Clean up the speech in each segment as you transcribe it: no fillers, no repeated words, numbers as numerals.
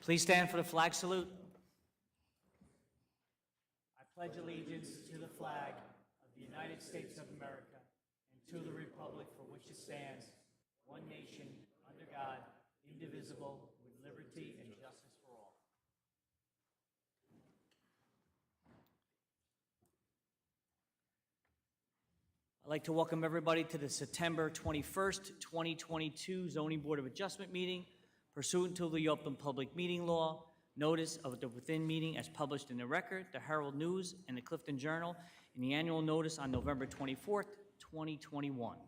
Please stand for the flag salute. I pledge allegiance to the flag of the United States of America and to the republic for which it stands, one nation, under God, indivisible, with liberty and justice for all. I'd like to welcome everybody to the September 21st, 2022 Zoning Board of Adjustment meeting. Pursuant to the Open Public Meeting Law, notice of the within meeting as published in the Record, the Herald News, and the Clifton Journal, and the annual notice on November 24th, 2021.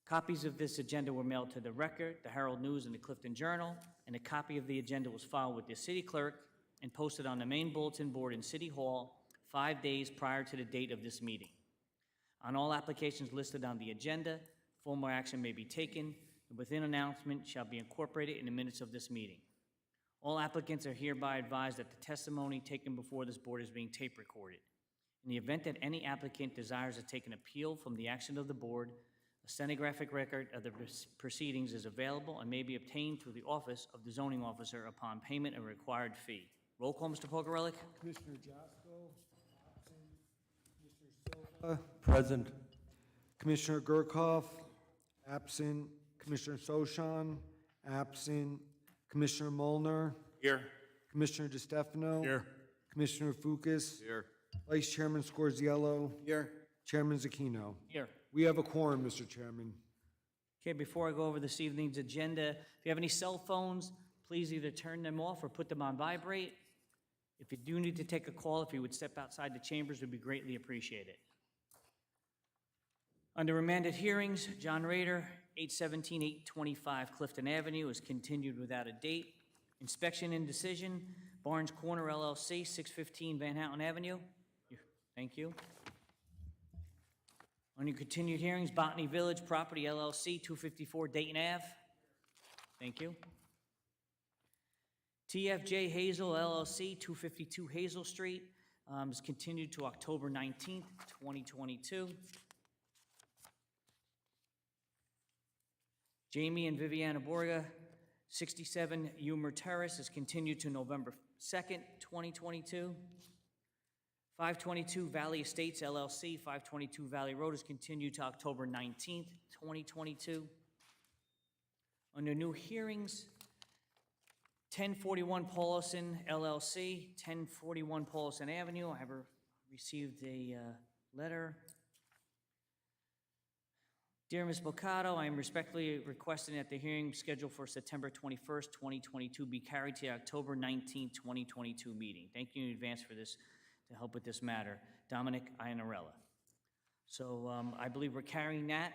Copies of this agenda were mailed to the Record, the Herald News, and the Clifton Journal, and a copy of the agenda was filed with the City Clerk and posted on the main bulletin board in City Hall 5 days prior to the date of this meeting. On all applications listed on the agenda, formal action may be taken. The within announcement shall be incorporated in the minutes of this meeting. All applicants are hereby advised that the testimony taken before this board is being tape recorded. In the event that any applicant desires to take an appeal from the action of the board, a stenographic record of the proceedings is available and may be obtained through the office of the zoning officer upon payment of a required fee. Roll call, Mr. Pogorelic. Commissioner Jasko, absent. Commissioner Silva, present. Commissioner Gurkhoff, absent. Commissioner Soshan, absent. Commissioner Molnar. Here. Commissioner DeStefano. Here. Commissioner Fukas. Here. Vice Chairman Scorziello. Here. Chairman Zucchino. Here. We have a quorum, Mr. Chairman. Okay, before I go over this evening's agenda, if you have any cell phones, please either turn them off or put them on vibrate. If you do need to take a call, if you would step outside the chambers, it would be greatly appreciated. Under remanded hearings, John Rader, 817-825 Clifton Avenue is continued without a date. Inspection and decision, Barnes Corner LLC, 615 Van Houten Avenue. Thank you. On your continued hearings, Botany Village Property LLC, 254 Dayton Ave. Thank you. TFJ Hazel LLC, 252 Hazel Street, is continued to October 19th, 2022. Jamie and Viviana Borga, 67 Umer Terrace, is continued to November 2nd, 2022. 522 Valley Estates LLC, 522 Valley Road, is continued to October 19th, 2022. Under new hearings, 1041 Paulson LLC, 1041 Paulson Avenue. I have received a letter. Dear Ms. Boccato, I am respectfully requesting that the hearing scheduled for September 21st, 2022 be carried to the October 19th, 2022 meeting. Thank you in advance for this, to help with this matter. Dominic Iannarella. So I believe we're carrying that.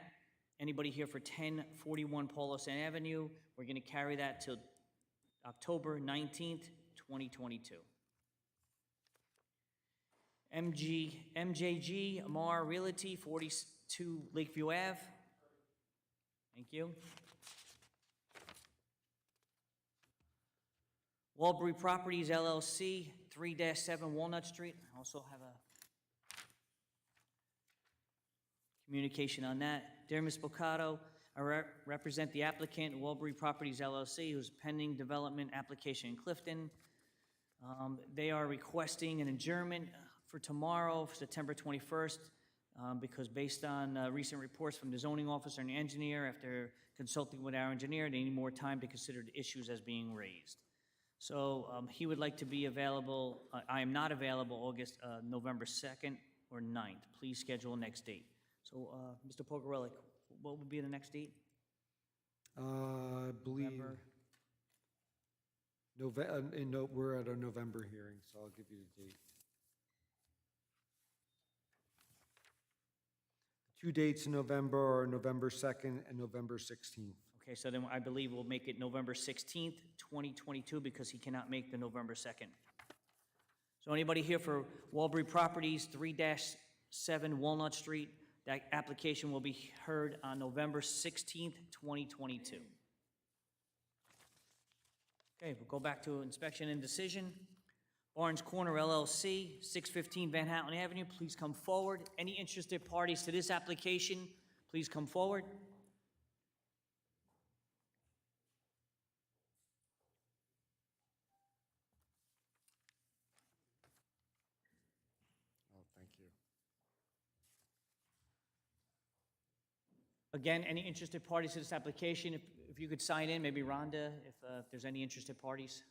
Anybody here for 1041 Paulson Avenue? We're going to carry that till October 19th, 2022. MJG Amar Realty, 42 Lakeview Ave. Thank you. Walbury Properties LLC, 3-7 Walnut Street. I also have a communication on that. Dear Ms. Boccato, I represent the applicant, Walbury Properties LLC, who's pending development application in Clifton. They are requesting an adjournment for tomorrow, September 21st, because based on recent reports from the zoning officer and the engineer, after consulting with our engineer, they need more time to consider the issues as being raised. So he would like to be available. I am not available November 2nd or 9th. Please schedule a next date. So, Mr. Pogorelic, what would be the next date? I believe we're at our November hearing, so I'll give you the date. 2 dates in November are November 2nd and November 16th. Okay, so then I believe we'll make it November 16th, 2022, because he cannot make the November 2nd. So anybody here for Walbury Properties, 3-7 Walnut Street, that application will be heard on November 16th, 2022. Okay, we'll go back to inspection and decision. Barnes Corner LLC, 615 Van Houten Avenue, please come forward. Any interested parties to this application, please come forward. Again, any interested parties to this application, if you could sign in, maybe Rhonda, if there's any interested parties.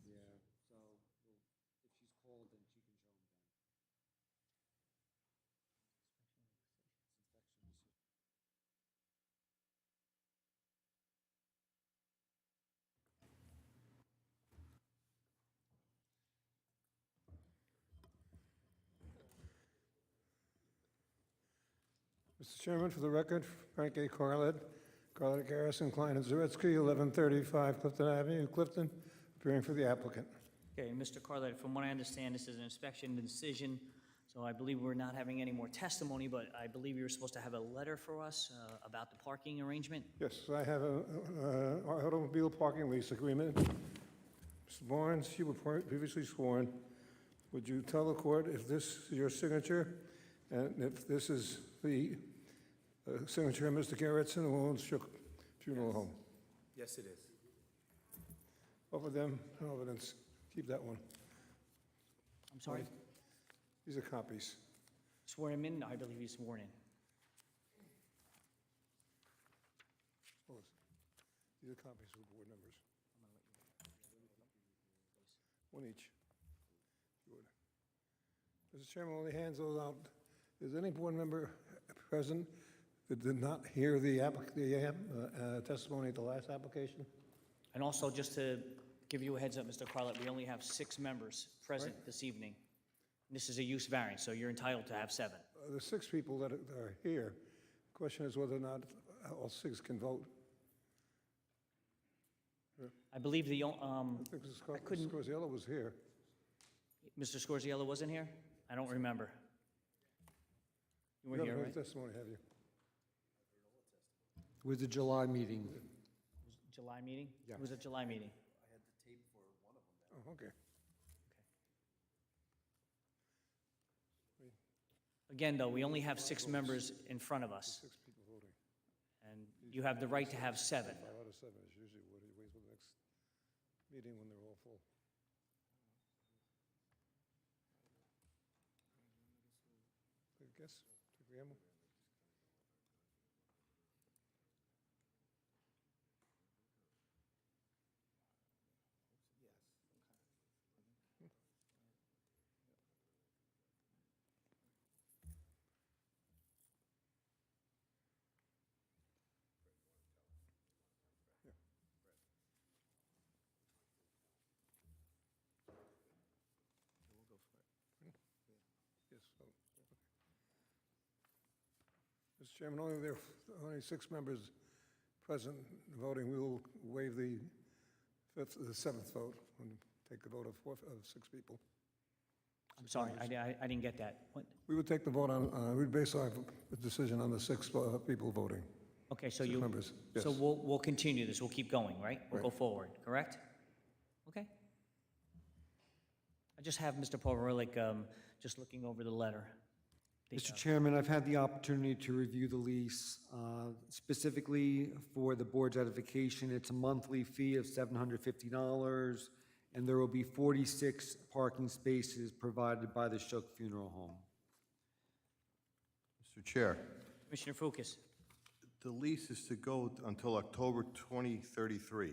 Yeah, so if she's called, then she can show them then. Mr. Chairman, for the record, Frank A. Carlet, Garrison, Klein, and Zaretsky, 1135 Clifton Avenue, Clifton, appearing for the applicant. Okay, Mr. Carlet, from what I understand, this is an inspection decision, so I believe we're not having any more testimony, but I believe you were supposed to have a letter for us about the parking arrangement. Yes, I have a automobile parking lease agreement. Mr. Barnes, you were previously sworn. Would you tell the court if this is your signature, and if this is the signature of Mr. Garrettson, who owns Shook Funeral Home? Yes, it is. Both of them, no evidence. Keep that one. I'm sorry? These are copies. Swear him in? I believe he's sworn in. These are copies of the board members. One each. If you would. Mr. Chairman, while he hands those out, is any board member present that did not hear the testimony at the last application? And also, just to give you a heads up, Mr. Carlet, we only have 6 members present this evening. This is a use variance, so you're entitled to have 7. The 6 people that are here, the question is whether or not all 6 can vote. I believe the, I think Mrs. couldn't- Scorziello was here. Mr. Scorziello wasn't here? I don't remember. You You weren't here, haven't right? heard testimony, have you? It was a July meeting. July meeting? Yeah. It was a July meeting. Oh, okay. Again, though, we only have 6 members in front of us, 6 people voting. and you have the right to have 7. 5 out of 7 is usually what he waits for the next meeting when they're all full. I guess, Guillermo? Yes, so, okay. Mr. Chairman, only 6 members present voting. We will waive the 7th vote and take the vote of 6 people. I'm sorry, I didn't get that. What? We would take the vote on, we'd base our decision on the 6 people voting. Okay, so 6 you, members, so yes. we'll continue this, we'll keep going, right? We'll go Right. forward, correct? Okay. I just have Mr. Poverillik just looking over the letter. Mr. Chairman, I've had the opportunity to review the lease. Specifically for the board's edification, it's a monthly fee of $750, and there will be 46 parking spaces provided by the Shook Funeral Home. Mr. Chair, Commissioner Fukas. the lease is to go until October 2033,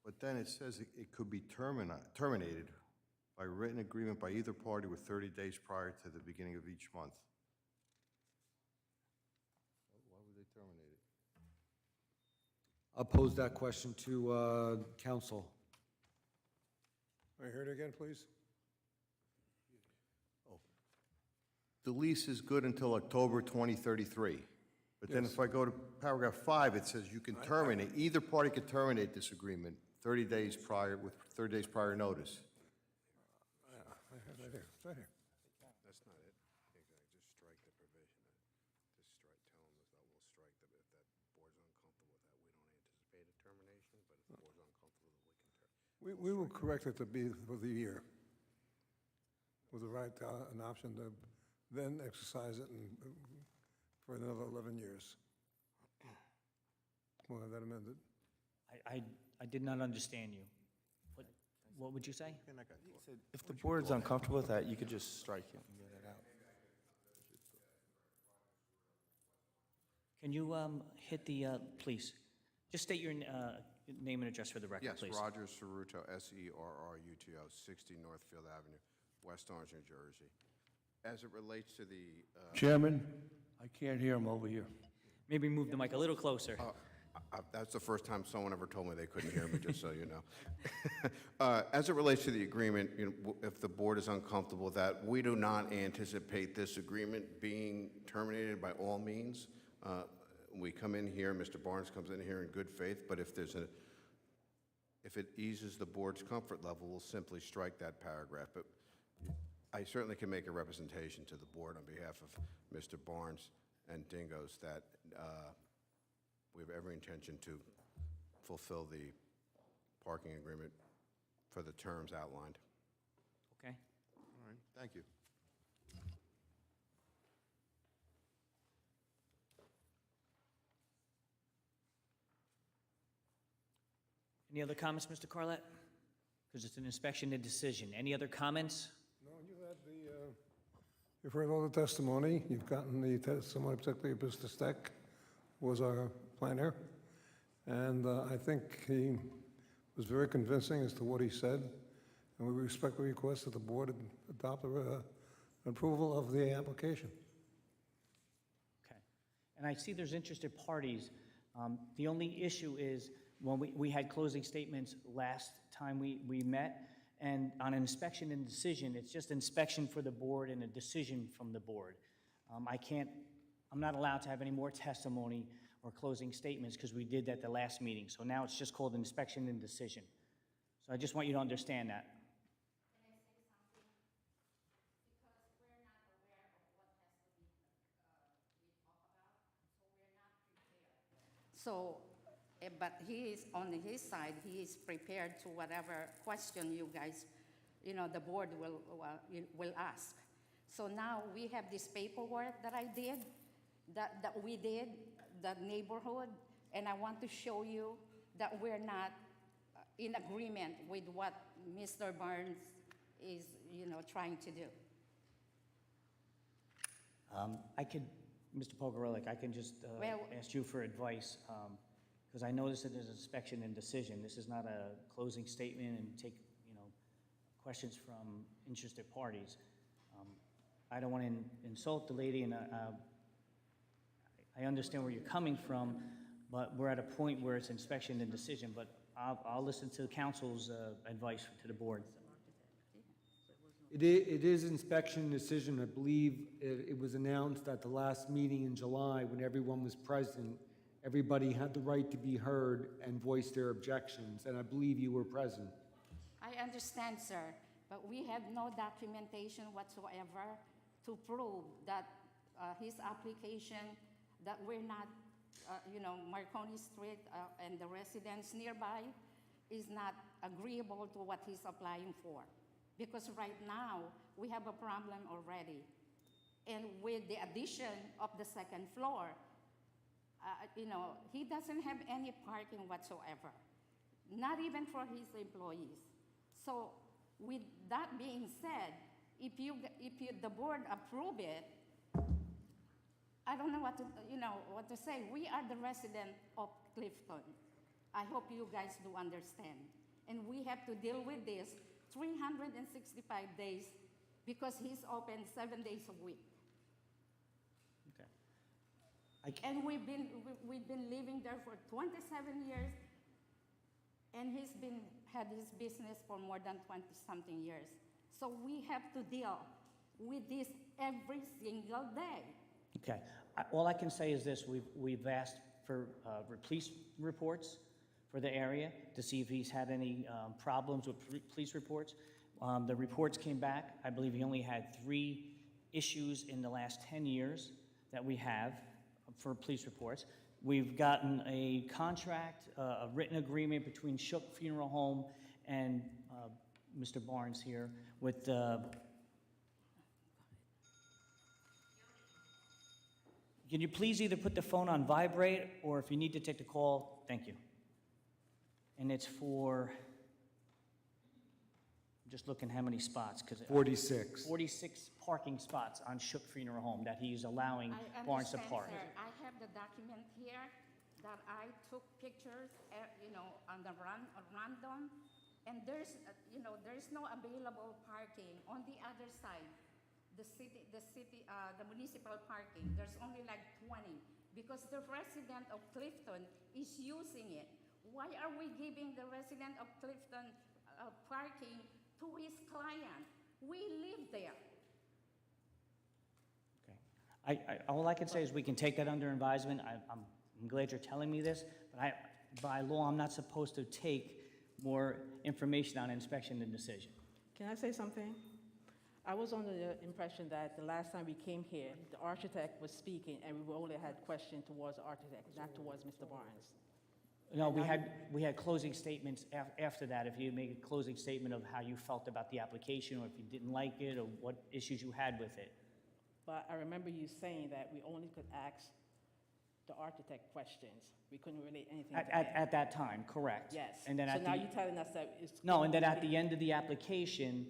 but then it says it could be terminated by written agreement by either party with 30 days prior to the beginning of each month. Why would they terminate it? I'll pose that question to council. May I hear it again, please? the lease is good until October 2033. But then Yes. if I go to paragraph 5, it says you can terminate, either party can terminate this agreement 30 days prior, with 30 days prior notice. I have it right here, it's right here. That's not it. Exactly, just strike the provision. Just strike, tell them that we'll strike them if that board's uncomfortable with that. We don't anticipate a termination, but if the board's uncomfortable, we can terminate. We will correct it to be for the year, with the right, an option to then exercise it for another 11 years. We'll have that amended. I did not understand you. What would you say? If the board's uncomfortable with that, you could just strike it and get it out. Can you hit the, please, just state your name and address for the record, Yes, please. Roger Cerruto, Serruto, 60 Northfield Avenue, West Orange, New Jersey. As it relates to the, Chairman, I can't hear him over here. Maybe move the mic a little closer. that's the first time someone ever told me they couldn't hear me, just so you know. As it relates to the agreement, if the board is uncomfortable with that, we do not anticipate this agreement being terminated by all means. We come in here, Mr. Barnes comes in here in good faith, but if it eases the board's comfort level, we'll simply strike that paragraph. But I certainly can make a representation to the board on behalf of Mr. Barnes and Dingoes that we have every intention to fulfill the parking agreement for the terms outlined. Okay? All right, thank you. Any other comments, Mr. Carlett? Because it's an inspection and decision. Any other comments? No, you've heard all the testimony, you've gotten the testimony, particularly Mr. Steck was our planner, and I think he was very convincing as to what he said, and we respectfully request that the board adopt approval of the application. Okay. And I see there's interested parties. The only issue is, when we had closing statements last time we met, and on an inspection and decision, it's just inspection for the board and a decision from the board. I'm not allowed to have any more testimony or closing statements because we did that the last meeting. So now it's just called inspection and decision. So I just want you to understand that. So, but he is, on his side, he is prepared to whatever question you guys, the board will ask. So now we have this paperwork that I did, that we did, the neighborhood, and I want to show you that we're not in agreement with what Mr. Barnes is, trying to do. Mr. Pogorelic, I can just ask you for advice, because I noticed that there's inspection and decision. This is not a closing statement and take, questions from interested parties. I don't want to insult the lady, and I understand where you're coming from, but we're at a point where it's inspection and decision, but I'll listen to the council's advice to the board. It is inspection decision. I believe it was announced at the last meeting in July when everyone was present. Everybody had the right to be heard and voice their objections, and I believe you were present. I understand, sir, but we have no documentation whatsoever to prove that his application, that we're not, Marconi Street and the residents nearby is not agreeable to what he's applying for. Because right now, we have a problem already. And with the addition of the second floor, he doesn't have any parking whatsoever, not even for his employees. So with that being said, if the board approve it, I don't know what to say. We are the resident of Clifton. I hope you guys do understand. And we have to deal with this 365 days because he's open 7 days a week. Okay. And we've been living there for 27 years, and he's had his business for more than 20-something years. So we have to deal with this every single day. Okay. All I can say is this, we've asked for police reports for the area to see if he's had any problems with police reports. The reports came back. I believe he only had 3 issues in the last 10 years that we have for police reports. We've gotten a contract, a written agreement between Shook Funeral Home and Mr. Barnes here with Can you please either put the phone on vibrate, or if you need to take the call, thank you. And it's for, I'm just looking how many spots, because 46. 46 parking spots on Shook Funeral Home that he's allowing I Barnes to understand, park. sir. I have the document here that I took pictures, on the random, and there's no available parking on the other side. The municipal parking, there's only like 20, because the resident of Clifton is using it. Why are we giving the resident of Clifton parking to his client? We live there. Okay. All I can say is we can take that under advisement. I'm glad you're telling me this, but by law, I'm not supposed to take more information on inspection and decision. Can I say something? I was under the impression that the last time we came here, the architect was speaking, and we only had questions towards the architect, not towards Mr. Barnes. No, we had closing statements after that. If you make a closing statement of how you felt about the application, or if you didn't like it, or what issues you had with it. But I remember you saying that we only could ask the architect questions. We couldn't relate anything to him. At that time, correct. Yes. And then So at now the, you're telling us that it's. no, and then at the end of the application,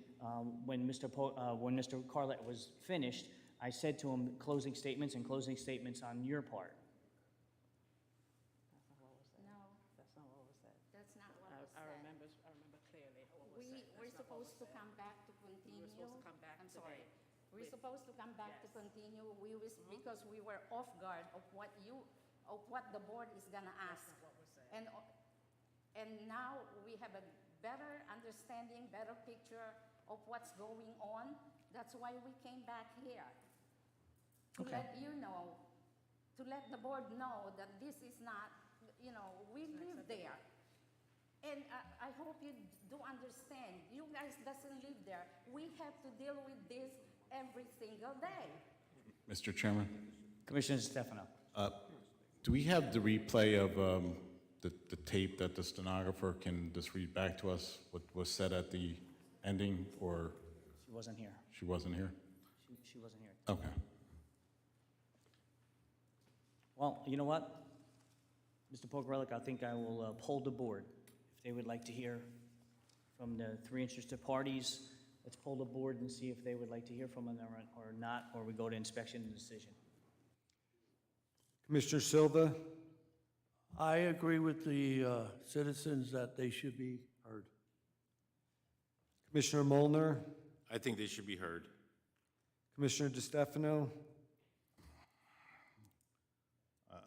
when Mr. Carlett was finished, I said to him, closing statements and closing statements on your part. No, That's not what was said. that's not what I was said. remember clearly what was said. We're supposed to come back to continue. We were supposed to come back I'm today sorry. We're supposed to come back to continue. Because we were off guard of what the board is gonna ask. And now we have a better understanding, better picture of what's going on. That's why we came back here. To Okay. let you know, to let the board know that this is not, we live there. And I hope you do understand, you guys doesn't live there. We have to deal with this every single day. Mr. Chairman, Commissioner Stefano. do we have the replay of the tape that the stenographer can just read back to us, what was said at the ending, or She wasn't here. she wasn't here? She wasn't here. Okay. Well, you know what? Mr. Pogorelic, I think I will poll the board. If they would like to hear from the 3 interested parties, let's poll the board and see if they would like to hear from them or not, or we go to inspection and decision. Commissioner Silva? I agree with the citizens that they should be heard. Commissioner Molnar? I think they should be heard. Commissioner DeStefano?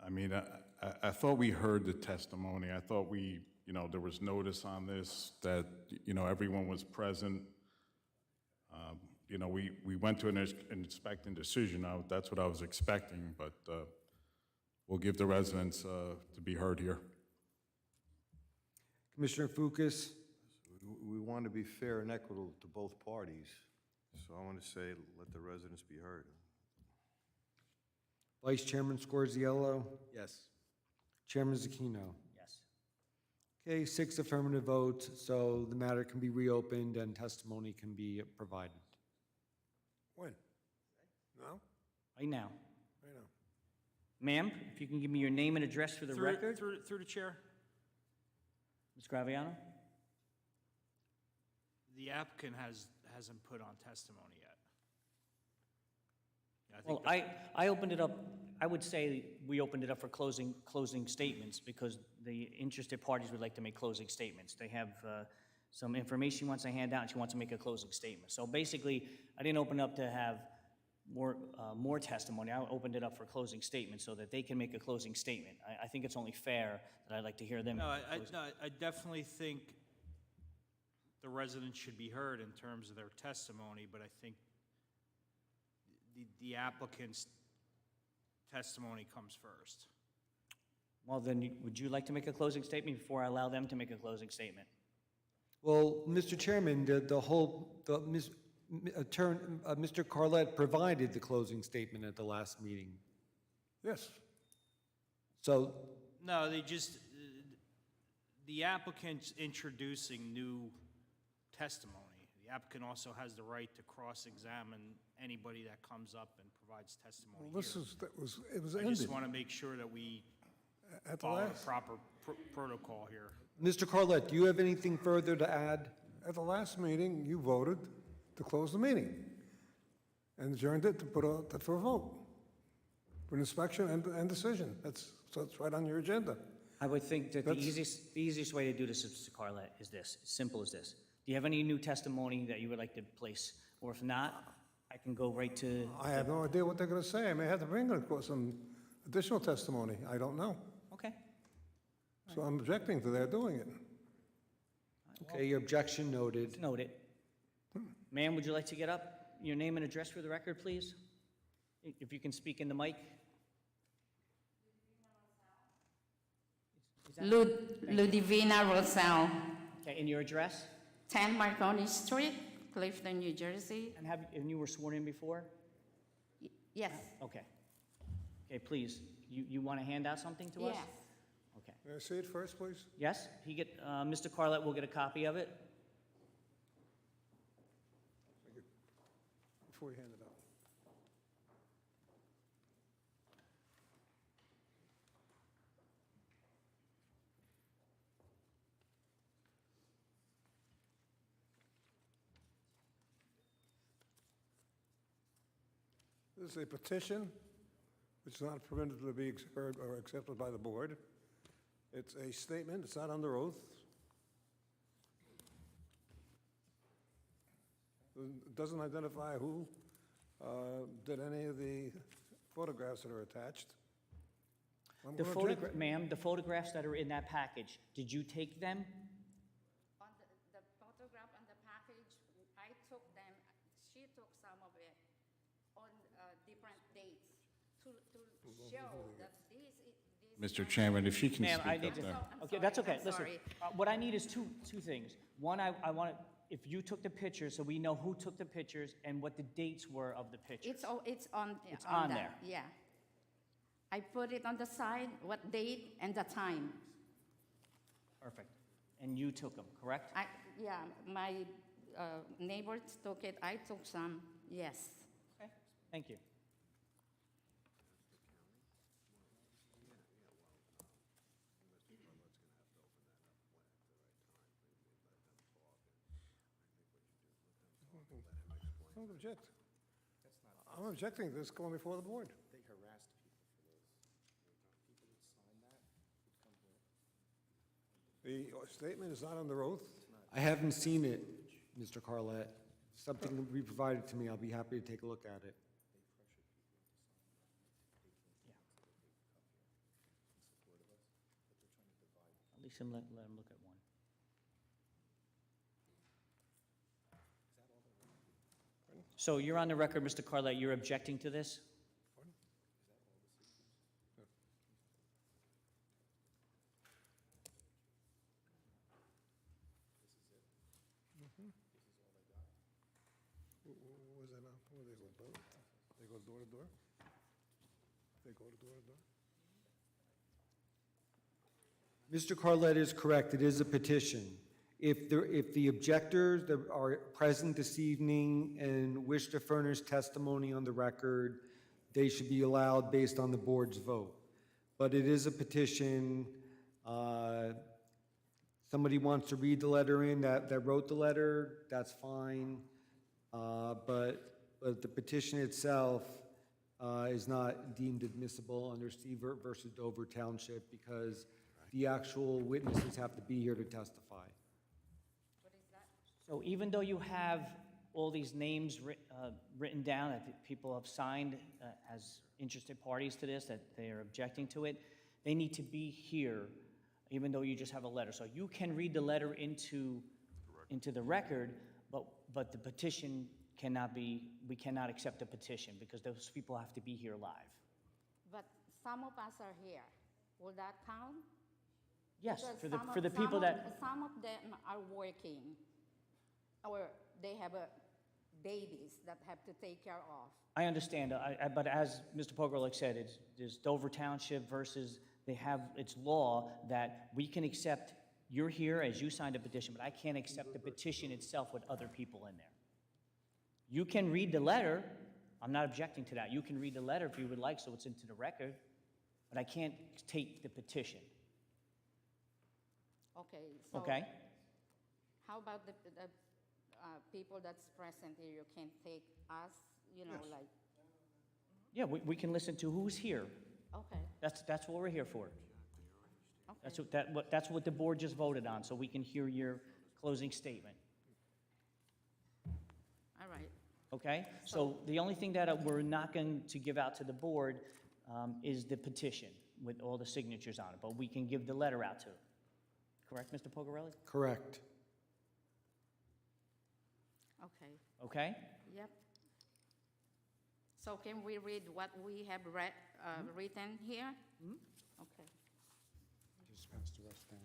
I mean, I thought we heard the testimony. I thought there was notice on this, that, everyone was present. We went to an inspecting decision. That's what I was expecting, but we'll give the residents to be heard here. Commissioner Fukas? We want to be fair and equitable to both parties, so I want to say, let the residents be heard. Vice Chairman Scorziello? Yes. Chairman Zakino? Yes. Okay, 6 affirmative votes, so the matter can be reopened and testimony can be provided. When? Now? Right now. Right now. Ma'am, if you can give me your name and address for the record. Through the chair. Ms. Graviano? The applicant hasn't put on testimony yet. I Well, think I opened it up, I would say we opened it up for closing statements because the interested parties would like to make closing statements. They have some information she wants to hand out, and she wants to make a closing statement. So basically, I didn't open up to have more testimony. I opened it up for closing statements so that they can make a closing statement. I think it's only fair that I'd like to hear them. No, make a closing- I definitely think the residents should be heard in terms of their testimony, but I think the applicant's testimony comes first. Well, then, would you like to make a closing statement before I allow them to make a closing statement? Well, Mr. Chairman, Mr. Carlett provided the closing statement at the last meeting. Yes. So, No, they just, the applicant's introducing new testimony. The applicant also has the right to cross-examine anybody that comes up and provides testimony Well, this here. is, it was I just ended want to make sure that we at the follow the last, proper protocol here. Mr. Carlett, do you have anything further to add? at the last meeting, you voted to close the meeting and adjourned it to put out for a vote, for an inspection and decision. So it's right on your agenda. I would think that the That's- easiest way to do this, Mr. Carlett, is this, simple as this. Do you have any new testimony that you would like to place? Or if not, I can go right to, I have no idea what they're going to say. I may have to bring some additional testimony. I don't know. okay. So I'm objecting to their doing it. Okay, your objection noted. Noted. Ma'am, would you like to get up? Your name and address for the record, please? If you can speak in the mic. Ludivina Rosell, Okay, and your address? 10 Marconi Street, Clifton, New Jersey. And you were sworn in before? Yes. Okay. Okay, please, you want to hand out something to us? Yes. Okay. May I see it first, please? Yes, Mr. Carlett will get a copy of it. Before you hand it out. This is a petition which is not permitted to be heard or accepted by the board. It's a statement, it's not under oath. It doesn't identify who did any of the photographs that are attached. I'm The gonna object. ma'am, the photographs that are in that package, did you take them? On the photograph on the package, I took them, she took some of it on different dates to show that this. Mr. Chairman, if you can Ma'am, I speak need up to, there. I'm okay, sorry, that's okay, I'm listen. sorry. What I need is two things. One, I want, if you took the pictures, so we know who took the pictures and what the dates were of the pictures. It's on on that, there. yeah. I put it on the side, what date and the time. Perfect. And you took them, correct? Yeah, my neighbors took it, I took some, yes. Okay, thank you. I don't object. I'm objecting to this going before the board. They harassed people for this. The statement is not under oath. I haven't seen it, Mr. Carlett. Something will be provided to me. I'll be happy to take a look at it. At least let him look at one. So you're on the record, Mr. Carlett, you're objecting to this? What was that now? Where they go, they go door to door? They go to door to door? Mr. Carlett is correct, it is a petition. If the objectors that are present this evening and wish to furnish testimony on the record, they should be allowed based on the board's vote. But it is a petition. Somebody wants to read the letter in that wrote the letter, that's fine. But the petition itself is not deemed admissible under Sievert versus Dover Township because the actual witnesses have to be here to testify. So even though you have all these names written down that people have signed as interested parties to this, that they are objecting to it, they need to be here, even though you just have a letter. So you can read the letter into the record, but the petition we cannot accept a petition because those people have to be here live. But some of us are here. Will that count? Yes, Because for the, some for the of- people some of- that, Some of them are working, or they have babies that have to take care of. I understand, but as Mr. Pogorelic said, there's Dover Township versus they have, it's law that we can accept, you're here as you signed a petition, but I can't accept the petition itself with other people in there. You can read the letter, I'm not objecting to that. You can read the letter if you would like, so it's into the record, but I can't take the petition, Okay, so. okay? How about the people that's present here? You can take us, like, Yeah, we can listen to who's here. okay, That's what we're here for. okay. That's what the board just voted on, so we can hear your closing statement, All right. okay? So the only thing that we're not going to give out to the board is the petition with all the signatures on it, but we can give the letter out to it. Correct, Mr. Pogorelli? Correct. Okay, Okay? yep. So can we read what we have read, written here? Okay. Just pass the rest down.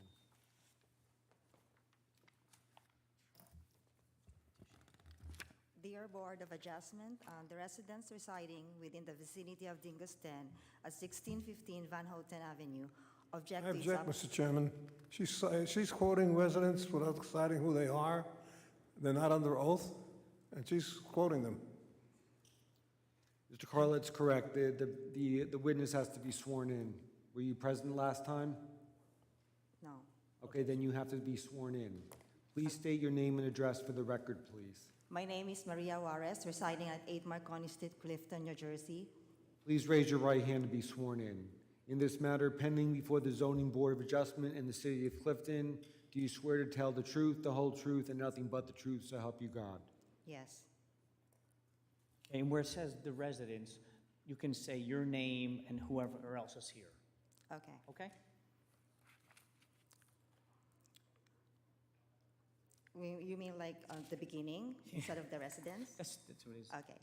Dear Board of Adjustment, the residents residing within the vicinity of Dingus Den at 1615 Van Houten Avenue object I to its object, Mr. Chairman. She's quoting residents without citing who they are. They're not under oath, and she's quoting them. Mr. Carlet's correct. The witness has to be sworn in. Were you present last time? No. Okay, then you have to be sworn in. Please state your name and address for the record, please. My name is Maria Juarez, residing at 8 Marconi Street, Clifton, New Jersey. Please raise your right hand to be sworn in. In this matter pending before the Zoning Board of Adjustment in the city of Clifton, do you swear to tell the truth, the whole truth, and nothing but the truth, so help you God? Yes. And where it says the residents, you can say your name and whoever else is here, Okay. okay? You mean like the beginning instead of the residents? That's what it is. Okay.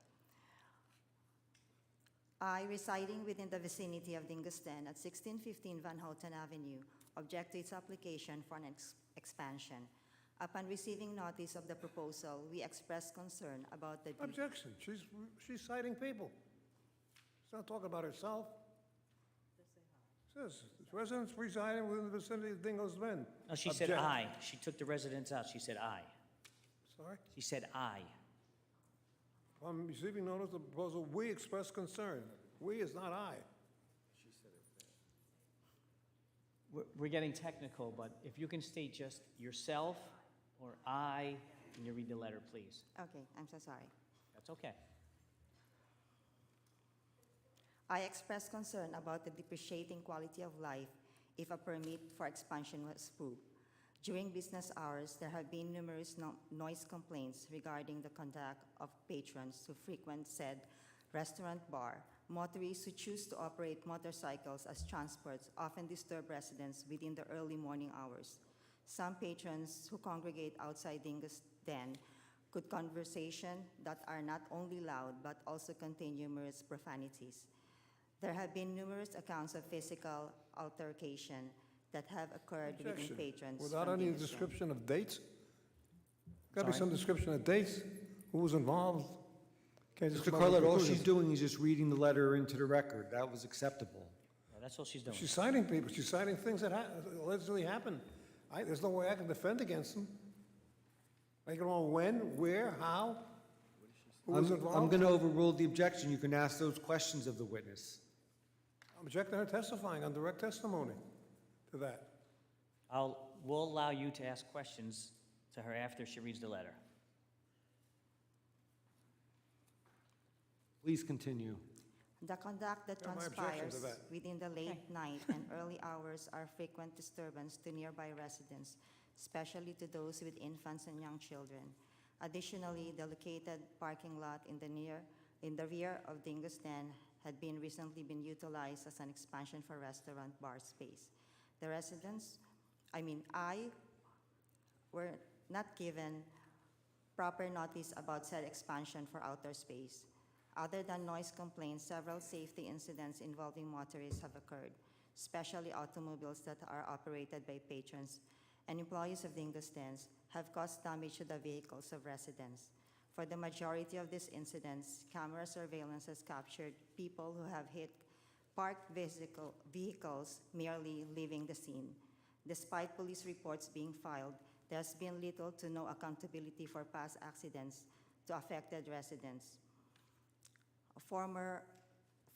I, residing within the vicinity of Dingus Den at 1615 Van Houten Avenue, object to its application for an expansion. Upon receiving notice of the proposal, we expressed concern about the... Objection. She's citing people. She's not talking about herself. Says, residents residing within the vicinity of Dingo's Bend. No, she said Object. I. She took the residents out. She said I. Sorry? She said I. Upon receiving notice of the proposal, we express concern. We is not I. We're getting technical, but if you can state just yourself or I, and you read the letter, please. Okay, I'm so sorry. That's okay. I express concern about the depreciating quality of life if a permit for expansion was approved. During business hours, there have been numerous noise complaints regarding the conduct of patrons who frequent said restaurant bar. Motorists who choose to operate motorcycles as transports often disturb residents within the early morning hours. Some patrons who congregate outside Dingus Den could conversation that are not only loud but also contain numerous profanities. There have been numerous accounts of physical altercation that have occurred within Objection. patrons. Without from any Dingus Den. description of dates? Got to be Sorry? some description of dates, who was involved. Can't just Mr. come up with Carlet, all she's conclusions. doing is just reading the letter into the record. That was acceptable. Yeah, that's all she's doing. She's citing people, she's citing things that allegedly happened. There's no way I can defend against them. I can know when, where, how, who was involved. I'm going to overrule the objection. You can ask those questions of the witness. I'm objecting her testifying on direct testimony to that. We'll allow you to ask questions to her after she reads the letter. Please continue. The conduct that Yeah, my objection to transpires that. within the late night and early hours are frequent disturbance to nearby residents, especially to those with infants and young children. Additionally, the located parking lot in the rear of Dingus Den had recently been utilized as an expansion for restaurant bar space. The residents, I were not given proper notice about said expansion for outdoor space. Other than noise complaints, several safety incidents involving motorists have occurred, especially automobiles that are operated by patrons and employees of Dingo's Dens have caused damage to the vehicles of residents. For the majority of these incidents, camera surveillance has captured people who have hit parked vehicles merely leaving the scene. Despite police reports being filed, there has been little to no accountability for past accidents to affected residents.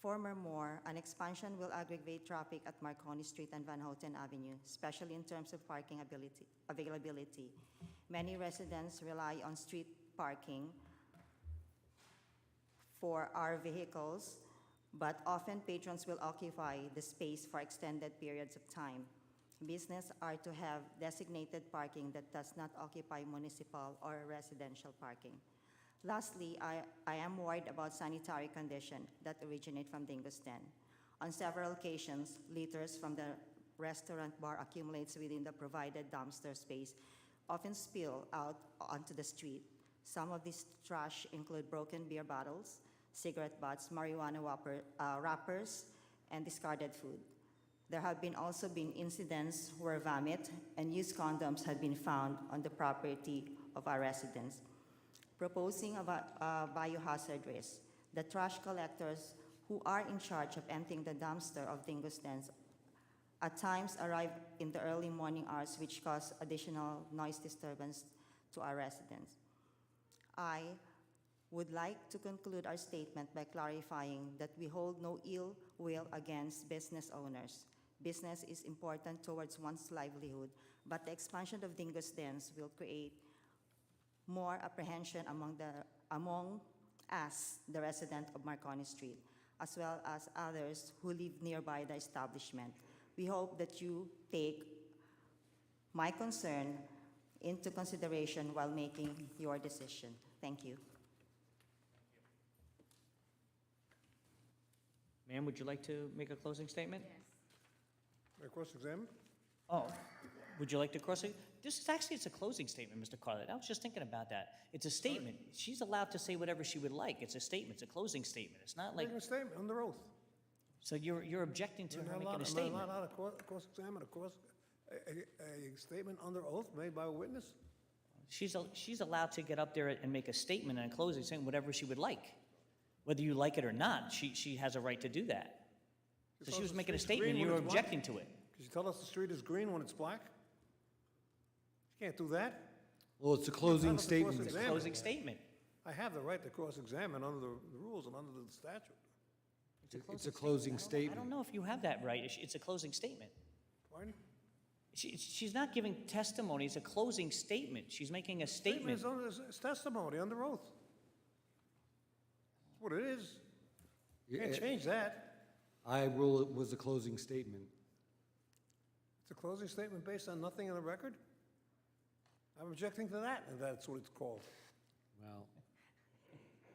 Furthermore, an expansion will aggravate traffic at Marconi Street and Van Houten Avenue, especially in terms of parking availability. Many residents rely on street parking for our vehicles, but often patrons will occupy the space for extended periods of time. Businesses are to have designated parking that does not occupy municipal or residential parking. Lastly, I am worried about sanitary conditions that originate from Dingo's Den. On several occasions, litters from the restaurant bar accumulates within the provided dumpster space, often spill out onto the street. Some of these trash include broken beer bottles, cigarette butts, marijuana wrappers, and discarded food. There have also been incidents where vomit and used condoms have been found on the property of our residents. Proposing a biohazard risk, the trash collectors who are in charge of emptying the dumpster of Dingo's Dens at times arrive in the early morning hours, which cause additional noise disturbance to our residents. I would like to conclude our statement by clarifying that we hold no ill will against business owners. Business is important towards one's livelihood, but the expansion of Dingo's Dens will create more apprehension among us, the resident of Marconi Street, as well as others who live nearby the establishment. We hope that you take my concern into consideration while making your decision. Thank you. Ma'am, would you like to make a closing statement? May I cross-examine? Oh, would you like to cross it? This is actually, it's a closing statement, Mr. Carlet. I was just thinking about that. It's a statement. She's allowed to say whatever she would like. It's a statement. It's a closing statement. It's not like, Making a statement under oath. so you're objecting to her making a Am I statement. not allowed to cross-examine a statement under oath made by a witness? She's allowed to get up there and make a statement and a closing saying whatever she would like. Whether you like it or not, she has a right to do that. So she was making a statement and you were objecting to it. Could you tell us the street is green when it's black? You can't do that. Well, it's a closing Not if the statement. course It's a examiner. closing statement. I have the right to cross-examine under the rules and under the statute. It's a closing I statement. don't know if you have that right. It's a closing statement. Pardon? She's not giving testimony. It's a closing statement. She's making a statement. It's testimony under oath. That's what it is. You can't change that. I rule it was a closing statement. It's a closing statement based on nothing in the record? I'm objecting to that, and that's what it's called. Well,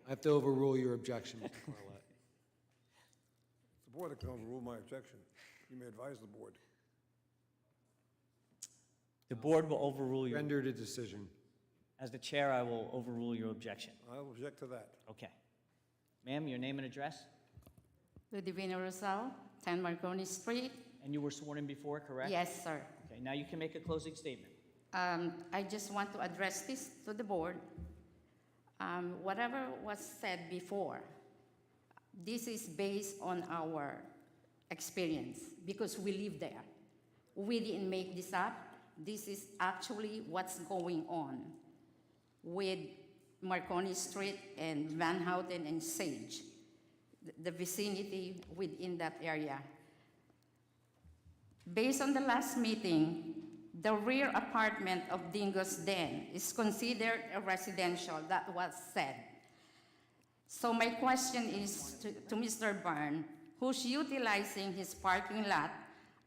I have to overrule your objection, Mr. Carlet. It's the board that can overrule my objection. You may advise the board. The board will overrule your, Rendered a decision. as the chair, I will overrule your objection. I'll object to that. Okay. Ma'am, your name and address? Ludivina Rosal, 10 Marconi Street. And you were sworn in before, correct? Yes, sir. Okay, now you can make a closing statement. I just want to address this to the board. Whatever was said before, this is based on our experience because we live there. We didn't make this up. This is actually what's going on with Marconi Street and Van Houten and Sage, the vicinity within that area. Based on the last meeting, the rear apartment of Dingo's Den is considered a residential. That was said. So my question is to Mr. Byrne, who's utilizing his parking lot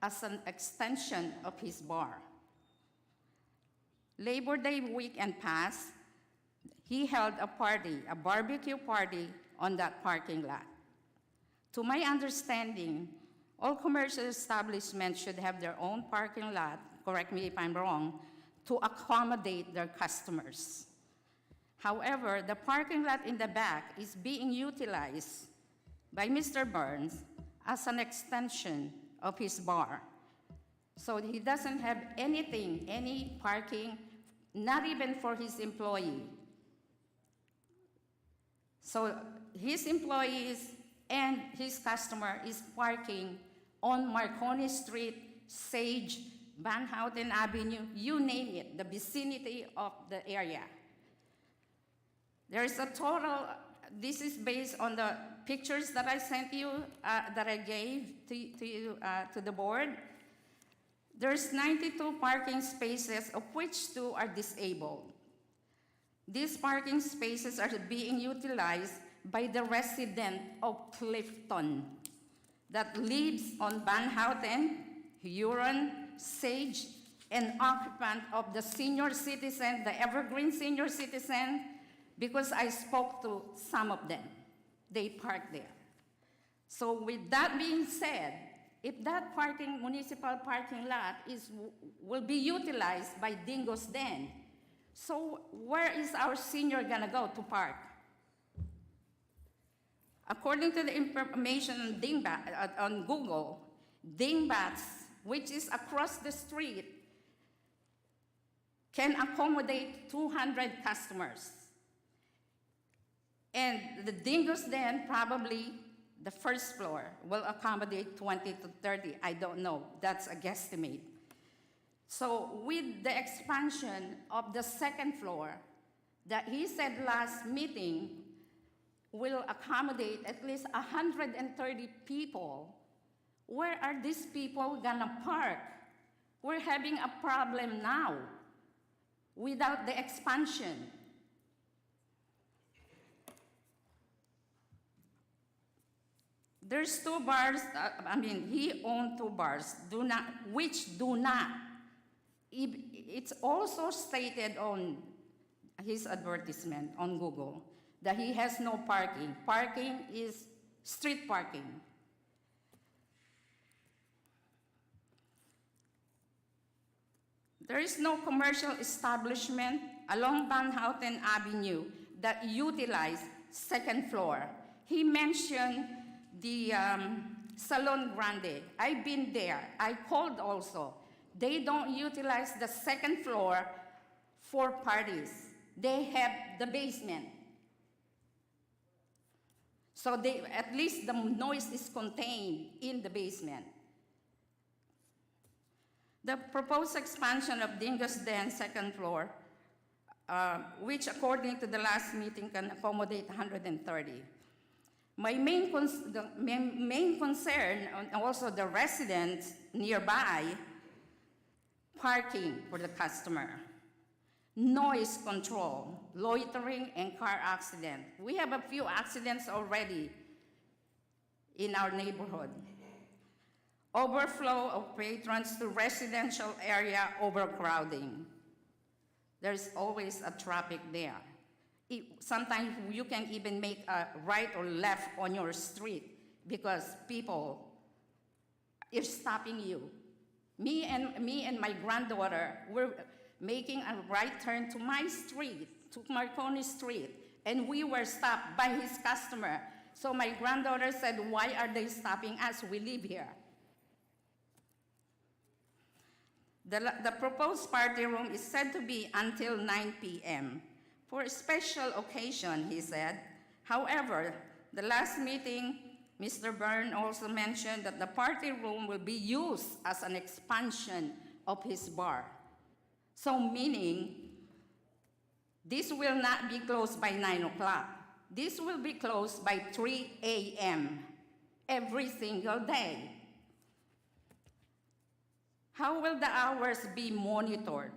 as an extension of his bar. Labor Day weekend passed, he held a party, a barbecue party on that parking lot. To my understanding, all commercial establishments should have their own parking lot, correct me if I'm wrong, to accommodate their customers. However, the parking lot in the back is being utilized by Mr. Burns as an extension of his bar. So he doesn't have anything, any parking, not even for his employee. So his employees and his customer is parking on Marconi Street, Sage, Van Houten Avenue, you name it, the vicinity of the area. There is a total, this is based on the pictures that I sent you, that I gave to you, to the board. There's 92 parking spaces, of which 2 are disabled. These parking spaces are being utilized by the resident of Clifton that lives on Van Houten, Huron, Sage, and occupant of the senior citizen, the Evergreen senior citizen, because I spoke to some of them. They park there. So with that being said, if that municipal parking lot will be utilized by Dingo's Den, so where is our senior gonna go to park? According to the information on Google, Dingbats, which is across the street, can accommodate 200 customers. And the Dingo's Den, probably the first floor, will accommodate 20 to 30. I don't know. That's a guesstimate. So with the expansion of the second floor, that he said last meeting will accommodate at least 130 people, where are these people gonna park? We're having a problem now without the expansion. There's 2 bars, he owned 2 bars, which do not. It's also stated on his advertisement on Google that he has no parking. Parking is street parking. There is no commercial establishment along Van Houten Avenue that utilize second floor. He mentioned the Salon Grande. I've been there. I called also. They don't utilize the second floor for parties. They have the basement. So at least the noise is contained in the basement. The proposed expansion of Dingo's Den second floor, which according to the last meeting can accommodate 130. My main concern, and also the residents nearby, parking for the customer, noise control, loitering, and car accident. We have a few accidents already in our neighborhood. Overflow of patrons to residential area, overcrowding. There's always a traffic there. Sometimes you can't even make a right or left on your street because people are stopping you. Me and my granddaughter were making a right turn to my street, to Marconi Street, and we were stopped by his customer. So my granddaughter said, "Why are they stopping us? We live here." The proposed party room is said to be until 9 p.m. for a special occasion, he said. However, the last meeting, Mr. Byrne also mentioned that the party room will be used as an expansion of his bar. So meaning, this will not be closed by 9 o'clock. This will be closed by 3 a.m. every single day. How will the hours be monitored?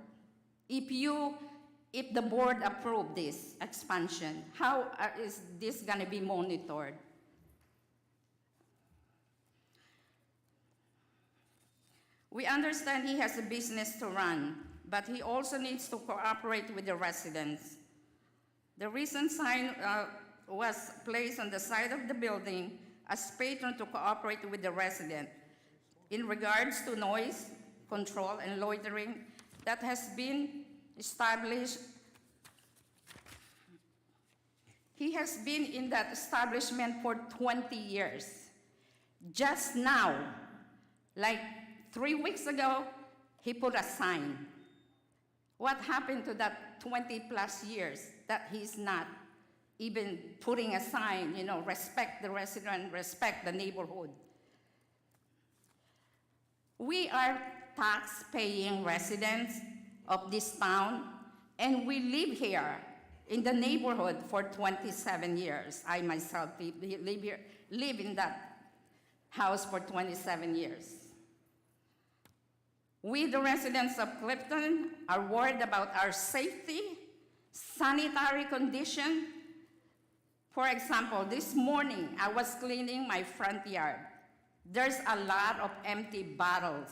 If the board approve this expansion, how is this gonna be monitored? We understand he has a business to run, but he also needs to cooperate with the residents. The recent sign was placed on the side of the building as patron to cooperate with the resident in regards to noise control and loitering that has been established He has been in that establishment for 20 years. Just now, like 3 weeks ago, he put a sign. What happened to that 20-plus years that he's not even putting a sign, respect the resident, respect the neighborhood? We are tax-paying residents of this town, and we live here in the neighborhood for 27 years. I myself live in that house for 27 years. We, the residents of Clifton, are worried about our safety, sanitary condition. For example, this morning, I was cleaning my front yard. There's a lot of empty bottles.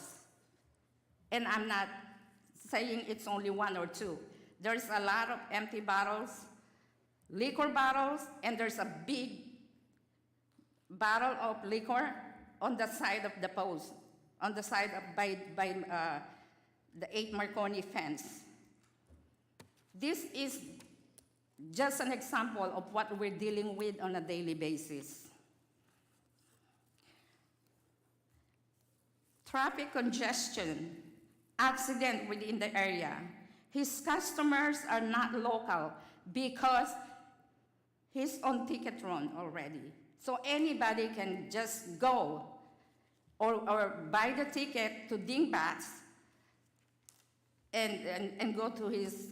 And I'm not saying it's only one or two. There's a lot of empty bottles, liquor bottles, and there's a big bottle of liquor on the side of the post, on the side of by the 8 Marconi fence. This is just an example of what we're dealing with on a daily basis. Traffic congestion, accident within the area. His customers are not local because he's on Ticketron already. So anybody can just go or buy the ticket to Dingbats and go to his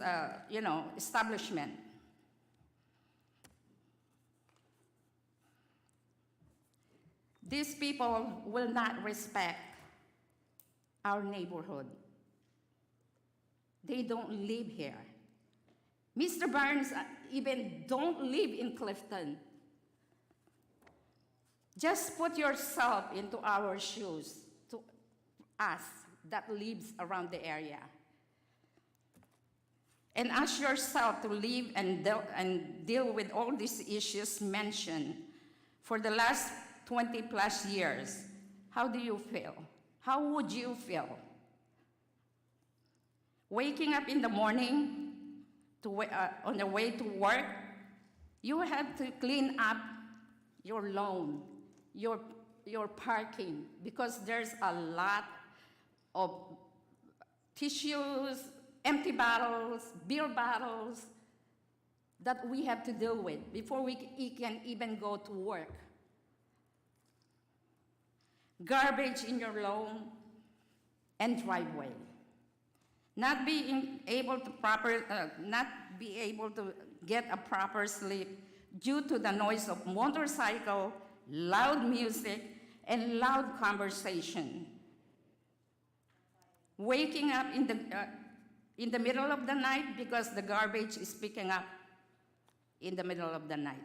establishment. These people will not respect our neighborhood. They don't live here. Mr. Burns even don't live in Clifton. Just put yourself into our shoes, to us that lives around the area. And ask yourself to live and deal with all these issues mentioned for the last 20-plus years. How do you feel? How would you feel? Waking up in the morning on the way to work, you have to clean up your lawn, your parking, because there's a lot of tissues, empty bottles, beer bottles that we have to deal with before we can even go to work. Garbage in your lawn and driveway. Not being able to get a proper sleep due to the noise of motorcycle, loud music, and loud conversation. Waking up in the middle of the night because the garbage is picking up in the middle of the night.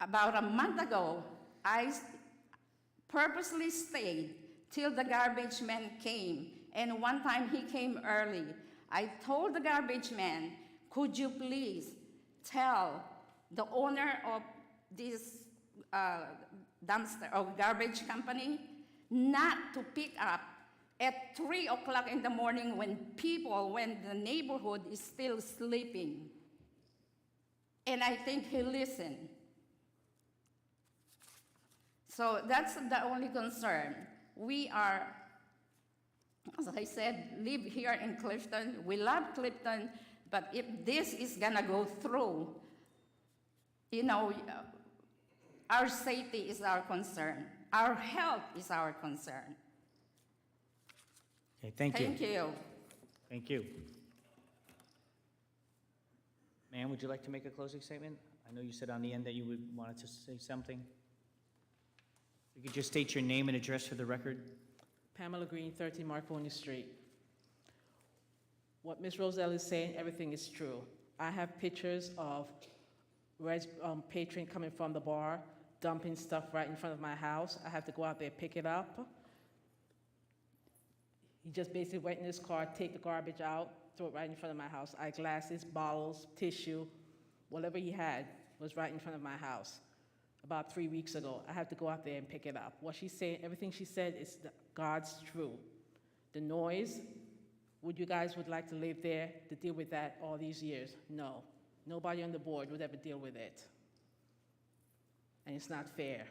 About a month ago, I purposely stayed till the garbage man came. And one time he came early. I told the garbage man, could you please tell the owner of this dumpster or garbage company not to pick up at 3 o'clock in the morning when the neighborhood is still sleeping. And I think he listened. So that's the only concern. We are, as I said, live here in Clifton. We love Clifton, but if this is gonna go through, our safety is our concern. Our health is our concern. Okay, thank you. Thank you. Thank you. Ma'am, would you like to make a closing statement? I know you said on the end that you wanted to say something. You could just state your name and address for the record. Pamela Green, 13 Marconi Street. What Ms. Roselle is saying, everything is true. I have pictures of patrons coming from the bar, dumping stuff right in front of my house. I have to go out there, pick it up. He just basically went in his car, take the garbage out, throw it right in front of my house. Eyeglasses, bottles, tissue, whatever he had was right in front of my house. About 3 weeks ago, I have to go out there and pick it up. What she's saying, everything she said is God's true. The noise, would you guys like to live there to deal with that all these years? No. Nobody on the board would ever deal with it. And it's not fair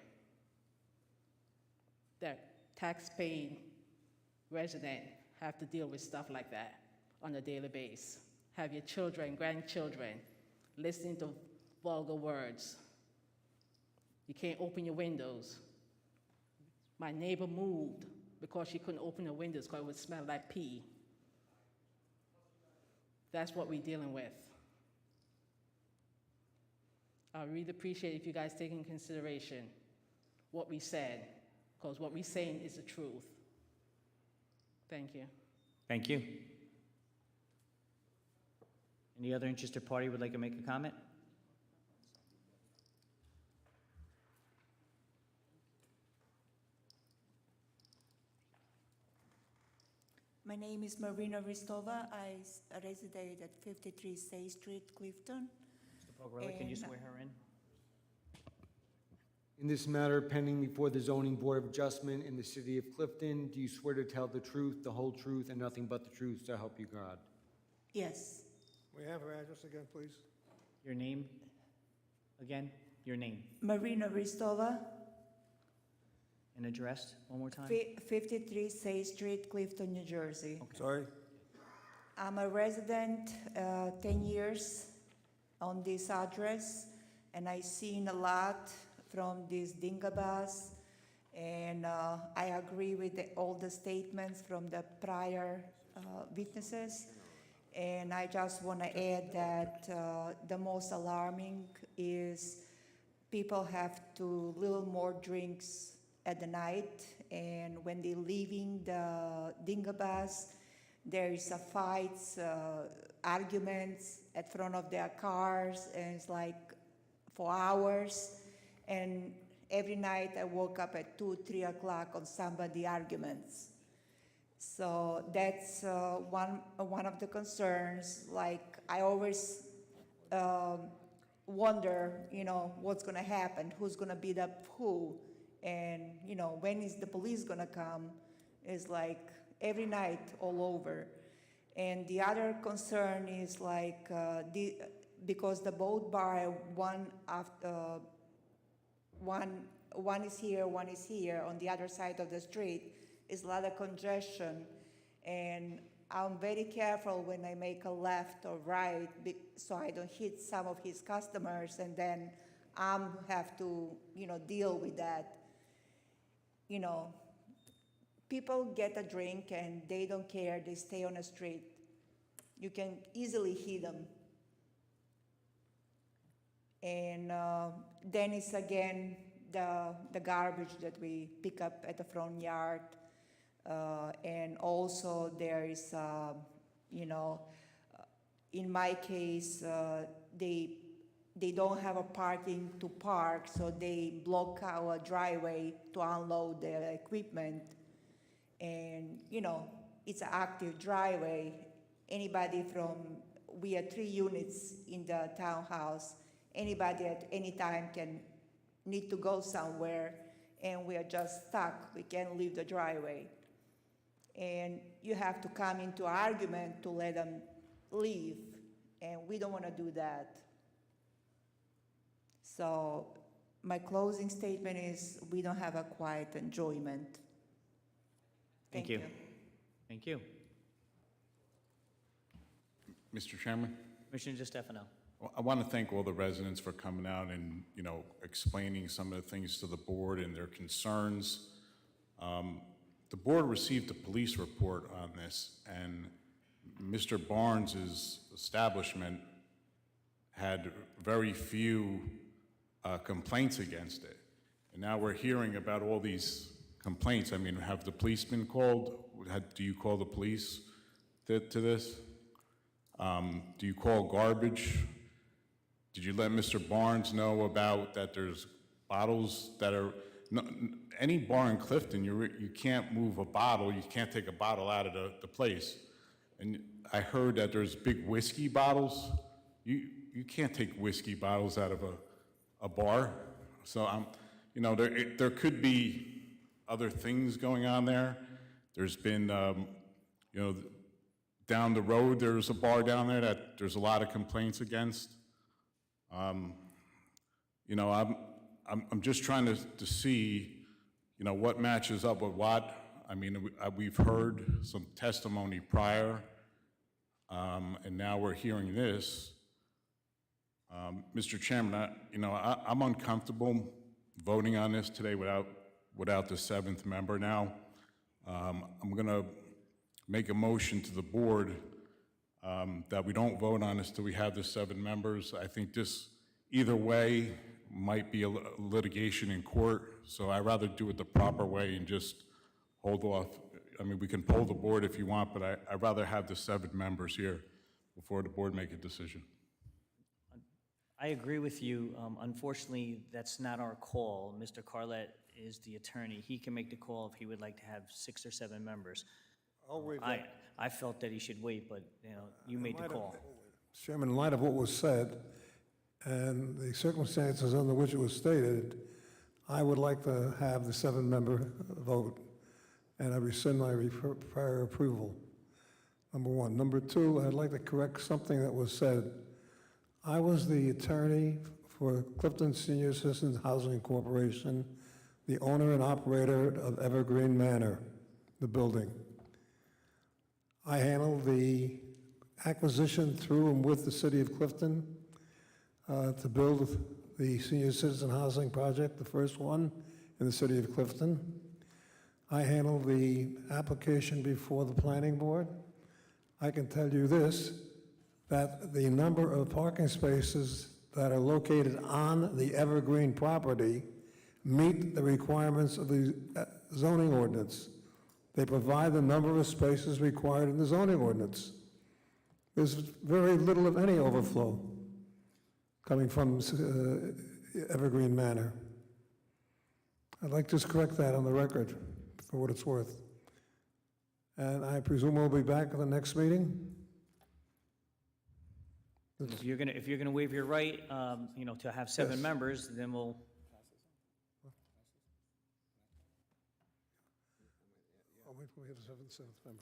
that tax-paying residents have to deal with stuff like that on a daily basis. Have your children, grandchildren listening to vulgar words. You can't open your windows. My neighbor moved because she couldn't open her windows because it would smell like pee. That's what we're dealing with. I really appreciate if you guys take in consideration what we said, because what we're saying is the truth. Thank you. Thank you. Any other interested party would like to make a comment? My name is Marina Ristova. I reside at 53 Say Street, Clifton. Mr. Pogorelli, can you And- swear her in? In this matter pending before the Zoning Board of Adjustment in the city of Clifton, do you swear to tell the truth, the whole truth, and nothing but the truth, so help you God? Yes, We have her address again, please? Your name? Again? Your name Marina Ristova, and address one more time? 53 Say Street, Clifton, New Jersey. Sorry? I'm a resident 10 years on this address, and I've seen a lot from this dingabas, and I agree with all the statements from the prior witnesses. And I just want to add that the most alarming is people have to little more drinks at the night, and when they're leaving the dingabas, there is a fights, arguments at front of their cars, and it's like for hours. And every night I woke up at 2, 3 o'clock on somebody arguments. So that's one of the concerns. Like I always wonder, what's going to happen, who's going to beat up who, and when is the police going to come? It's like every night all over. And the other concern is like because the boat bar one is here, one is here on the other side of the street. Is a lot of congestion, and I'm very careful when I make a left or right so I don't hit some of his customers, and then have to, deal with that. People get a drink and they don't care, they stay on the street. You can easily hit them. And then it's again the garbage that we pick up at the front yard. And also there is, in my case, they don't have a parking to park, so they block our driveway to unload their equipment. And, it's an active driveway. We have 3 units in the townhouse. Anybody at any time can need to go somewhere, and we are just stuck. We can't leave the driveway. And you have to come into argument to let them leave, and we don't want to do that. So my closing statement is we don't have a quiet enjoyment. Thank you. Thank you. Mr. Chairman? Commissioner DeStefano. Well, I want to thank all the residents for coming out and, explaining some of the things to the board and their concerns. The board received a police report on this, and Mr. Barnes's establishment had very few complaints against it. And now we're hearing about all these complaints. I mean, have the police been called? Do you call the police to this? Do you call garbage? Did you let Mr. Barnes know about that there's bottles that are, any bar in Clifton, you can't move a bottle, you can't take a bottle out of the place. And I heard that there's big whiskey bottles. You can't take whiskey bottles out of a bar. So there could be other things going on there. There's been, down the road, there's a bar down there that there's a lot of complaints against. You know, I'm just trying to see, you know, what matches up with what. I mean, we've heard some testimony prior, and now we're hearing this. Mr. Chairman, I'm uncomfortable voting on this today without the seventh member now. I'm going to make a motion to the board that we don't vote on this till we have the 7 members. I think this, either way, might be a litigation in court, so I'd rather do it the proper way and just hold off. I mean, we can poll the board if you want, but I'd rather have the 7 members here before the board make a decision. I agree with you. Unfortunately, that's not our call. Mr. Carlett is the attorney. He can make the call if he would like to have 6 or 7 members. I'll waive that. I felt that he should wait, but, you made the call. Chairman, in light of what was said and the circumstances under which it was stated, I would like to have the 7-member vote, and I rescind my prior approval, number one. Number two, I'd like to correct something that was said. I was the attorney for Clifton Senior Citizens Housing Corporation, the owner and operator of Evergreen Manor, the building. I handled the acquisition through and with the city of Clifton to build the senior citizen housing project, the first one in the city of Clifton. I handled the application before the planning board. I can tell you this, that the number of parking spaces that are located on the Evergreen property meet the requirements of the zoning ordinance. They provide the number of spaces required in the zoning ordinance. There's very little of any overflow coming from Evergreen Manor. I'd like to just correct that on the record for what it's worth. And I presume we'll be back at the next meeting? If you're gonna waive your right, to have 7 members, then we'll. I'll wait till we have the seventh member.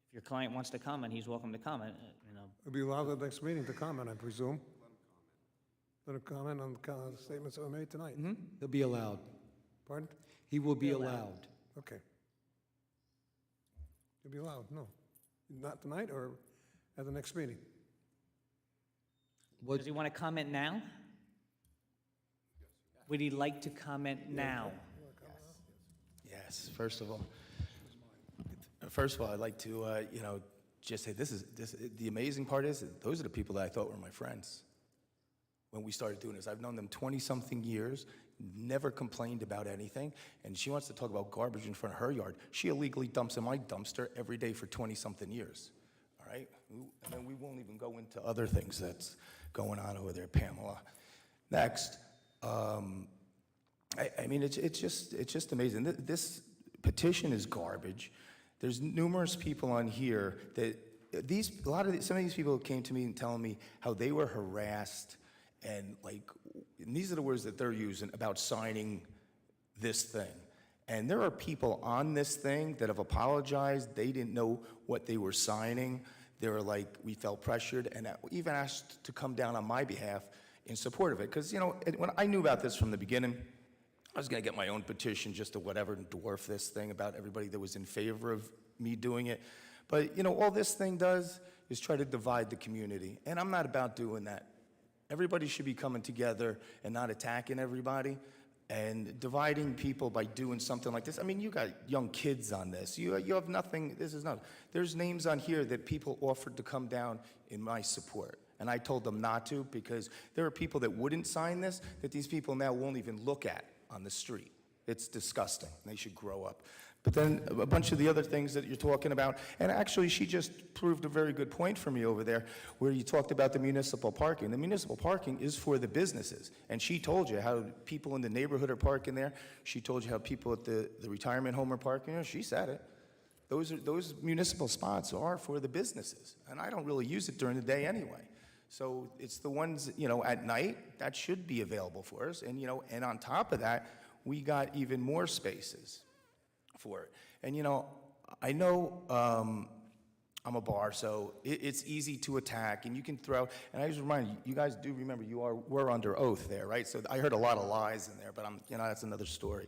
If your client wants to comment, he's welcome to comment, He'll be allowed at the next meeting to comment, I presume. Let him comment on the statements that were made tonight. He'll be allowed. Pardon? He will be allowed. Okay. He'll be allowed, no. Not tonight or at the next meeting? Does he want to comment now? Would he like to comment now? Yes, first of all, I'd like to, just say the amazing part is that those are the people that I thought were my friends when we started doing this. I've known them 20-something years, never complained about anything, and she wants to talk about garbage in front of her yard. She illegally dumps in my dumpster every day for 20-something years, all right? And then we won't even go into other things that's going on over there, Pamela. Next, I mean, it's just amazing. This petition is garbage. There's numerous people on here that some of these people came to me and telling me how they were harassed and these are the words that they're using about signing this thing. And there are people on this thing that have apologized. They didn't know what they were signing. They were like, we felt pressured, and even asked to come down on my behalf in support of it. Because, when I knew about this from the beginning, I was going to get my own petition just to whatever dwarf this thing about everybody that was in favor of me doing it. But, all this thing does is try to divide the community. And I'm not about doing that. Everybody should be coming together and not attacking everybody and dividing people by doing something like this. I mean, you got young kids on this. You have nothing. There's names on here that people offered to come down in my support. And I told them not to because there are people that wouldn't sign this that these people now won't even look at on the street. It's disgusting. They should grow up. But then a bunch of the other things that you're talking about, and actually she just proved a very good point for me over there where you talked about the municipal parking. The municipal parking is for the businesses. And she told you how people in the neighborhood are parking there. She told you how people at the retirement home are parking there. She said it. Those municipal spots are for the businesses. And I don't really use it during the day anyway. So it's the ones, at night that should be available for us. And, and on top of that, we got even more spaces for it. And, I know I'm a bar, so it's easy to attack, and you can throw, and I just remind you, you guys do remember were under oath there, right? So I heard a lot of lies in there, but that's another story.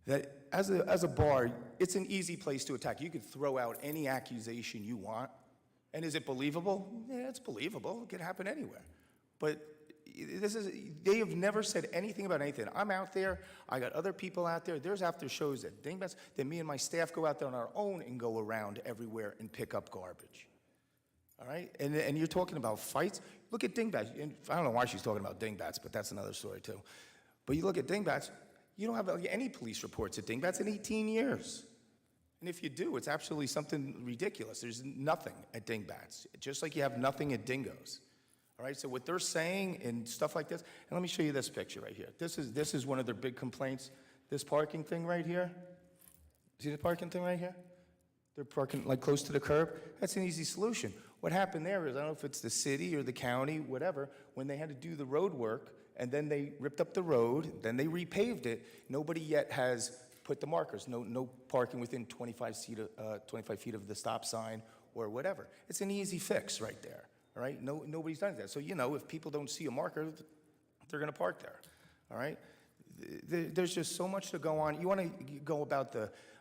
That as a bar, it's an easy place to attack. You could throw out any accusation you want, and is it believable? Yeah, it's believable. It could happen anywhere. But they have never said anything about anything. I'm out there. I got other people out there. There's after shows at Dingbats that me and my staff go out there on our own and go around everywhere and pick up garbage. All right? And you're talking about fights. Look at Dingbats. And I don't know why she's talking about Dingbats, but that's another story too. But you look at Dingbats, you don't have any police reports at Dingbats in 18 years. And if you do, it's absolutely something ridiculous. There's nothing at Dingbats, just like you have nothing at Dingoes. All right, so what they're saying and stuff like this, and let me show you this picture right here. This is one of their big complaints. This parking thing right here. See the parking thing right here? They're parking like close to the curb. That's an easy solution. What happened there is, I don't know if it's the city or the county, whatever, when they had to do the road work, and then they ripped up the road, then they repaved it, nobody yet has put the markers. No parking within 25 feet of the stop sign or whatever. It's an easy fix right there. All right, nobody's done that. So, if people don't see a marker, they're going to park there. All right, there's just so much to go on. You want to go about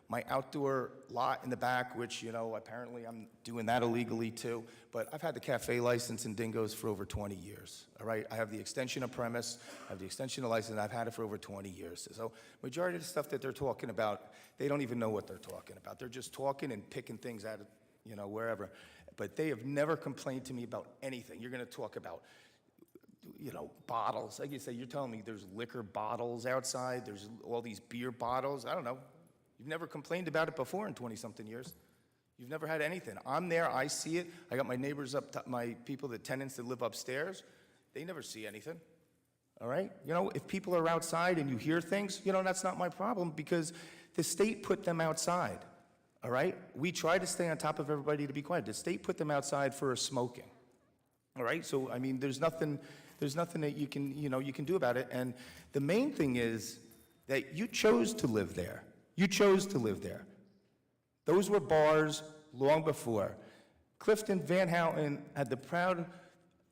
my outdoor lot in the back, which, apparently I'm doing that illegally too. But I've had the cafe license in Dingoes for over 20 years. All right, I have the extension of premise, I have the extension of license, and I've had it for over 20 years. So majority of the stuff that they're talking about, they don't even know what they're talking about. They're just talking and picking things out of, wherever. But they have never complained to me about anything. You're going to talk about, bottles. Like you say, you're telling me there's liquor bottles outside, there's all these beer bottles. I don't know. You've never complained about it before in 20-something years. You've never had anything. I'm there, I see it. I got my neighbors my people, the tenants that live upstairs. They never see anything. All right? If people are outside and you hear things, that's not my problem because the state put them outside. All right? We try to stay on top of everybody to be quiet. The state put them outside for smoking. All right? So, there's nothing that you can do about it. And the main thing is that you chose to live there. You chose to live there. Those were bars long before. Clifton Van Houten had the proud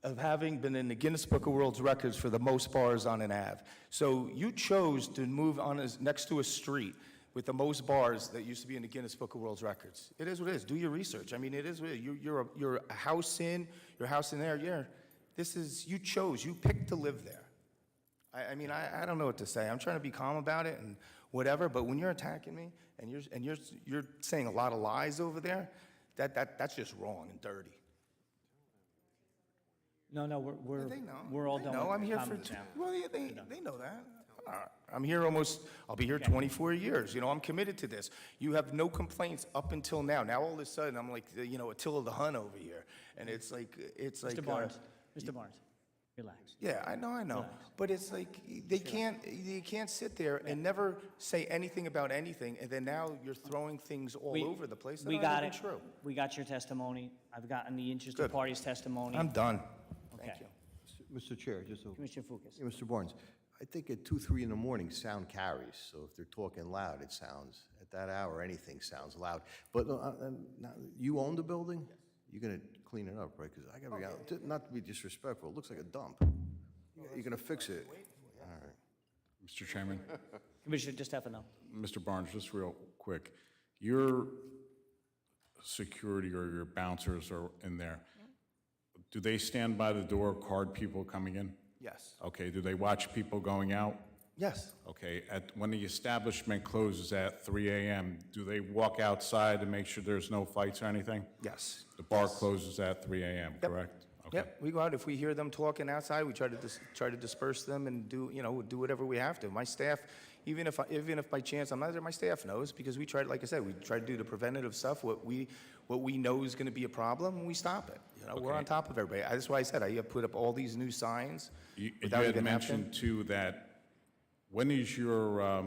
of having been in the Guinness Book of World Records for the most bars on an Ave. So you chose to move on next to a street with the most bars that used to be in the Guinness Book of World Records. It is what it is. Do your research. It is what it is. You're a house in, your house in there. Yeah, you chose, you picked to live there. I don't know what to say. I'm trying to be calm about it and whatever, but when you're attacking me and you're saying a lot of lies over there, that's just wrong and dirty. No, They know. we're all They done know. with I'm here for comments now. Well, yeah, they know that. I'm here I'll be here 24 years. I'm committed to this. You have no complaints up until now. Now all of a sudden I'm like, Attila the Hun over here. And it's like. Mr. Barnes, relax. Yeah, I know. Relax. But it's like, they can't sit there and never say anything about anything, and then now you're throwing things all over the place that We aren't got even it. true. We got your testimony. I've gotten the interested Good. party's testimony. I'm done. Okay. Thank you. Mr. Chair, just so, Commissioner Fukas. yeah, Mr. Barnes, I think at 2, 3 in the morning, sound carries. So if they're talking loud, it sounds, at that hour, anything sounds loud. But now, you own the building? You're going to clean it up, right? Because I got to be honest, not to be disrespectful, it looks like a dump. You're going to fix it. All right. Mr. Chairman, Commissioner DeStefano. Mr. Barnes, just real quick. Your security or your bouncers are in there. Do they stand by the door, card people coming in? Yes. Okay, do they watch people going out? Yes. Okay, when the establishment closes at 3 a.m., do they walk outside to make sure there's no fights or anything? Yes. The bar closes at 3 a.m., Yep. correct? Okay. Yep, we go out, if we hear them talking outside, we try to disperse them and do whatever we have to. My staff, even if by chance I'm not there, my staff knows, because we try, like I said, we try to do the preventative stuff, what we know is gonna be a problem, and we stop it. We're on top of everybody. That's why I said, I have put up all these new signs. You without had even mentioned, too, that when does your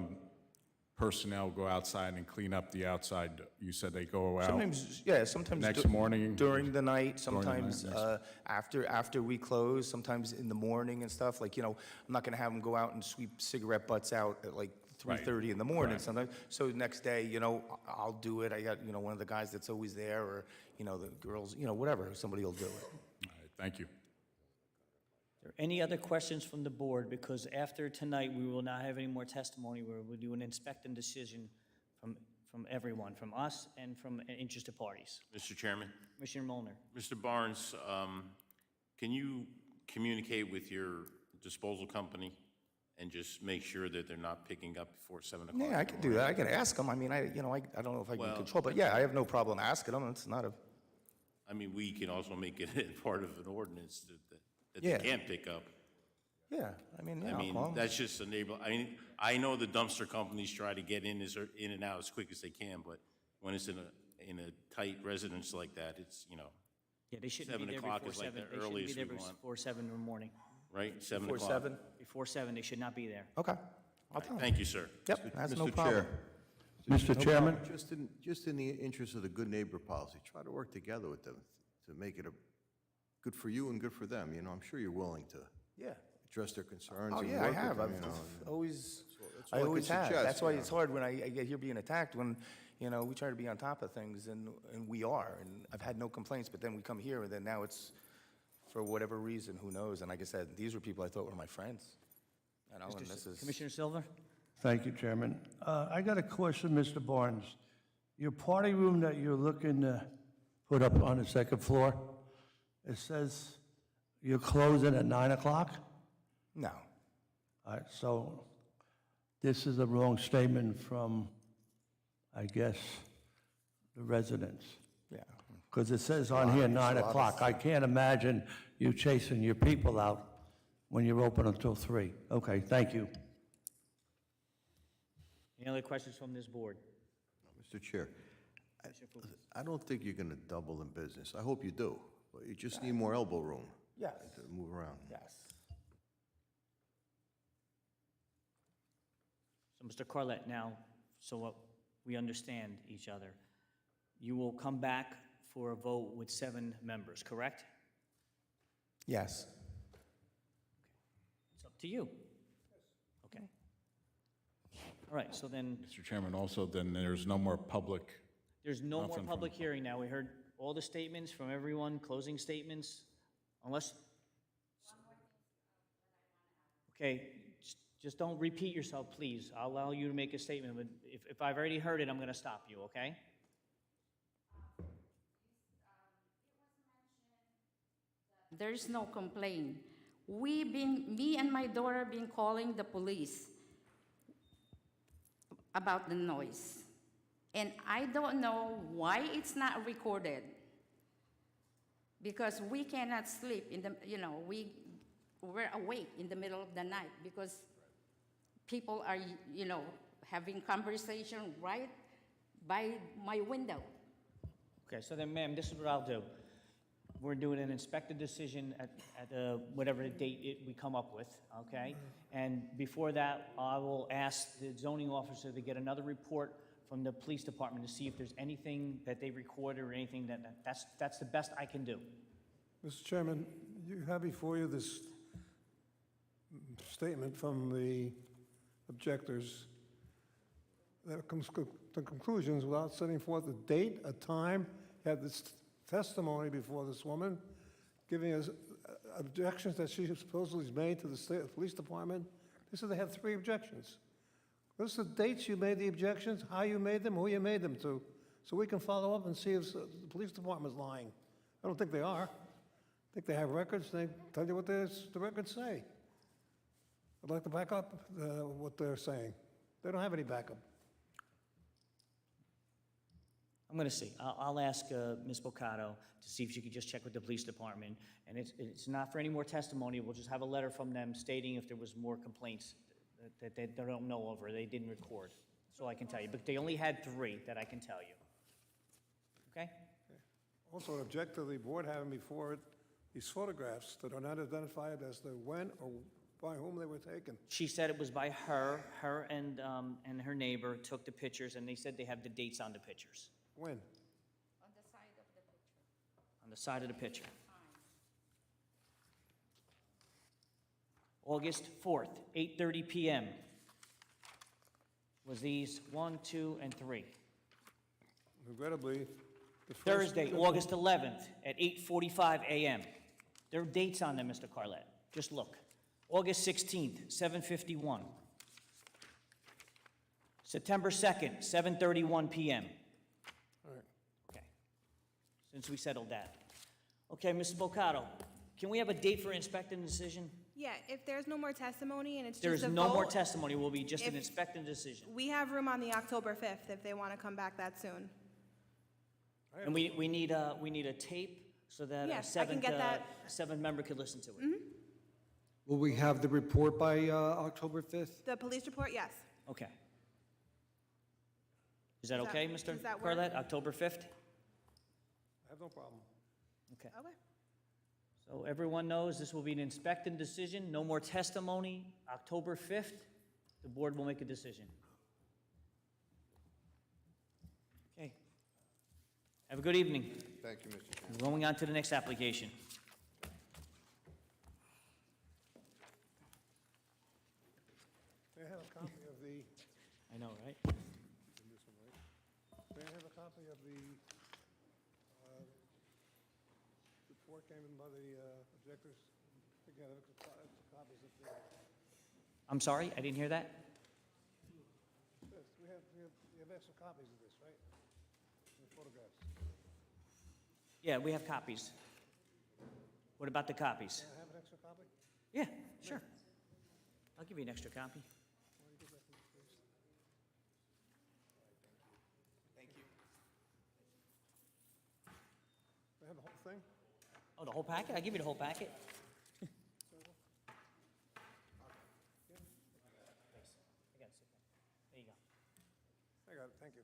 personnel go outside and clean up the outside? You said they go out sometimes next morning? during the night, During the night, sometimes yes. after we close, sometimes in the morning and stuff. Like, I'm not gonna have them go out and sweep cigarette butts out at like 3:30 in the morning sometimes. So next day, you know, I'll do it. I got, you know, one of the guys that's always there, or, you know, the girls, you know, whatever, somebody will do it. All right, thank you. Are there any other questions from the board? Because after tonight, we will not have any more testimony, where we'll do an inspect and decision from everyone, from us and from interested parties. Mr. Chairman, Commissioner Molnar. Mr. Barnes, can you communicate with your disposal company and just make sure that they're not picking up before 7 o'clock? Yeah, I can do that. I can ask them. I mean, I don't know if I can Well- control, but yeah, I have no problem asking them. It's not a, I mean, we can also make it part of an ordinance that Yeah. they can't pick up. yeah, I mean, yeah, I I'll mean, call 'em. that's just enable, I mean, I know the dumpster companies try to get in and out as quick as they can, but when it's in a tight residence like that, it's, you know, Yeah, they shouldn't be 7 there o'clock before is like 7. the They shouldn't be earliest there we want. before 7 in the morning. right? 7 Before o'clock. 7? Before 7, they should not be there. Okay, I'll tell them. Thank you, sir. Yep, that's no Mr. problem. Chair, Mr. Chairman? just in the interest of the good neighbor policy, try to work together with them to make it good for you and good for them. You know, I'm sure you're willing to Yeah. address their concerns. Oh, and yeah, I work with have. them, I've you know, always, that's all I I always can have. suggest, That's why you it's know. hard when I get here being attacked, when, you know, we try to be on top of things, and we are. And I've had no complaints, but then we come here, and then now it's, for whatever reason, who knows? And like I said, these were people I thought were my friends. You know, and this is. Commissioner Silver? Thank you, Chairman. I got a question, Mr. Barnes. Your party room that you're looking to put up on the second floor, it says you're closing at 9 o'clock? No. All right, so this is a wrong statement from, I guess, the residents. Yeah. Because it says on here 9 It's a lot of o'clock. I can't imagine you chasing your people out when you're open until 3. Okay, thank you. Any other questions from this board? Mr. Chair, I don't think you're going to double in business. I hope you do, but you just need more elbow room Yes. to move around. Yes. So, Mr. Carlett, now, so we understand each other, you will come back for a vote with 7 members, correct? Yes. It's up to you. Okay. All right, so then, Mr. Chairman, also, then there's no more public, there's no more Nothing from public the hearing now. We heard all the statements from everyone, closing statements, unless... Okay, just don't repeat yourself, please. I'll allow you to make a statement, but if I've already heard it, I'm going to stop you, okay? There's no complaint. Me and my daughter been calling the police about the noise. And I don't know why it's not recorded. Because we cannot sleep we're awake in the middle of the night because people are, having conversation right by my window. Okay, so then, ma'am, this is what I'll do. We're doing an inspected decision at whatever date we come up with, okay? And before that, I will ask the zoning officer to get another report from the police department to see if there's anything that they recorded or anything that's the best I can do. Mr. Chairman, you have before you this statement from the objectors that comes to conclusions without setting forth a date, a time, had this testimony before this woman, giving us objections that she supposedly has made to the state police department. They said they had 3 objections. What's the dates you made the objections, how you made them, who you made them to, so we can follow up and see if the police department's lying. I don't think they are. I think they have records, they tell you what the records say. I'd like to back up what they're saying. They don't have any backup. I'm going to see. I'll ask Ms. Bocato to see if she could just check with the police department. And it's not for any more testimony. We'll just have a letter from them stating if there was more complaints that they don't know of or they didn't record. That's all I can tell you. But they only had 3 that I can tell you. Okay? Also, an object to the board having before it these photographs that are not identified as to when or by whom they were taken. She said it was by her and her neighbor took the pictures, and they said they have the dates on the pictures. When? On the side of the picture. On the side of the picture. August 4th, 8:30 p.m. was these 1, 2, and 3. Regrettably, the first... Thursday, August 11th, at 8:45 a.m. There are dates on them, Mr. Carlet. Just look. August 16th, 7:51. September 2nd, 7:31 p.m. All right. Okay, since we settled that. Okay, Mrs. Bocato, can we have a date for inspecting decision? Yeah, if there's no more testimony and it's There just is a no more vote, testimony, will be just an If- inspecting decision. we have room on the October 5th if they want to come back that soon. And we need a tape so that Yes, a I can get that. seven member could listen to it. Will we have the report by October 5th? The police report, yes. Okay. Is that Does that- okay, Mr. does that work? Carlet? October 5th? I have no problem. Okay. Okay. So everyone knows this will be an inspecting decision, no more testimony. October 5th, the board will make a decision. Okay. Have a good evening. Thank you, Mr. Chairman. Going on to the next application. May I have a copy of the... I know, right? This one, right? May I have a copy of the report came in by the objectors? Again, copies of the... I'm sorry, I didn't hear that? Yes, we have extra copies of this, right? The photographs. Yeah, we have copies. What about the copies? Can I have an extra copy? Yeah, sure. I'll give you an extra copy. May I have the whole thing? Oh, the whole packet? I'll give you the whole packet. There you go. I got it, thank you.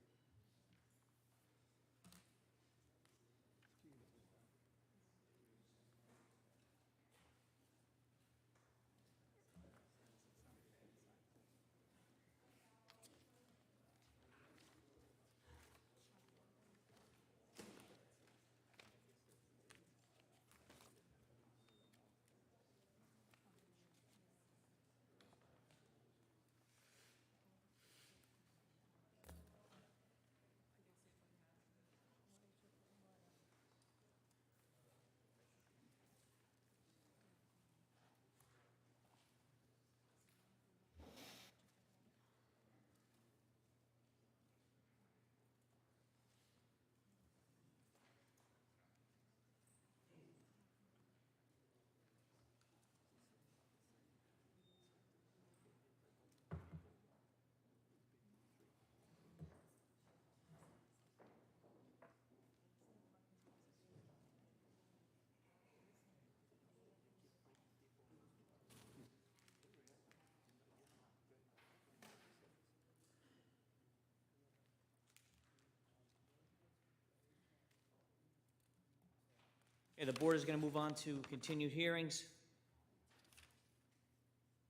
Okay, the board is going to move on to continued hearings.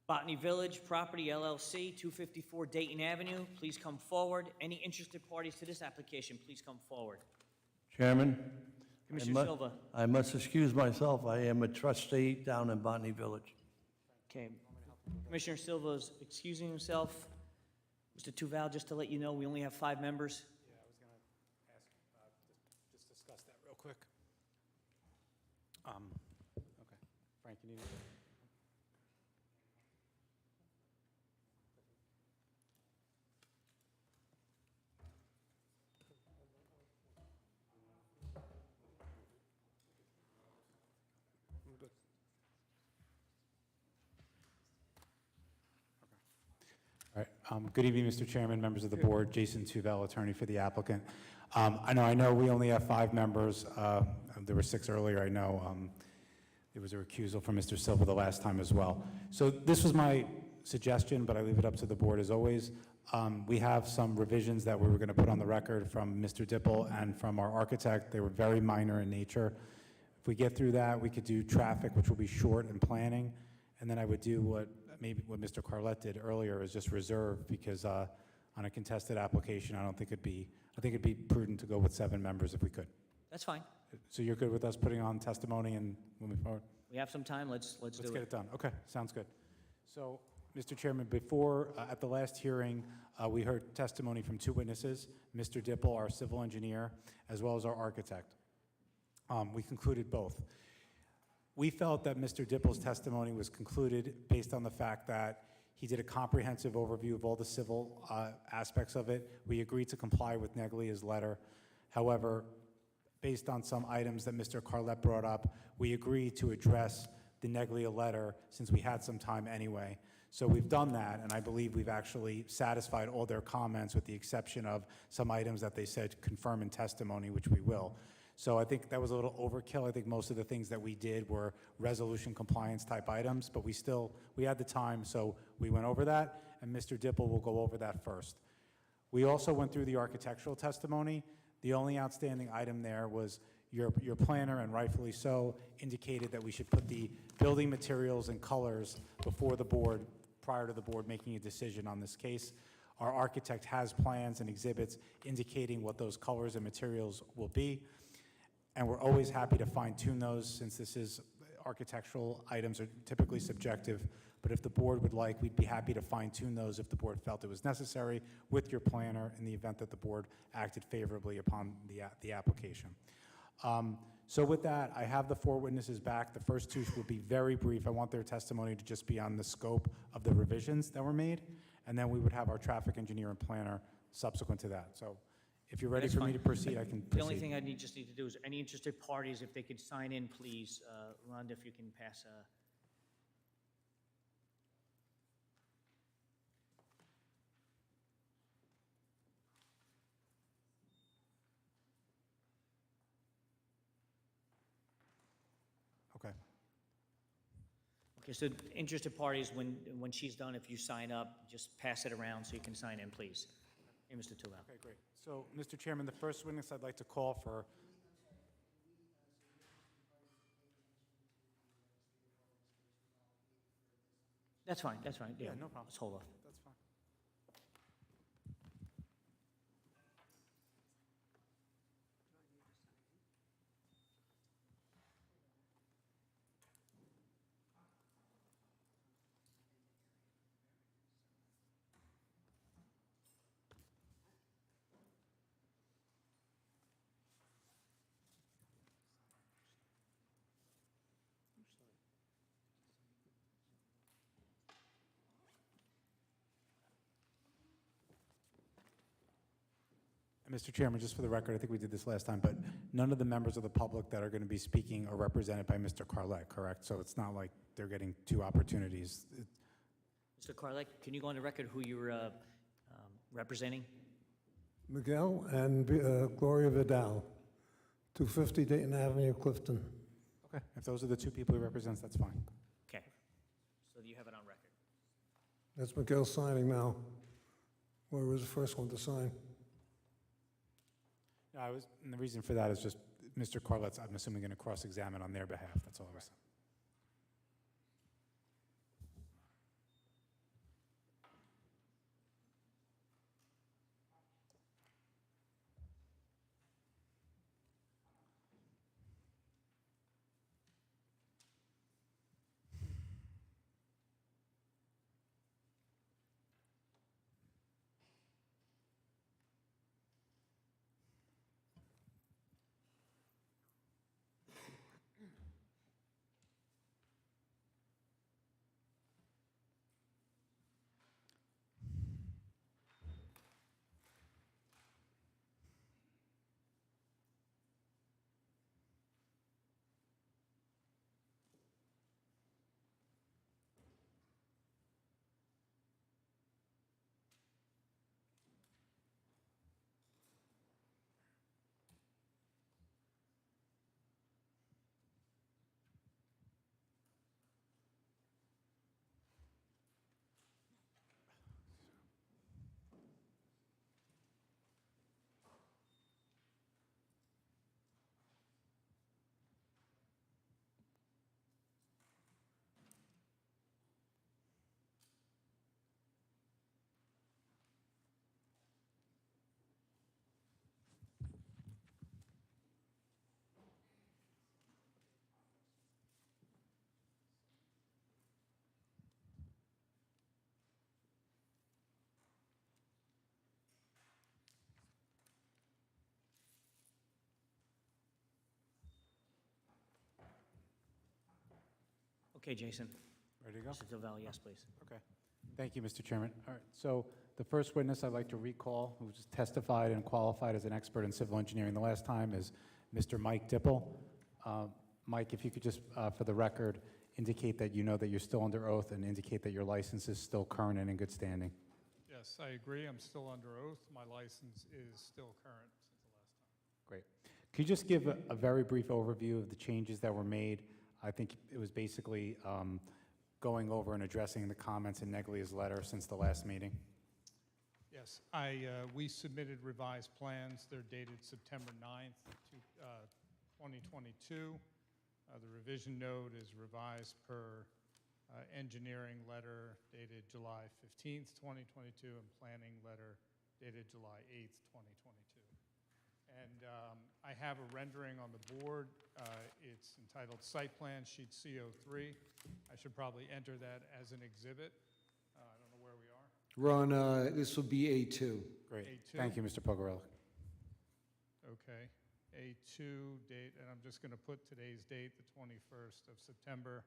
Botany Village Property LLC, 254 Dayton Avenue. Please come forward. Any interested parties to this application, please come forward. Chairman? Commissioner Silva. I must excuse myself. I am a trustee down in Botany Village. Okay. Commissioner Silva is excusing himself. Mr. Tuval, just to let you know, we only have 5 members. Yeah, I was going to ask, just discuss that real quick. Okay. Frank, you need to... All right. Good evening, Mr. Chairman, members of the board. Jason Tuvel, attorney for the applicant. I know we only have 5 members. There were 6 earlier, I know. There was a recusal from Mr. Silva the last time as well. So this was my suggestion, but I leave it up to the board as always. We have some revisions that we were going to put on the record from Mr. Dipple and from our architect. They were very minor in nature. If we get through that, we could do traffic, which will be short, and planning. And then I would do what Mr. Carlet did earlier, is just reserve, because on a contested application, I think it'd be prudent to go with 7 members if we could. That's fine. So you're good with us putting on testimony and moving forward? We have some time. Let's do it. Let's get it done. Okay, sounds good. So, Mr. Chairman, before, at the last hearing, we heard testimony from two witnesses, Mr. Dipple, our civil engineer, as well as our architect. We concluded both. We felt that Mr. Dipple's testimony was concluded based on the fact that he did a comprehensive overview of all the civil aspects of it. We agreed to comply with Neglia's letter. However, based on some items that Mr. Carlett brought up, we agreed to address the Neglia letter since we had some time anyway. So we've done that, and I believe we've actually satisfied all their comments with the exception of some items that they said confirm in testimony, which we will. So I think that was a little overkill. I think most of the things that we did were resolution compliance type items, but we had the time, so we went over that, and Mr. Dipple will go over that first. We also went through the architectural testimony. The only outstanding item there was your planner, and rightfully so, indicated that we should put the building materials and colors before the board, prior to the board making a decision on this case. Our architect has plans and exhibits indicating what those colors and materials will be, and we're always happy to fine-tune those since this is, architectural items are typically subjective, but if the board would like, we'd be happy to fine-tune those if the board felt it was necessary with your planner in the event that the board acted favorably upon the application. So with that, I have the four witnesses back. The first two will be very brief. I want their testimony to just be on the scope of the revisions that were made, and then we would have our traffic engineer and planner subsequent to that. So if you're ready That's for me fine. to proceed, I can proceed. The only thing I just need to do is any interested parties, if they could sign in, please. Rhonda, if you can pass Okay. Okay, so interested parties, when she's done, if you sign up, just pass it around so you can sign in, please. Hey, Mr. Tuvell. Okay, great. So, Mr. Chairman, the first witness I'd like to call for. That's fine, yeah. Yeah, no problem. Let's hold off. That's fine. And Mr. Chairman, just for the record, I think we did this last time, but none of the members of the public that are going to be speaking are represented by Mr. Carlett, correct? So it's not like they're getting two opportunities. Mr. Carlett, can you go on the record who you're representing? Miguel and Gloria Vidal, 250 Dayton Avenue, Clifton. Okay. If those are the two people he represents, that's fine. Okay. So you have it on record. That's Miguel signing now. Where was the first one to sign? No, and the reason for that is just Mr. Carlett's, I'm assuming, going to cross-examine on their behalf. That's all I was saying. Okay, Jason. Ready to go? Mr. Lavelle, yes, please. Okay. Thank you, Mr. Chairman. All right, so the first witness I'd like to recall, who just testified and qualified as an expert in civil engineering the last time, is Mr. Mike Dipple. Mike, if you could just, for the record, indicate that you know that you're still under oath and indicate that your license is still current and in good standing. Yes, I agree. I'm still under oath. My license is still current since the last time. Great. Could you just give a very brief overview of the changes that were made? I think it was basically going over and addressing the comments in Neglia's letter since the last meeting. Yes, we submitted revised plans. They're dated September 9th, 2022. The revision note is revised per engineering letter dated July 15th, 2022, and planning letter dated July 8th, 2022. And I have a rendering on the board. It's entitled Site Plan Sheet CO3. I should probably enter that as an exhibit. I don't know where we are. We're on, this will be A2. Great. A2. Thank you, Mr. Pogarelli. Okay. A2 date, and I'm just going to put today's date, the 21st of September,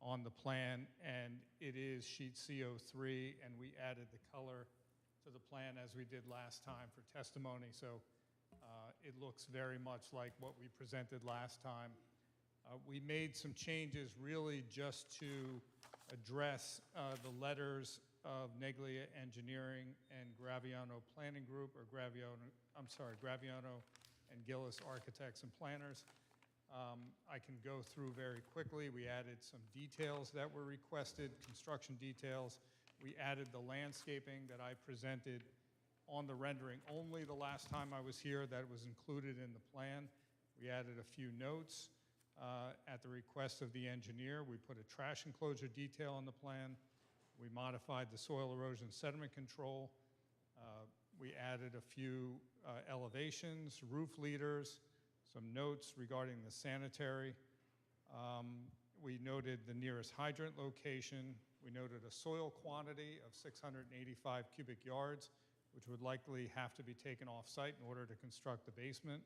on the plan, and it is sheet CO3, and we added the color to the plan as we did last time for testimony, so it looks very much like what we presented last time. We made some changes really just to address the letters of Neglia Engineering and Graviano Planning Group, or Graviano and Gillis Architects and Planners. I can go through very quickly. We added some details that were requested, construction details. We added the landscaping that I presented on the rendering only the last time I was here. That was included in the plan. We added a few notes at the request of the engineer. We put a trash enclosure detail on the plan. We modified the soil erosion sediment control. We added a few elevations, roof leaders, some notes regarding the sanitary. We noted the nearest hydrant location. We noted a soil quantity of 685 cubic yards, which would likely have to be taken off-site in order to construct the basement.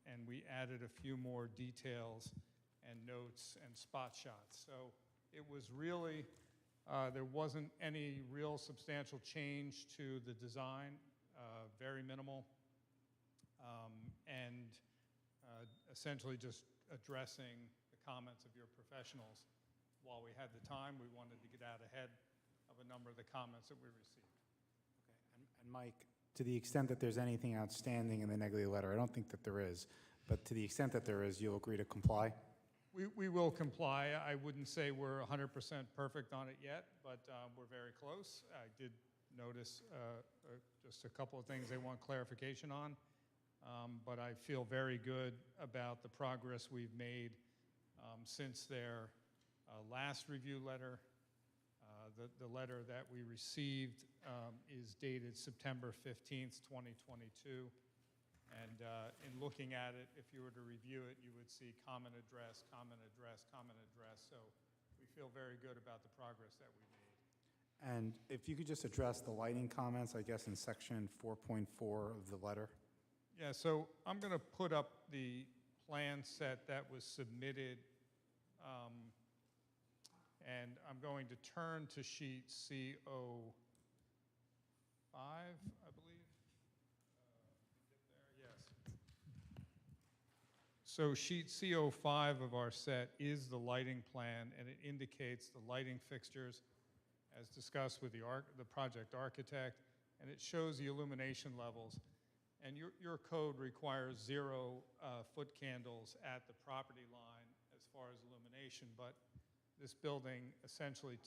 And we added a few more details and notes and spot shots. So it was really, there wasn't any real substantial change to the design, very minimal, and essentially just addressing the comments of your professionals. While we had the time, we wanted to get out ahead of a number of the comments that we received. And Mike, to the extent that there's anything outstanding in the Neglia letter, I don't think that there is, but to the extent that there is, you'll agree to comply? We will comply. I wouldn't say we're 100% perfect on it yet, but we're very close. I did notice just a couple of things they want clarification on, but I feel very good about the progress we've made since their last review letter. The letter that we received is dated September 15th, 2022. And in looking at it, if you were to review it, you would see common address, common address, common address. So we feel very good about the progress that we made. And if you could just address the lighting comments, I guess, in section 4.4 of the letter. Yeah, so I'm going to put up the plan set that was submitted, and I'm going to turn to sheet CO5, I believe. So sheet CO5 of our set is the lighting plan, and it indicates the lighting fixtures as discussed with the project architect, and it shows the illumination levels. And your code requires 0 foot candles at the property line as far as illumination, but this building essentially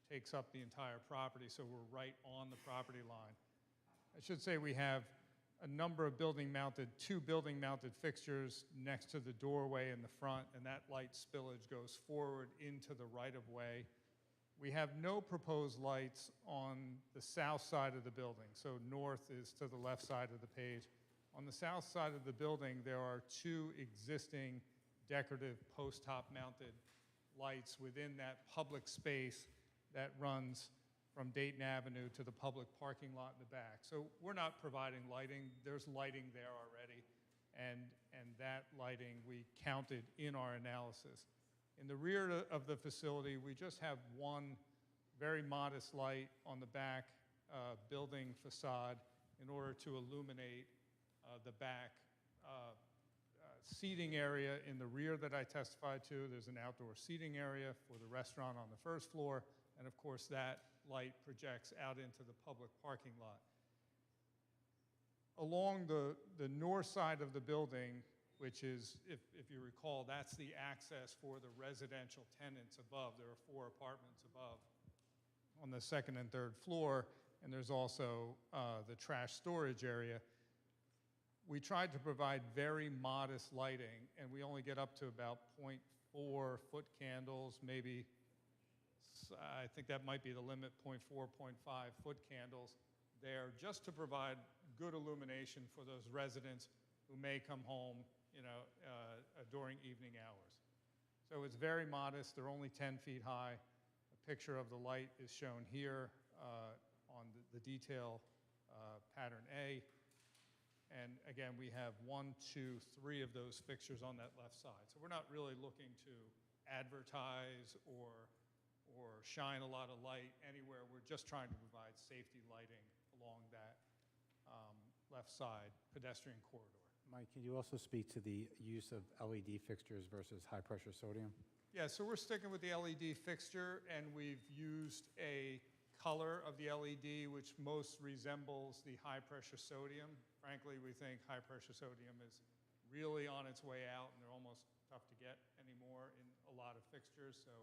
takes up the entire property, so we're right on the property line. I should say we have a number of two building mounted fixtures next to the doorway in the front, and that light spillage goes forward into the right of way. We have no proposed lights on the south side of the building, so north is to the left side of the page. On the south side of the building, there are 2 existing decorative post-top mounted lights within that public space that runs from Dayton Avenue to the public parking lot in the back. So we're not providing lighting. There's lighting there already, and that lighting we counted in our analysis. In the rear of the facility, we just have one very modest light on the back building facade in order to illuminate the back seating area in the rear that I testified to. There's an outdoor seating area for the restaurant on the first floor, and of course that light projects out into the public parking lot. Along the north side of the building, which is, if you recall, that's the access for the residential tenants above. There are 4 apartments above on the second and third floor, and there's also the trash storage area. We tried to provide very modest lighting, and we only get up to about 0.4 foot candles, maybe, I think that might be the limit, 0.4, 0.5 foot candles there, just to provide good illumination for those residents who may come home, during evening hours. So it's very modest. They're only 10 feet high. A picture of the light is shown here on the detail pattern A. And again, we have 1, 2, 3 of those fixtures on that left side. So we're not really looking to advertise or shine a lot of light anywhere. We're just trying to provide safety lighting along that left side pedestrian corridor. Mike, can you also speak to the use of LED fixtures versus high-pressure sodium? Yeah, so we're sticking with the LED fixture, and we've used a color of the LED which most resembles the high-pressure sodium. Frankly, we think high-pressure sodium is really on its way out, and they're almost tough to get anymore in a lot of fixtures. So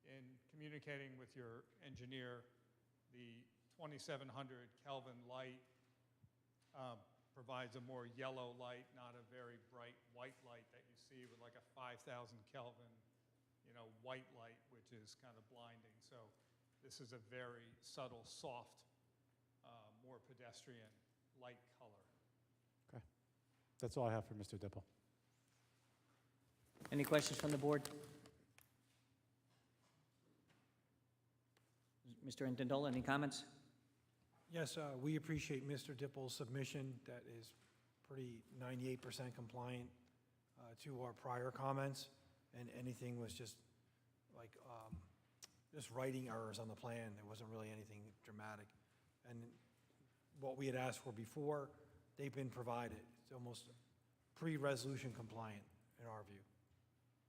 in communicating with your engineer, the 2700 Kelvin light provides a more yellow light, not a very bright white light that you see with like a 5,000 Kelvin, white light, which is kind of blinding. So this is a very subtle, soft, more pedestrian light color. Okay. That's all I have for Mr. Dipple. Any questions from the board? Mr. Intandola, any comments? Yes, we appreciate Mr. Dipple's submission. That is pretty 98% compliant to our prior comments, and anything was just like just writing errors on the plan. There wasn't really anything dramatic. And what we had asked for before, they've been provided. It's almost pre-resolution compliant in our view.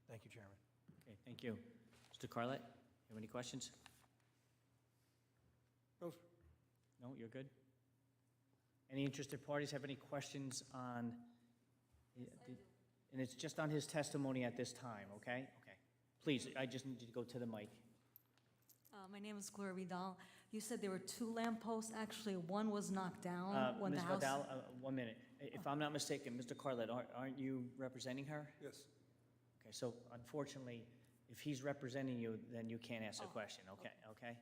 Thank you, Chairman. Okay, thank you. Mr. Carlett, you have any questions? No, you're good? Any interested parties have any questions on, and it's just on his testimony at this time, okay? Okay. Please, I just need you to go to the mic. My name is Gloria Vidal. You said there were 2 lampposts. Actually, one was knocked down when the Ms. house... Vidal, 1 minute. If I'm not mistaken, Mr. Carlett, aren't you representing her? Yes. Okay, so unfortunately, if he's representing you, then you can't ask a question, okay? Okay?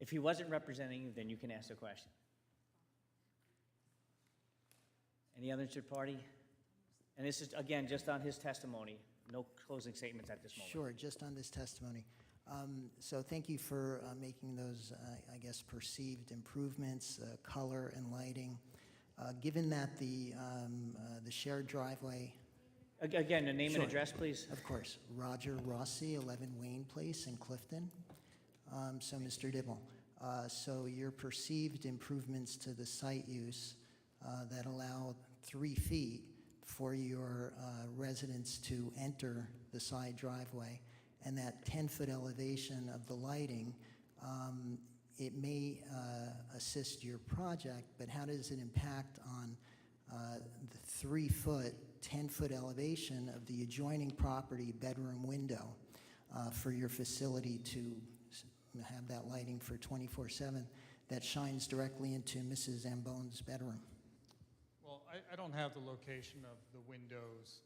If he wasn't representing you, then you can ask a question. Any other interested party? And this is, again, just on his testimony. No closing statements at this moment. Sure, just on this testimony. So thank you for making those, I guess, perceived improvements, color and lighting. Given that the shared driveway... Again, a name Sure. and address, please. Of course. Roger Rossi, 11 Wayne Place in Clifton. So, Mr. Dibble, so your perceived improvements to the site use that allow 3 feet for your residents to enter the side driveway, and that 10-foot elevation of the lighting, it may assist your project, but how does it impact on the 3-foot, 10-foot elevation of the adjoining property bedroom window for your facility to have that lighting for 24/7 that shines directly into Mrs. Zambone's bedroom? Well, I don't have the location of the windows.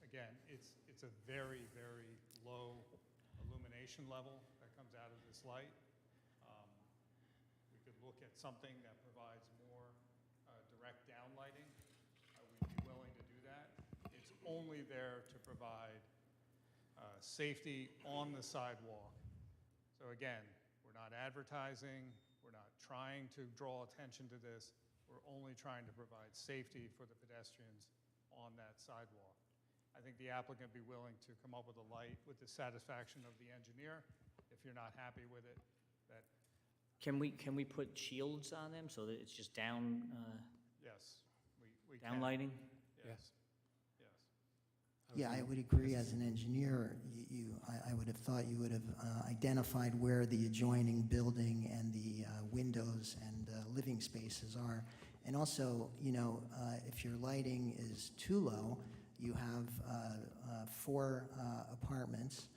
Again, it's a very, very low illumination level that comes out of this light. We could look at something that provides more direct downlighting. We'd be willing to do that. It's only there to provide safety on the sidewalk. So again, we're not advertising, we're not trying to draw attention to this, we're only trying to provide safety for the pedestrians on that sidewalk. I think the applicant be willing to come up with a light with the satisfaction of the engineer. If you're not happy with it, that, Can we put shields on them so that it's just down, yes, we can. down lighting? Yes, yes. Yeah, I would agree as an engineer, I would have thought you would have identified where the adjoining building and the windows and living spaces are. And also, you know, if your lighting is too low, you have 4 apartments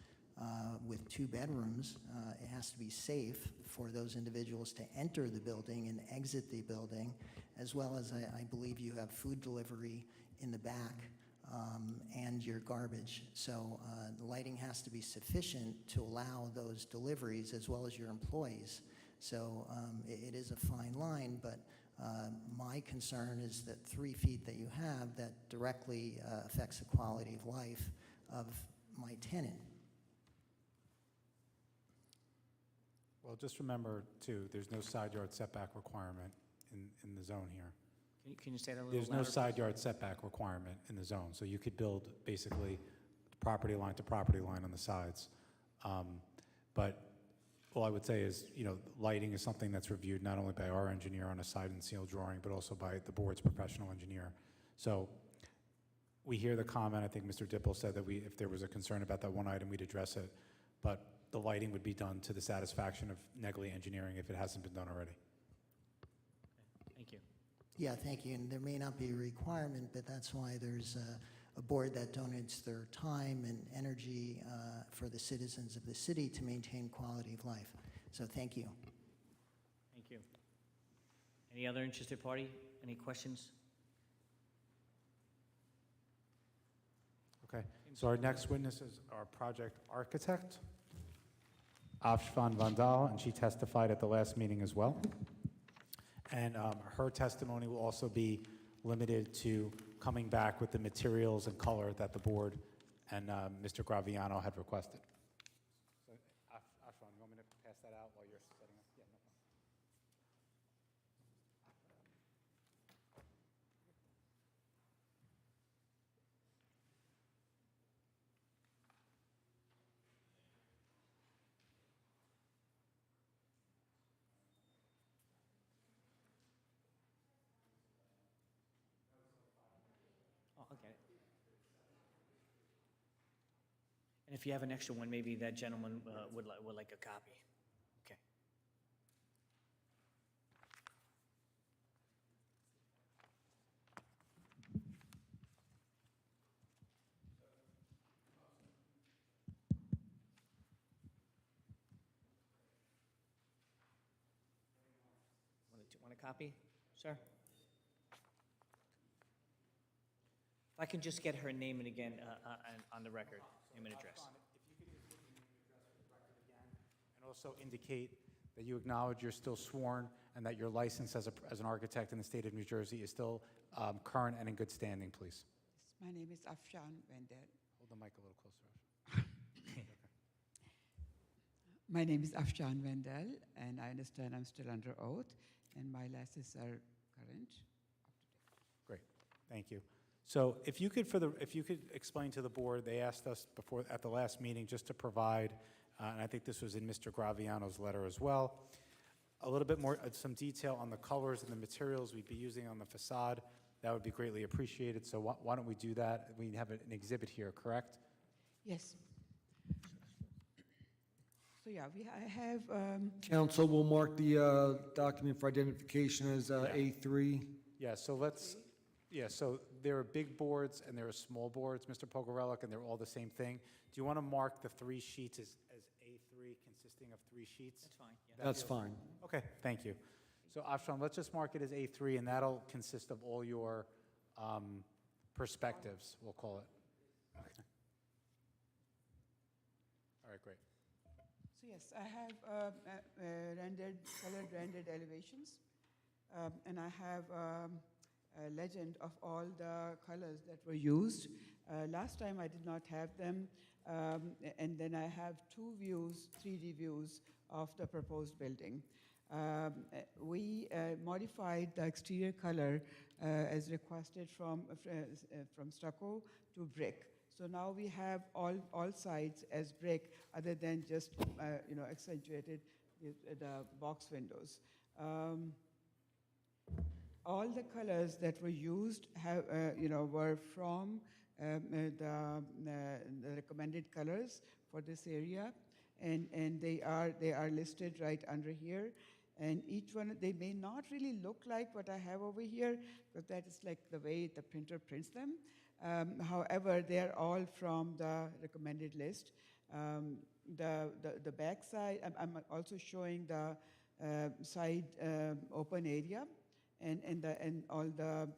with 2 bedrooms. It has to be safe for those individuals to enter the building and exit the building, as well as I believe you have food delivery in the back and your garbage. So the lighting has to be sufficient to allow those deliveries as well as your employees. So it is a fine line, but my concern is that 3 feet that you have, that directly affects the quality of life of my tenant. Well, just remember, too, there's no side yard setback requirement in the zone here. Can you say that a little There's no louder, side please? yard setback requirement in the zone, so you could build basically property line to property line on the sides. But all I would say is, you know, lighting is something that's reviewed not only by our engineer on a side and seal drawing, but also by the board's professional engineer. So we hear the comment. I think Mr. Dipple said that if there was a concern about that one item, we'd address it. But the lighting would be done to the satisfaction of Negley Engineering if it hasn't been done already. Thank you. Yeah, thank you. And there may not be a requirement, but that's why there's a board that donates their time and energy for the citizens of the city to maintain quality of life. So thank you. Thank you. Any other interested party? Any questions? Okay, so our next witness is our project architect, Afshan Vandal, and she testified at the last meeting as well. And her testimony will also be limited to coming back with the materials and color that the board and Mr. Graviano had requested. So, Afshan, you want me to pass that out while you're setting up? Yeah, no problem. Oh, okay. And if you have an extra one, maybe that gentleman would like a copy. Okay. Want a copy, sir? If I can just get her name and again on the record, name and address. And also indicate that you acknowledge you're still sworn and that your license as an architect in the state of New Jersey is still current and in good standing, please. My name is Afshan Wendell. Hold the mic a little closer. My name is Afshan Wendell, and I understand I'm still under oath, and my licenses are current. Great, thank you. So if you could explain to the board, they asked us before at the last meeting just to provide, and I think this was in Mr. Graviano's letter as well, a little bit more, some detail on the colors and the materials we'd be using on the facade. That would be greatly appreciated. So why don't we do that? We have an exhibit here, correct? Yes. So yeah, I have. Council will mark the document for identification as A3. Yeah, so so there are big boards and there are small boards, Mr. Pogorelic, and they're all the same thing. Do you want to mark the 3 sheets as A3 consisting of 3 sheets? That's fine. Yeah. That's fine. Okay, thank you. So Afshan, let's just mark it as A3, and that'll consist of all your perspectives, we'll call it. Okay. All right, great. So yes, I have colored rendered elevations, and I have a legend of all the colors that were used. Last time I did not have them, and then I have 2 views, 3D views of the proposed building. We modified the exterior color as requested from stucco to brick. So now we have all sides as brick, other than just, accentuated the box windows. All the colors that were used were from the recommended colors for this area, and they are listed right under here. And each one, they may not really look like what I have over here, but that is like the way the printer prints them. However, they are all from the recommended list. The back side, I'm also showing the side open area, and all the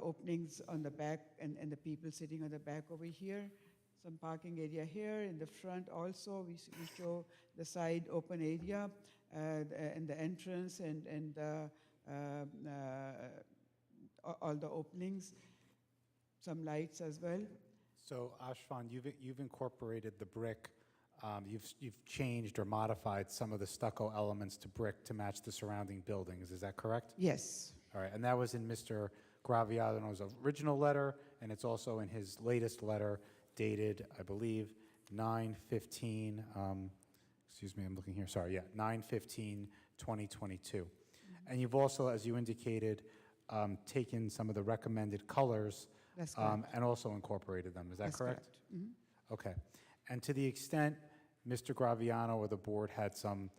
openings on the back, and the people sitting on the back over here. Some parking area here in the front also. We show the side open area and the entrance and all the openings. Some lights as well. So Ashfan, you've incorporated the brick, you've changed or modified some of the stucco elements to brick to match the surrounding buildings, is that correct? Yes. All right, and that was in Mr. Graviano's original letter, and it's also in his latest letter dated, I believe, 9/15, excuse me, I'm looking here, sorry, yeah, 9/15/2022. And you've also, as you indicated, taken some of the recommended colors That's correct. and also incorporated them, is that That's correct? Mhm. Okay. And to the extent Mr. Graviano or the board had some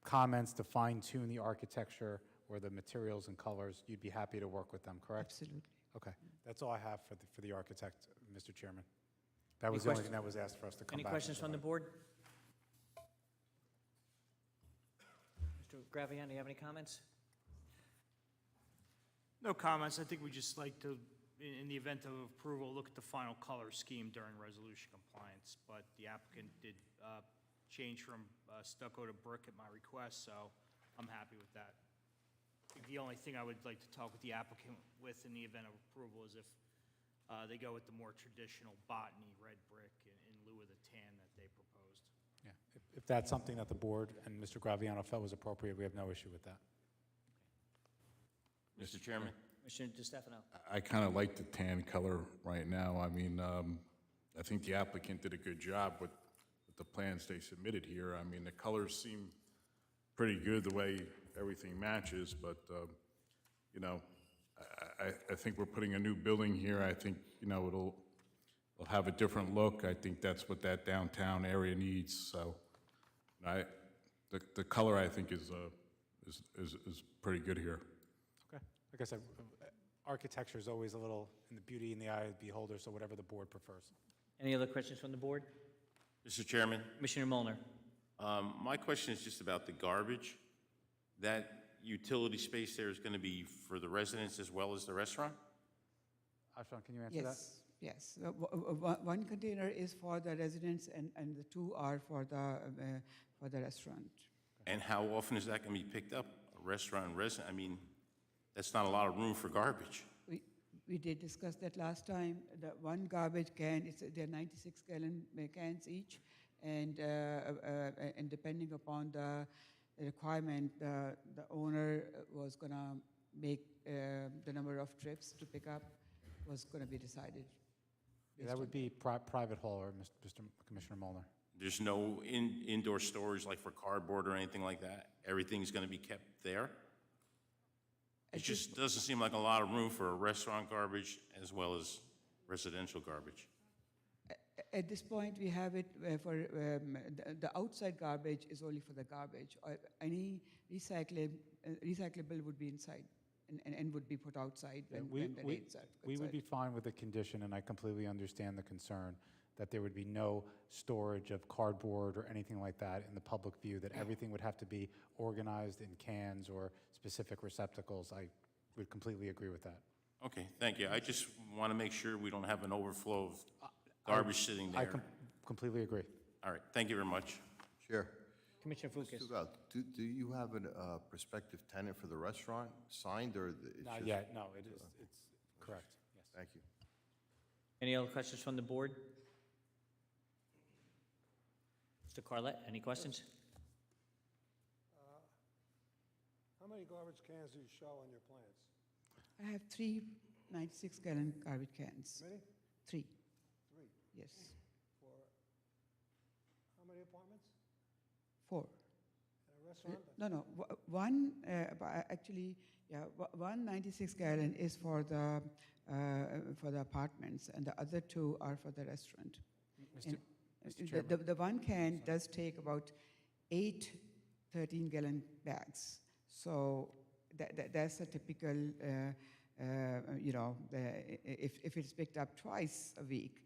comments to fine-tune the architecture or the materials and colors, you'd be happy to work with them, correct? Absolutely. Okay. That's all I have for the architect, Mr. Chairman. That Any was the only questions- thing that was asked for us to come Any back. questions from the board? Mr. Graviano, you have any comments? No comments. I think we just like to, in the event of approval, look at the final color scheme during resolution compliance. But the applicant did change from stucco to brick at my request, so I'm happy with that. I think the only thing I would like to talk with the applicant with in the event of approval is if they go with the more traditional botany red brick in lieu of the tan that they proposed. Yeah. If that's something that the board and Mr. Graviano felt was appropriate, we have no issue with that. Mr. Chairman? Commissioner DeStefano. I kind of like the tan color right now. I mean, I think the applicant did a good job with the plans they submitted here. I mean, the colors seem pretty good, the way everything matches, but, I think we're putting a new building here. I think, it'll have a different look. I think that's what that downtown area needs, so the color, I think, is pretty good here. Okay. Like I said, architecture is always a little in the beauty in the eye of the beholder, so whatever the board prefers. Any other questions from the board? Mr. Chairman? Commissioner Molnar. My question is just about the garbage. That utility space there is going to be for the residents as well as the restaurant? Ashfan, can you answer that? Yes. One container is for the residents, and the two are for the restaurant. And how often is that going to be picked up? A restaurant and resident, I mean, that's not a lot of room for garbage. We did discuss that last time. The one garbage can, they're 96-gallon cans each, and depending upon the requirement, the owner was going to make the number of trips to pick up was going to be decided. Yeah, that would be private hauler, Mr. Commissioner Molnar. There's no indoor storage like for cardboard or anything like that? Everything's going to be kept there? It just doesn't seem like a lot of room for restaurant garbage as well as residential garbage. At this point, we have it for the outside garbage is only for the garbage. Any recyclable would be inside and would be put outside when the dates are. We would be fine with the condition, and I completely understand the concern, that there would be no storage of cardboard or anything like that in the public view, that everything would have to be organized in cans or specific receptacles. I would completely agree with that. Okay, thank you. I just want to make sure we don't have an overflow of garbage sitting there. I completely agree. All right, thank you very much. Chair. Commissioner Fukas. Duval, do you have a prospective tenant for the restaurant signed, or it's Not just- yet, no, it's correct, yes. Thank you. Any other questions from the board? Mr. Carlett, any questions? How many garbage cans do you show on your plans? I have three 96-gallon garbage cans. Many? 3, 3. yes. For how many apartments? 4. And a restaurant? No, one, actually, yeah, one 96-gallon is for the apartments, and the other 2 are for the restaurant. And, the one can does take about 8 13-gallon bags. So that's a typical, if it's picked up twice a week,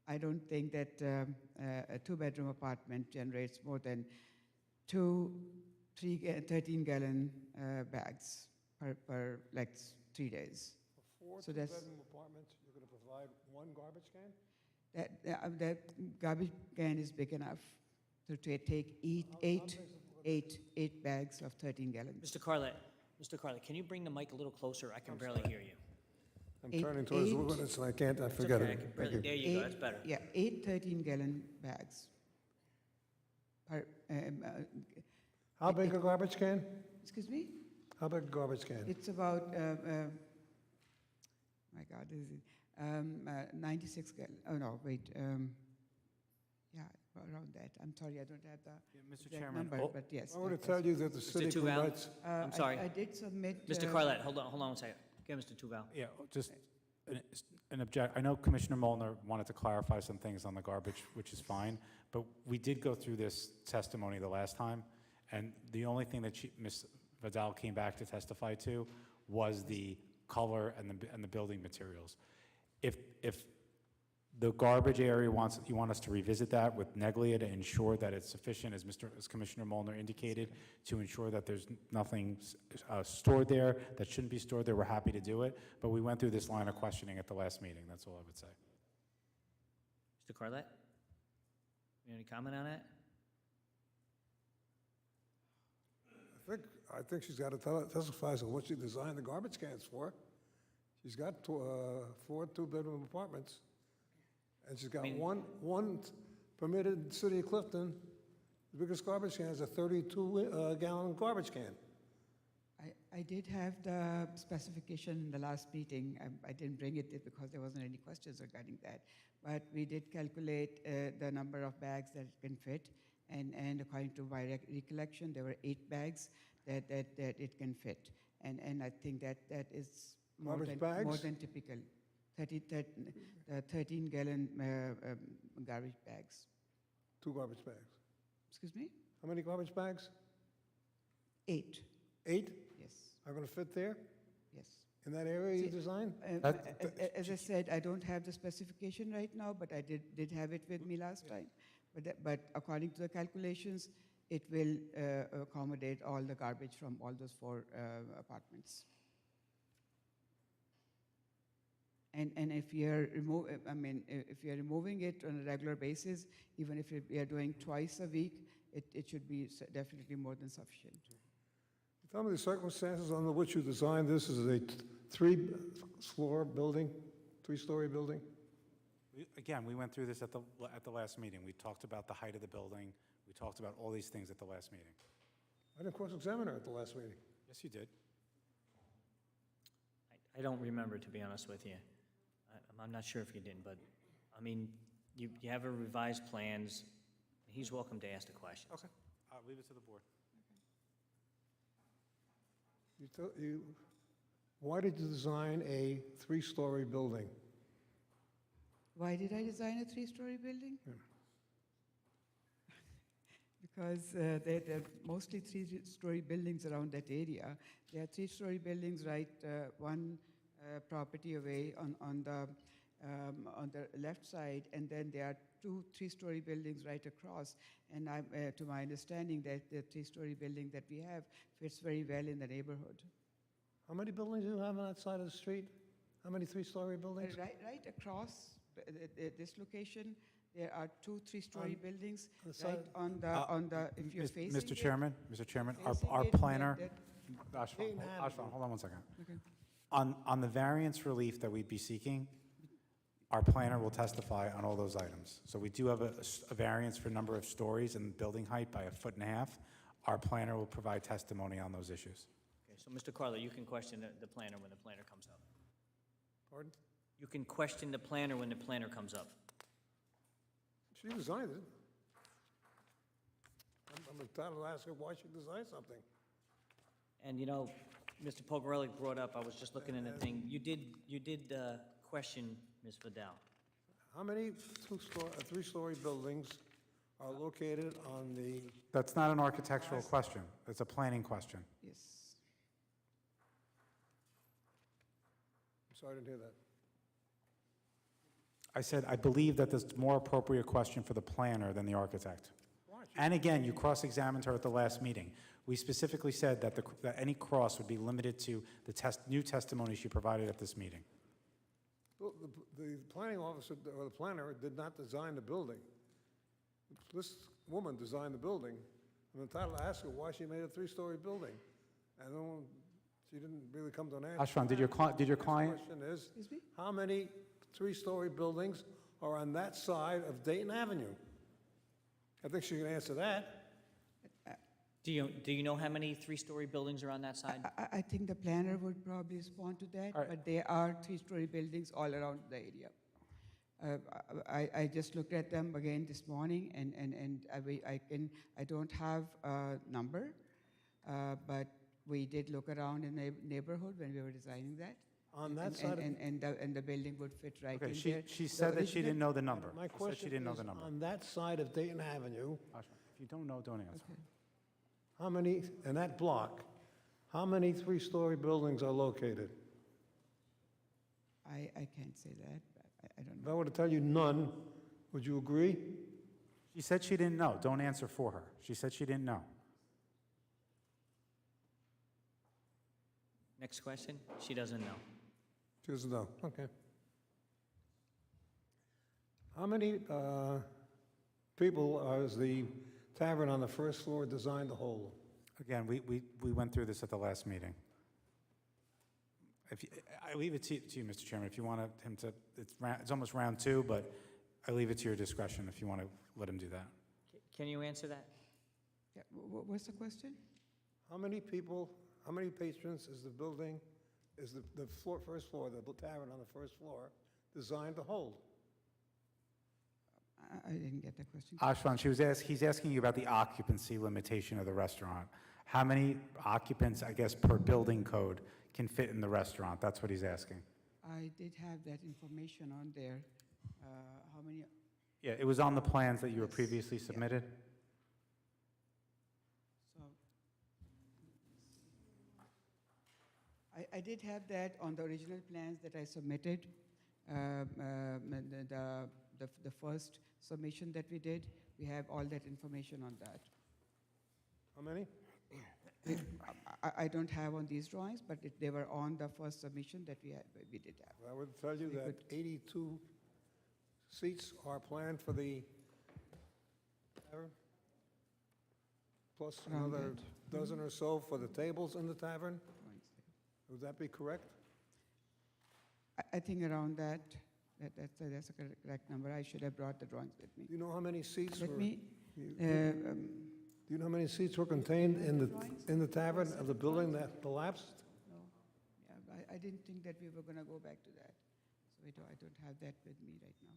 I don't think that a 2-bedroom apartment generates more than 2 13-gallon bags per like 3 days. For 4 So that's- two-bedroom apartments, you're going to provide 1 garbage can? That garbage can is big enough to take eight bags of 13 gallons. Mr. Carlet, can you bring the mic a little closer? I can barely hear you. I'm Eight- turning towards the eight- witness, and I can't, I It's forget okay, I it. can Thank barely, you. there you go, that's better. Yeah, 8 13-gallon bags. How big a garbage can? Excuse me? How big a garbage can? It's about, my God, is it 96 gallon? Oh no, wait. Yeah, around that. I'm sorry, I don't have the Mr. exact Chairman, number, oh, but yes. I want to that- tell you that the Mr. city Duval? provides. I'm sorry. I did submit. Mr. Carlet, hold on one second. Okay, Mr. Duval. Yeah, just an object, I know Commissioner Molnar wanted to clarify some things on the garbage, which is fine, but we did go through this testimony the last time, and the only thing that Ms. Vidal came back to testify to was the color and the building materials. If the garbage area you want us to revisit that with Neglia to ensure that it's sufficient, as Commissioner Molnar indicated, to ensure that there's nothing stored there that shouldn't be stored there, we're happy to do it. But we went through this line of questioning at the last meeting, that's all I would say. Mr. Carlet? Any comment on that? I think she's got to testify as to what she designed the garbage cans for. She's got 4 two-bedroom apartments, and she's got one permitted in the city of Clifton. The biggest garbage can is a 32-gallon garbage can. I did have the specification in the last meeting. I didn't bring it because there wasn't any questions regarding that. But we did calculate the number of bags that it can fit. And according to my recollection, there were 8 bags that it can fit. And I think that is more Garbage than, more bags? than typical. 13-gallon garbage bags. 2 garbage bags. Excuse me? How many garbage bags? 8. 8 Yes. are going to fit there Yes. in that area you designed? As I said, I don't have the specification right now, but I did have it with me last time. But according to the calculations, it will accommodate all the garbage from all those 4 apartments. And if you're if you're removing it on a regular basis, even if we are doing twice a week, it should be definitely more than sufficient. Tell me the circumstances under which you designed this. Is a 3-floor building, 3-story building? Again, we went through this at the last meeting. We talked about the height of the building. We talked about all these things at the last meeting. I didn't cross-examine her at the last meeting. Yes, you did. I don't remember, to be honest with you. I'm not sure if you didn't, but, I mean, you have a revised plans. He's welcome to ask the questions. Okay, leave it to the board. Why did you design a 3-story building? Why did I design a 3-story building? Because there are mostly 3-story buildings around that area. There are 3-story buildings right one property away on the left side, and then there are 2 3-story buildings right across. And to my understanding, that the 3-story building that we have fits very well in the neighborhood. How many buildings do you have on that side of the street? How many 3-story buildings? Right across this location, there are 2 3-story buildings the right side- on the if you're facing Mr. it, Chairman, facing our it, planner, that- Ashwan, hold on one second. Okay. On the variance relief that we'd be seeking, our planner will testify on all those items. So we do have a variance for number of stories and building height by 1.5 feet. Our planner will provide testimony on those issues. Okay, so Mr. Carlet, you can question the planner when the planner comes up. Pardon? You can question the planner when the planner comes up. She designed it. I'm entitled to ask her why she designed something. And, you know, Mr. Pogarelli brought up, I was just looking in the thing, you did question Ms. Vidal. How many three-story buildings are located on the, That's not an architectural question. It's a planning question. Yes. I'm sorry, I didn't hear that. I said, I believe that there's more appropriate question for the planner than the architect. And again, you cross-examined her at the last meeting. We specifically said that that any cross would be limited to the new testimony she provided at this meeting. Well, the planning officer, or the planner, did not design the building. This woman designed the building. I'm entitled to ask her why she made a three-story building. I don't, she didn't really come to an answer. Ashwan, did your client? The question is, how many three-story buildings are on that side of Dayton Avenue? I think she can answer that. Do you know how many three-story buildings are on that side? I think the planner would probably respond to that, All right. but there are three-story buildings all around the area. I just looked at them again this morning, and I don't have a number, but we did look around in the neighborhood when we were designing that. On that side of- and the building would fit right Okay, in there. she said that she didn't know the number. My She said she question didn't know is, the number. on that side of Dayton Avenue, Ashwan, if you don't know, don't answer. how many, in that block, how many three-story buildings are located? I can't say that. I don't If know. I were to tell you none, would you agree? She said she didn't know. Don't answer for her. She said she didn't know. Next question? She doesn't know. She doesn't know, okay. How many people is the tavern on the first floor designed to hold? Again, we went through this at the last meeting. I leave it to you, Mr. Chairman, if you want him to, it's almost round two, but I leave it to your discretion if you want to let him do that. Can you answer that? Yeah, what's the question? How many people, how many patrons is the building, is the floor, first floor, the tavern on the first floor, designed to hold? I didn't get the question. Ashwan, he's asking you about the occupancy limitation of the restaurant. How many occupants, I guess, per building code can fit in the restaurant? That's what he's asking. I did have that information on there. How many? Yeah, it was on the plans that you were previously submitted. So I did have that on the original plans that I submitted. The first submission that we did, we have all that information on that. How many? I don't have on these drawings, but they were on the first submission that we did have. I would tell you that 82 seats are planned for the tavern, plus Around another that. dozen or so for the tables in the tavern. Would that be correct? I think around that, that's a correct number. I should have brought the drawings with me. Do you know how many seats Let were? me, Do you know how many seats were contained in the tavern of the building that collapsed? No, yeah, I didn't think that we were going to go back to that. So I don't have that with me right now.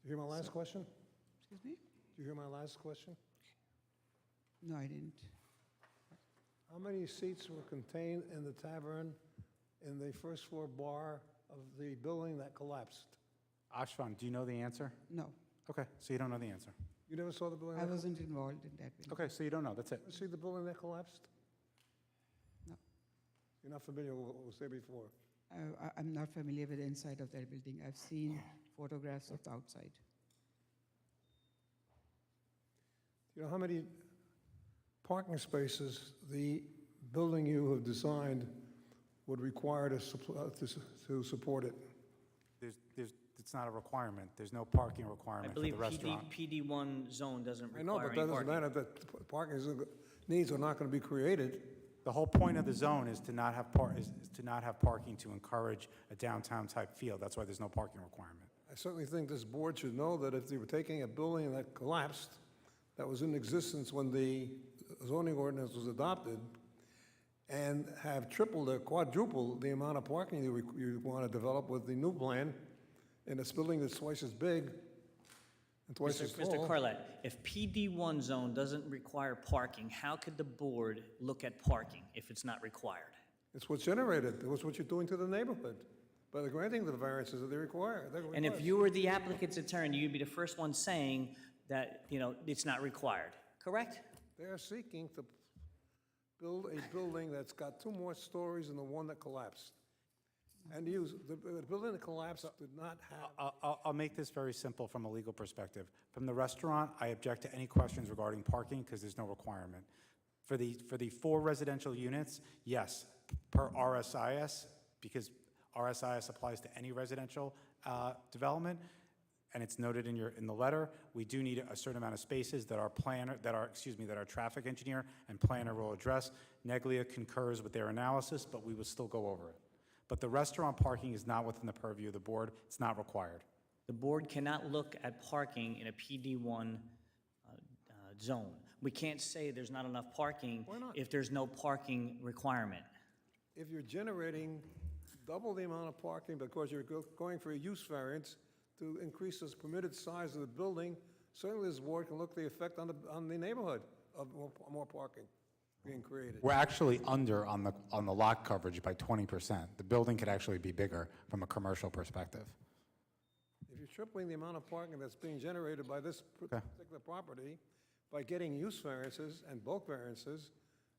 Did you hear my last question? Excuse me? Did you hear my last question? No, I didn't. How many seats were contained in the tavern in the first floor bar of the building that collapsed? Ashwan, do you know the answer? No, Okay, so you don't know the answer. You never saw the building? I that wasn't involved in that. Okay, so you don't know, that's it. You see the building that collapsed? No. You're not familiar with what was there before? I'm not familiar with the inside of that building. I've seen photographs of the outside. You know how many parking spaces the building you have designed would require to support it? It's not a requirement. There's no parking I requirement for believe the restaurant. PD1 zone doesn't I know, require but any that doesn't parking. matter, that parking needs are not going to be created. The whole point of the zone is to not have parking to encourage a downtown type feel. That's why there's no parking requirement. I certainly think this board should know that if they were taking a building that collapsed, that was in existence when the zoning ordinance was adopted, and have tripled or quadrupled the amount of parking you want to develop with the new plan in this building that's twice as big and twice as Mr. tall. Carlet, if PD1 zone doesn't require parking, how could the board look at parking if it's not required? It's what's generated. It's what you're doing to the neighborhood by the granting the variances that they require. And if you were the applicant's attorney, you'd be the first one saying that, it's not required, correct? They're seeking to build a building that's got 2 more stories than the one that collapsed. And the building that collapsed did not have. I'll make this very simple from a legal perspective. From the restaurant, I object to any questions regarding parking because there's no requirement. For the 4 residential units, yes, per RSIS, because RSIS applies to any residential development, and it's noted in the letter, we do need a certain amount of spaces that our traffic engineer and planner will address. Neglia concurs with their analysis, but we will still go over it. But the restaurant parking is not within the purview of the board. It's not required. The board cannot look at parking in a PD1 zone. We can't say there's not enough parking Why not? if there's no parking requirement. If you're generating double the amount of parking because you're going for a use variance to increase the permitted size of the building, certainly this board can look at the effect on the neighborhood of more parking being created. We're actually under on the lot coverage by 20%. The building could actually be bigger from a commercial perspective. If you're tripling the amount of parking that's being generated by this particular property, by getting use variances and bulk variances,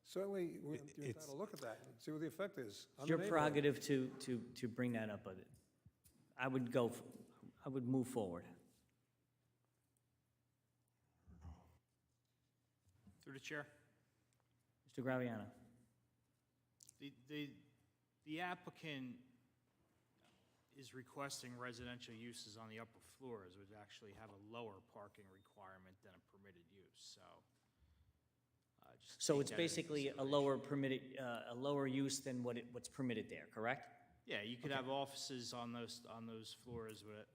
certainly you're entitled to look at that and see what the effect is on It's the your neighborhood. prerogative to bring that up, but I would move forward. Through the chair. Mr. Graviano. The applicant is requesting residential uses on the upper floors, which actually have a lower parking requirement than a permitted use, so. Just So take it's that into basically a lower permitted, a lower use than what's permitted there, correct? Yeah, you could have offices on those floors with,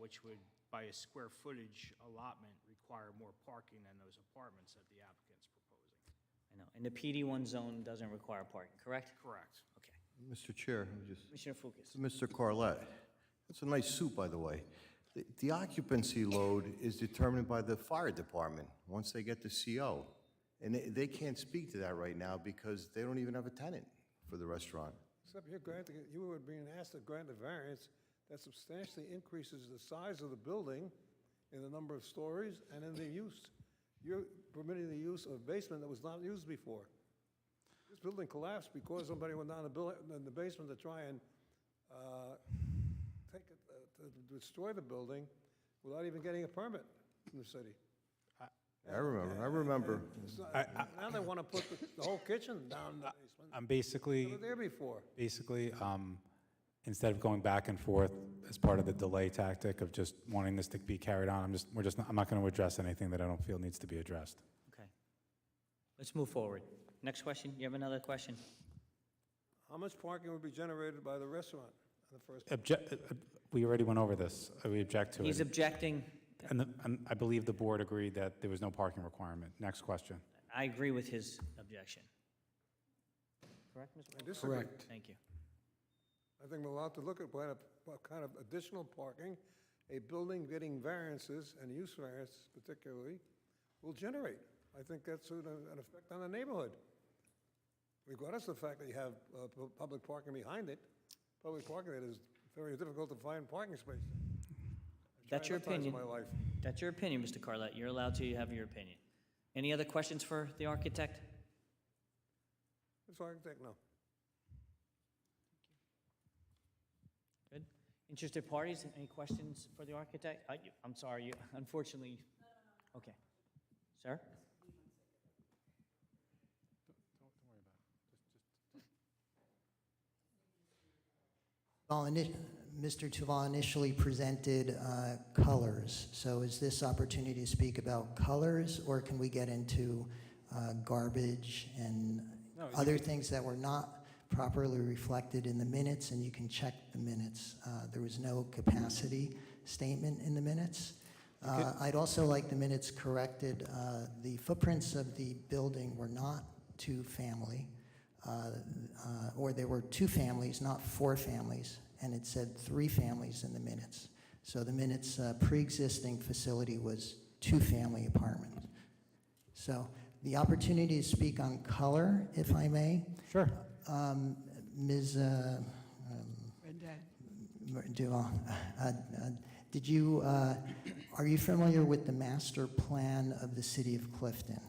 which would, by a square footage allotment, require more parking than those apartments that the applicant's proposing. I know, and the PD1 zone doesn't require parking, correct? Correct. Okay. Mr. Chair, let me just. Commissioner Fukas. Mr. Carlet, that's a nice suit, by the way. The occupancy load is determined by the fire department once they get the CO. And they can't speak to that right now because they don't even have a tenant for the restaurant. Except you were being asked to grant a variance that substantially increases the size of the building in the number of stories and in the use. You're permitting the use of a basement that was not used before. This building collapsed because somebody went down in the basement to try and to destroy the building without even getting a permit from the city. I remember. Now they want to put the whole kitchen down in the basement. I'm basically. They were there before. Basically, instead of going back and forth as part of the delay tactic of just wanting this to be carried on, I'm not going to address anything that I don't feel needs to be addressed. Okay. Let's move forward. Next question. You have another question? How much parking would be generated by the restaurant in the first? We already went over this. We object to it. He's objecting. And I believe the board agreed that there was no parking requirement. Next question. I agree with his objection. Correct, Mr. I disagree. Correct. Thank you. I think we're allowed to look at what kind of additional parking a building getting variances and use variance particularly will generate. I think that's an effect on the neighborhood. Regardless of the fact that you have public parking behind it, public parking that is very difficult to find parking space. That's your opinion. My life. That's your opinion, Mr. Carlet. You're allowed to have your opinion. Any other questions for the architect? It's architect, no. Good. Interested parties, any questions for the architect? I'm sorry, you, unfortunately. Okay. Sir? Mr. Tuval initially presented colors. So is this opportunity to speak about colors, or can we get into garbage and other things that were not properly reflected in the minutes? And you can check the minutes. There was no capacity statement in the minutes. I'd also like the minutes corrected. The footprints of the building were not two-family. or there were 2 families, not 4 families, and it said 3 families in the minutes. So the minutes pre-existing facility was 2-family apartment. So the opportunity to speak on color, if I may. Sure. Ms. Brenda. Duval, did you, are you familiar with the master plan of the city of Clifton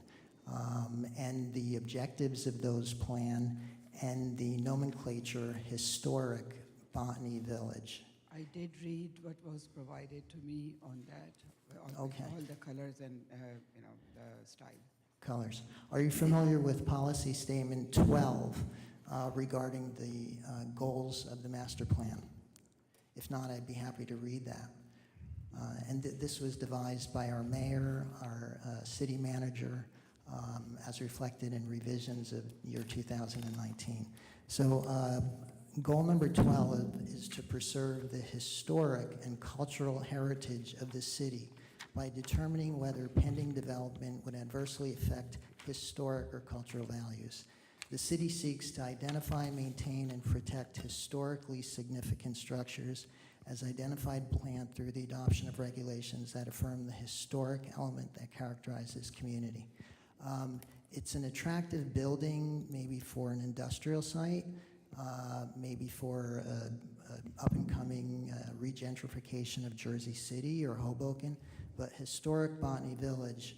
and the objectives of those plan and the nomenclature historic Botany Village? I did read what was provided to me on that, Okay. all the colors and, the style. Colors. Are you familiar with policy statement 12 regarding the goals of the master plan? If not, I'd be happy to read that. This was devised by our mayor, our city manager, as reflected in revisions of year 2019. So goal number 12 is to preserve the historic and cultural heritage of the city by determining whether pending development would adversely affect historic or cultural values. The city seeks to identify, maintain, and protect historically significant structures as identified planned through the adoption of regulations that affirm the historic element that characterizes this community. It's an attractive building, maybe for an industrial site, maybe for up-and-coming regentrification of Jersey City or Hoboken, but historic Botany Village,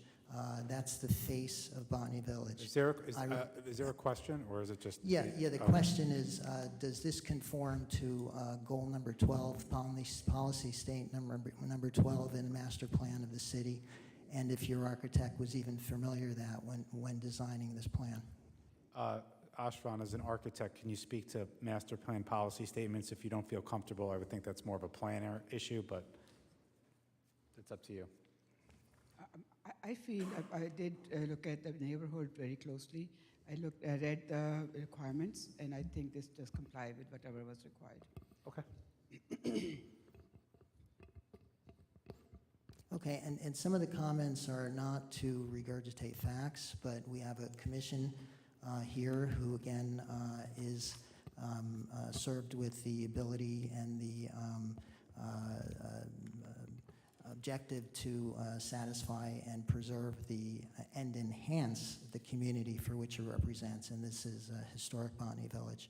that's the face of Botany Village. Is there a question, or is it just? Yeah, the okay. question is, does this conform to goal number 12, policy state number 12 in the master plan of the city? And if your architect was even familiar with that when designing this plan? Ashran, as an architect, can you speak to master plan policy statements? If you don't feel comfortable, I would think that's more of a planner issue, but it's up to you. I feel I did look at the neighborhood very closely. I read the requirements, and I think this does comply with whatever was required. Okay. Okay, and some of the comments are not to regurgitate facts, but we have a commission here who, again, is served with the ability and the objective to satisfy and preserve and enhance the community for which it represents, and this is historic Botany Village.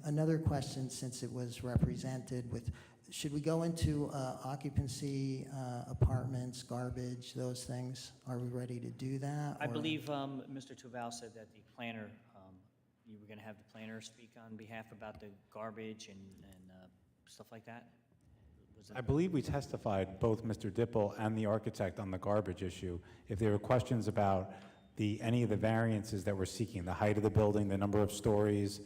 Another question, since it was represented with, should we go into occupancy, apartments, garbage, those things? Are we ready to do that? I or- believe Mr. Tuval said that the planner, you were going to have the planner speak on behalf about the garbage and stuff like that? Was it- I believe we testified, both Mr. Dipple and the architect, on the garbage issue. If there were questions about any of the variances that we're seeking, the height of the building, the number of stories,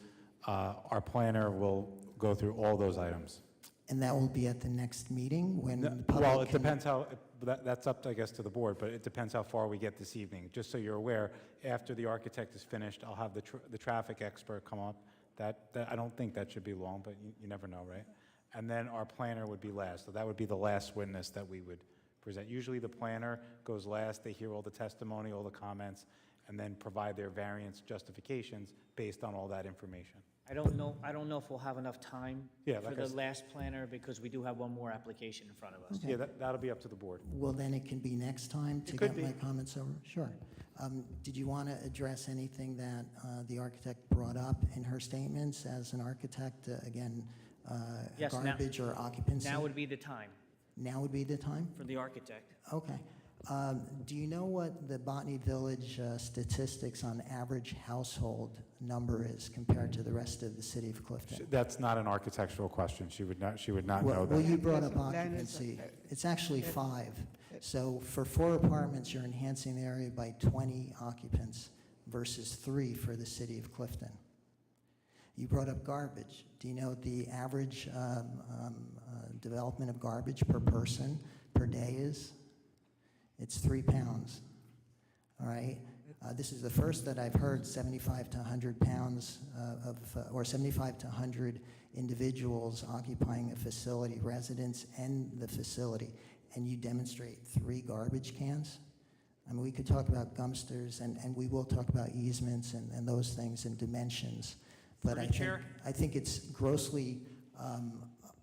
our planner will go through all those items. And that will be at the next meeting when the public Well, it can- depends how, that's up, I guess, to the board, but it depends how far we get this evening. Just so you're aware, after the architect is finished, I'll have the traffic expert come up. I don't think that should be long, but you never know, right? And then our planner would be last, so that would be the last witness that we would present. Usually the planner goes last, they hear all the testimony, all the comments, and then provide their variance justifications based on all that information. I don't know if we'll have enough time Yeah, for like the I s- last planner, because we do have one more application in front of us. Yeah, that'll be up to the board. Well, then it can be next time to could get my be. comments over? Sure. Did you want to address anything that the architect brought up in her statements as an architect? Again, Yes, now- garbage or occupancy? Now would be the time Now would be the time? for the architect. Okay. Do you know what the Botany Village statistics on average household number is compared to the rest of the city of Clifton? That's not an architectural question. She would not Well, know that. you brought up Planners, occupancy. It's actually 5. So for 4 apartments, you're enhancing the area by 20 occupants versus 3 for the city of Clifton. You brought up garbage. Do you know what the average development of garbage per person per day is? It's 3 pounds. All right? This is the first that I've heard 75 to 100 pounds or 75 to 100 individuals occupying a facility, residents and the facility, and you demonstrate 3 garbage cans? I mean, we could talk about dumpsters, and we will talk about easements and those things and dimensions. But Through the chair. I think it's grossly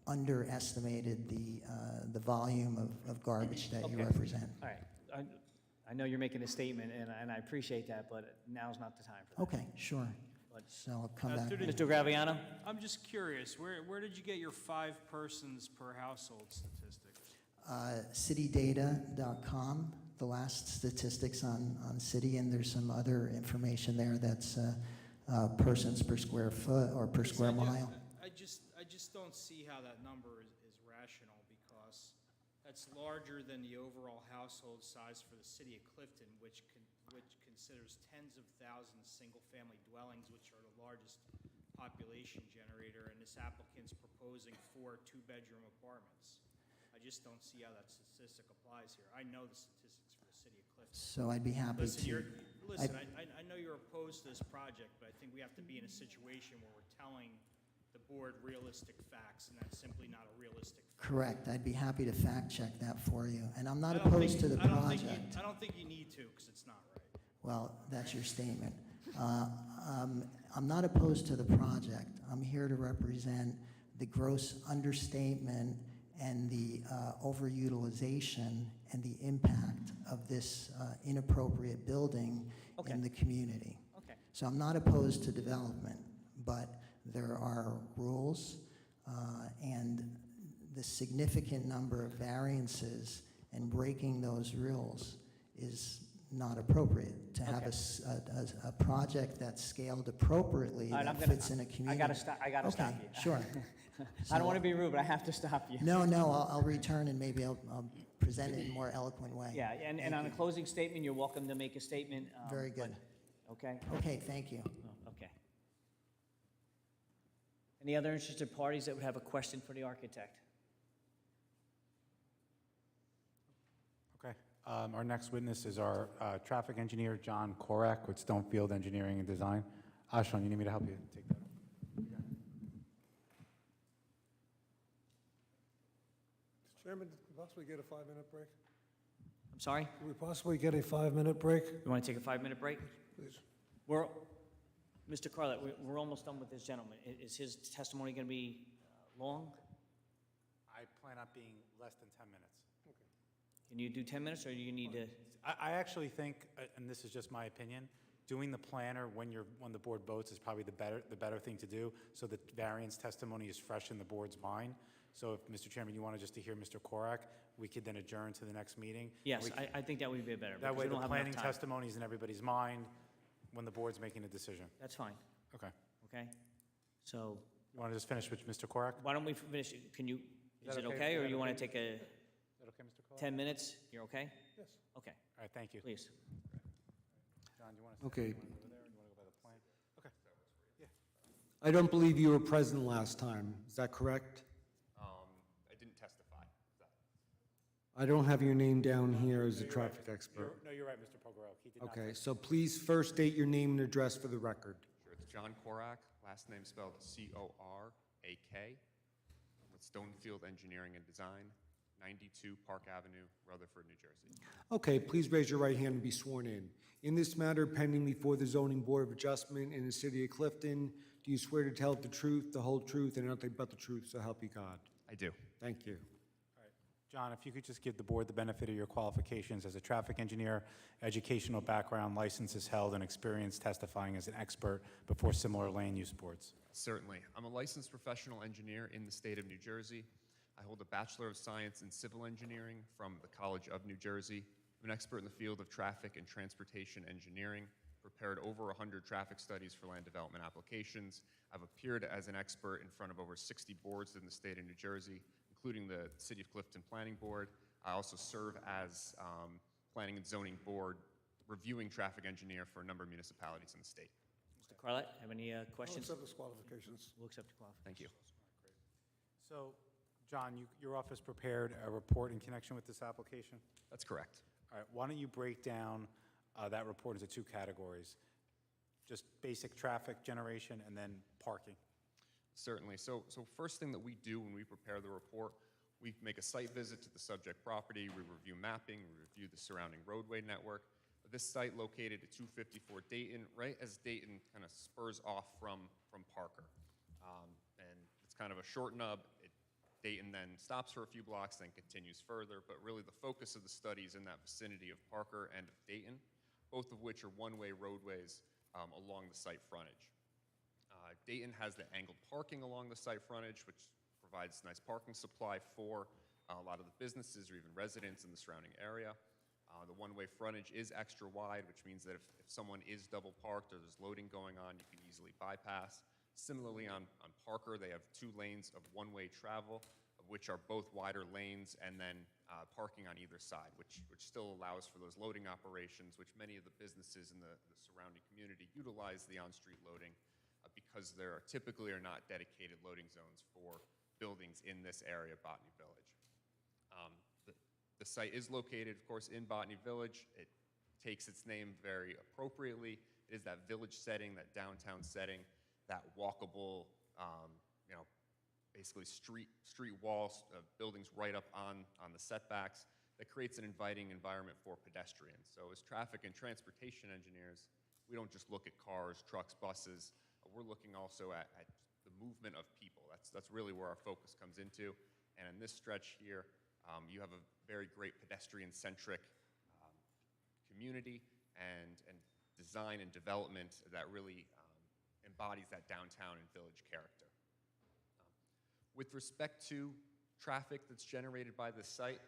underestimated the volume of garbage that you Okay. represent. All right. I know you're making a statement, and I appreciate that, but now's not the time for that. Okay, sure. So I'll come back. through the- Mr. Graviano? I'm just curious, where did you get your 5 persons per household statistics? Citydata.com, the last statistics on city, and there's some other information there that's persons per square foot or per square mile. I just don't see how that number is rational, because that's larger than the overall household size for the city of Clifton, which considers tens of thousands single-family dwellings, which are the largest population generator, and this applicant's proposing 4 two-bedroom apartments. I just don't see how that statistic applies here. I know the statistics for the city of Clifton. So I'd be happy Listen, to. I know you're opposed to this project, but I think we have to be in a situation where we're telling the board realistic facts, and that's simply not a realistic fact. Correct. I'd be happy to fact check that for you. And I'm not I don't opposed think- to the I don't think you- project. I don't think you need to, because it's not right. Well, that's your statement. I'm not opposed to the project. I'm here to represent the gross understatement and the overutilization and the impact of this inappropriate building in the community. Okay. So I'm not opposed to development, but there are rules and the significant number of variances and breaking those rules is not appropriate. To have a project that's scaled appropriately All right, that fits in a community. I gotta stop Okay, you. sure. I don't want to be rude, but I have to stop you. No, I'll return and maybe I'll present it in a more eloquent way. Yeah, and on a closing statement, you're welcome to make a statement. Very but- good. Okay? Okay, thank you. Oh, okay. Any other interested parties that would have a question for the architect? Okay. Our next witness is our traffic engineer, John Korak, with Stonefield Engineering and Design. Ashton, you need me to help you take that? Mr. Chairman, could we possibly get a 5-minute break? I'm sorry? Could we possibly get a 5-minute break? You want to take a 5-minute break? Please. Mr. Carlett, we're almost done with this gentleman. Is his testimony going to be long? I plan on being less than 10 minutes. Can you do 10 minutes, or do you need to? I actually think, and this is just my opinion, doing the planner when the board votes is probably the better thing to do, so the variance testimony is fresh in the board's mind. So if, Mr. Chairman, you wanted just to hear Mr. Korak, we could then adjourn to the next meeting. Yes, I think that would be better. That because way, we the don't have enough planning time. testimony is in everybody's mind when the board's making a decision. That's fine, Okay. okay? So You want to just finish with Mr. Korak? why don't we finish, can you, Is is that it okay? okay, Is or that you want okay? to take a Is that okay, Mr. Korak? 10 minutes? You're okay? Yes. Okay, All right, thank you. please. John, do you want to Okay. over there, or do you want to go by the plan? Okay. I don't believe you were present last time. Is that correct? I didn't testify. I don't have your name down here as a traffic expert. No, you're right, Mr. Pogorelli. He did not. Okay, so please first state your name and address for the record. Sure, it's John Korak, last name spelled C-O-R-A-K, with Stonefield Engineering and Design, 92 Park Avenue, Rutherford, New Jersey. Okay, please raise your right hand and be sworn in. In this matter pending before the Zoning Board of Adjustment in the city of Clifton, do you swear to tell the truth, the whole truth, and nothing but the truth, so help you God? I do. Thank you. John, if you could just give the board the benefit of your qualifications as a traffic engineer, educational background, licenses held, and experience testifying as an expert before similar land use boards. Certainly. I'm a licensed professional engineer in the state of New Jersey. I hold a Bachelor of Science in Civil Engineering from the College of New Jersey. I'm an expert in the field of traffic and transportation engineering, prepared over 100 traffic studies for land development applications. I've appeared as an expert in front of over 60 boards in the state of New Jersey, including the City of Clifton Planning Board. I also serve as Planning and Zoning Board reviewing traffic engineer for a number of municipalities in the state. Mr. Carlett, have any questions? I'll accept the qualifications. We'll accept the qualifications. Thank you. So, John, your office prepared a report in connection with this application? That's correct. All right, why don't you break down that report into 2 categories? Just basic traffic generation and then parking. Certainly. So first thing that we do when we prepare the report, we make a site visit to the subject property, we review mapping, we review the surrounding roadway network, This site located at 254 Dayton, right as Dayton kind of spurs off from Parker. And it's kind of a short nub. Dayton then stops for a few blocks, then continues further, but really the focus of the study is in that vicinity of Parker and of Dayton, both of which are one-way roadways along the site frontage. Dayton has the angled parking along the site frontage, which provides nice parking supply for a lot of the businesses or even residents in the surrounding area. The one-way frontage is extra wide, which means that if someone is double parked or there's loading going on, you can easily bypass. Similarly, on Parker, they have 2 lanes of one-way travel, of which are both wider lanes, and then parking on either side, which still allows for those loading operations, which many of the businesses in the surrounding community utilize the on-street loading because there typically are not dedicated loading zones for buildings in this area of Botany Village. The site is located, of course, in Botany Village. It takes its name very appropriately. It is that village setting, that downtown setting, that walkable, basically street walls, buildings right up on the setbacks that creates an inviting environment for pedestrians. So as traffic and transportation engineers, we don't just look at cars, trucks, buses. We're looking also at the movement of people. That's really where our focus comes into. And in this stretch here, you have a very great pedestrian-centric community and design and development that really embodies that downtown and village character. With respect to traffic that's generated by this site,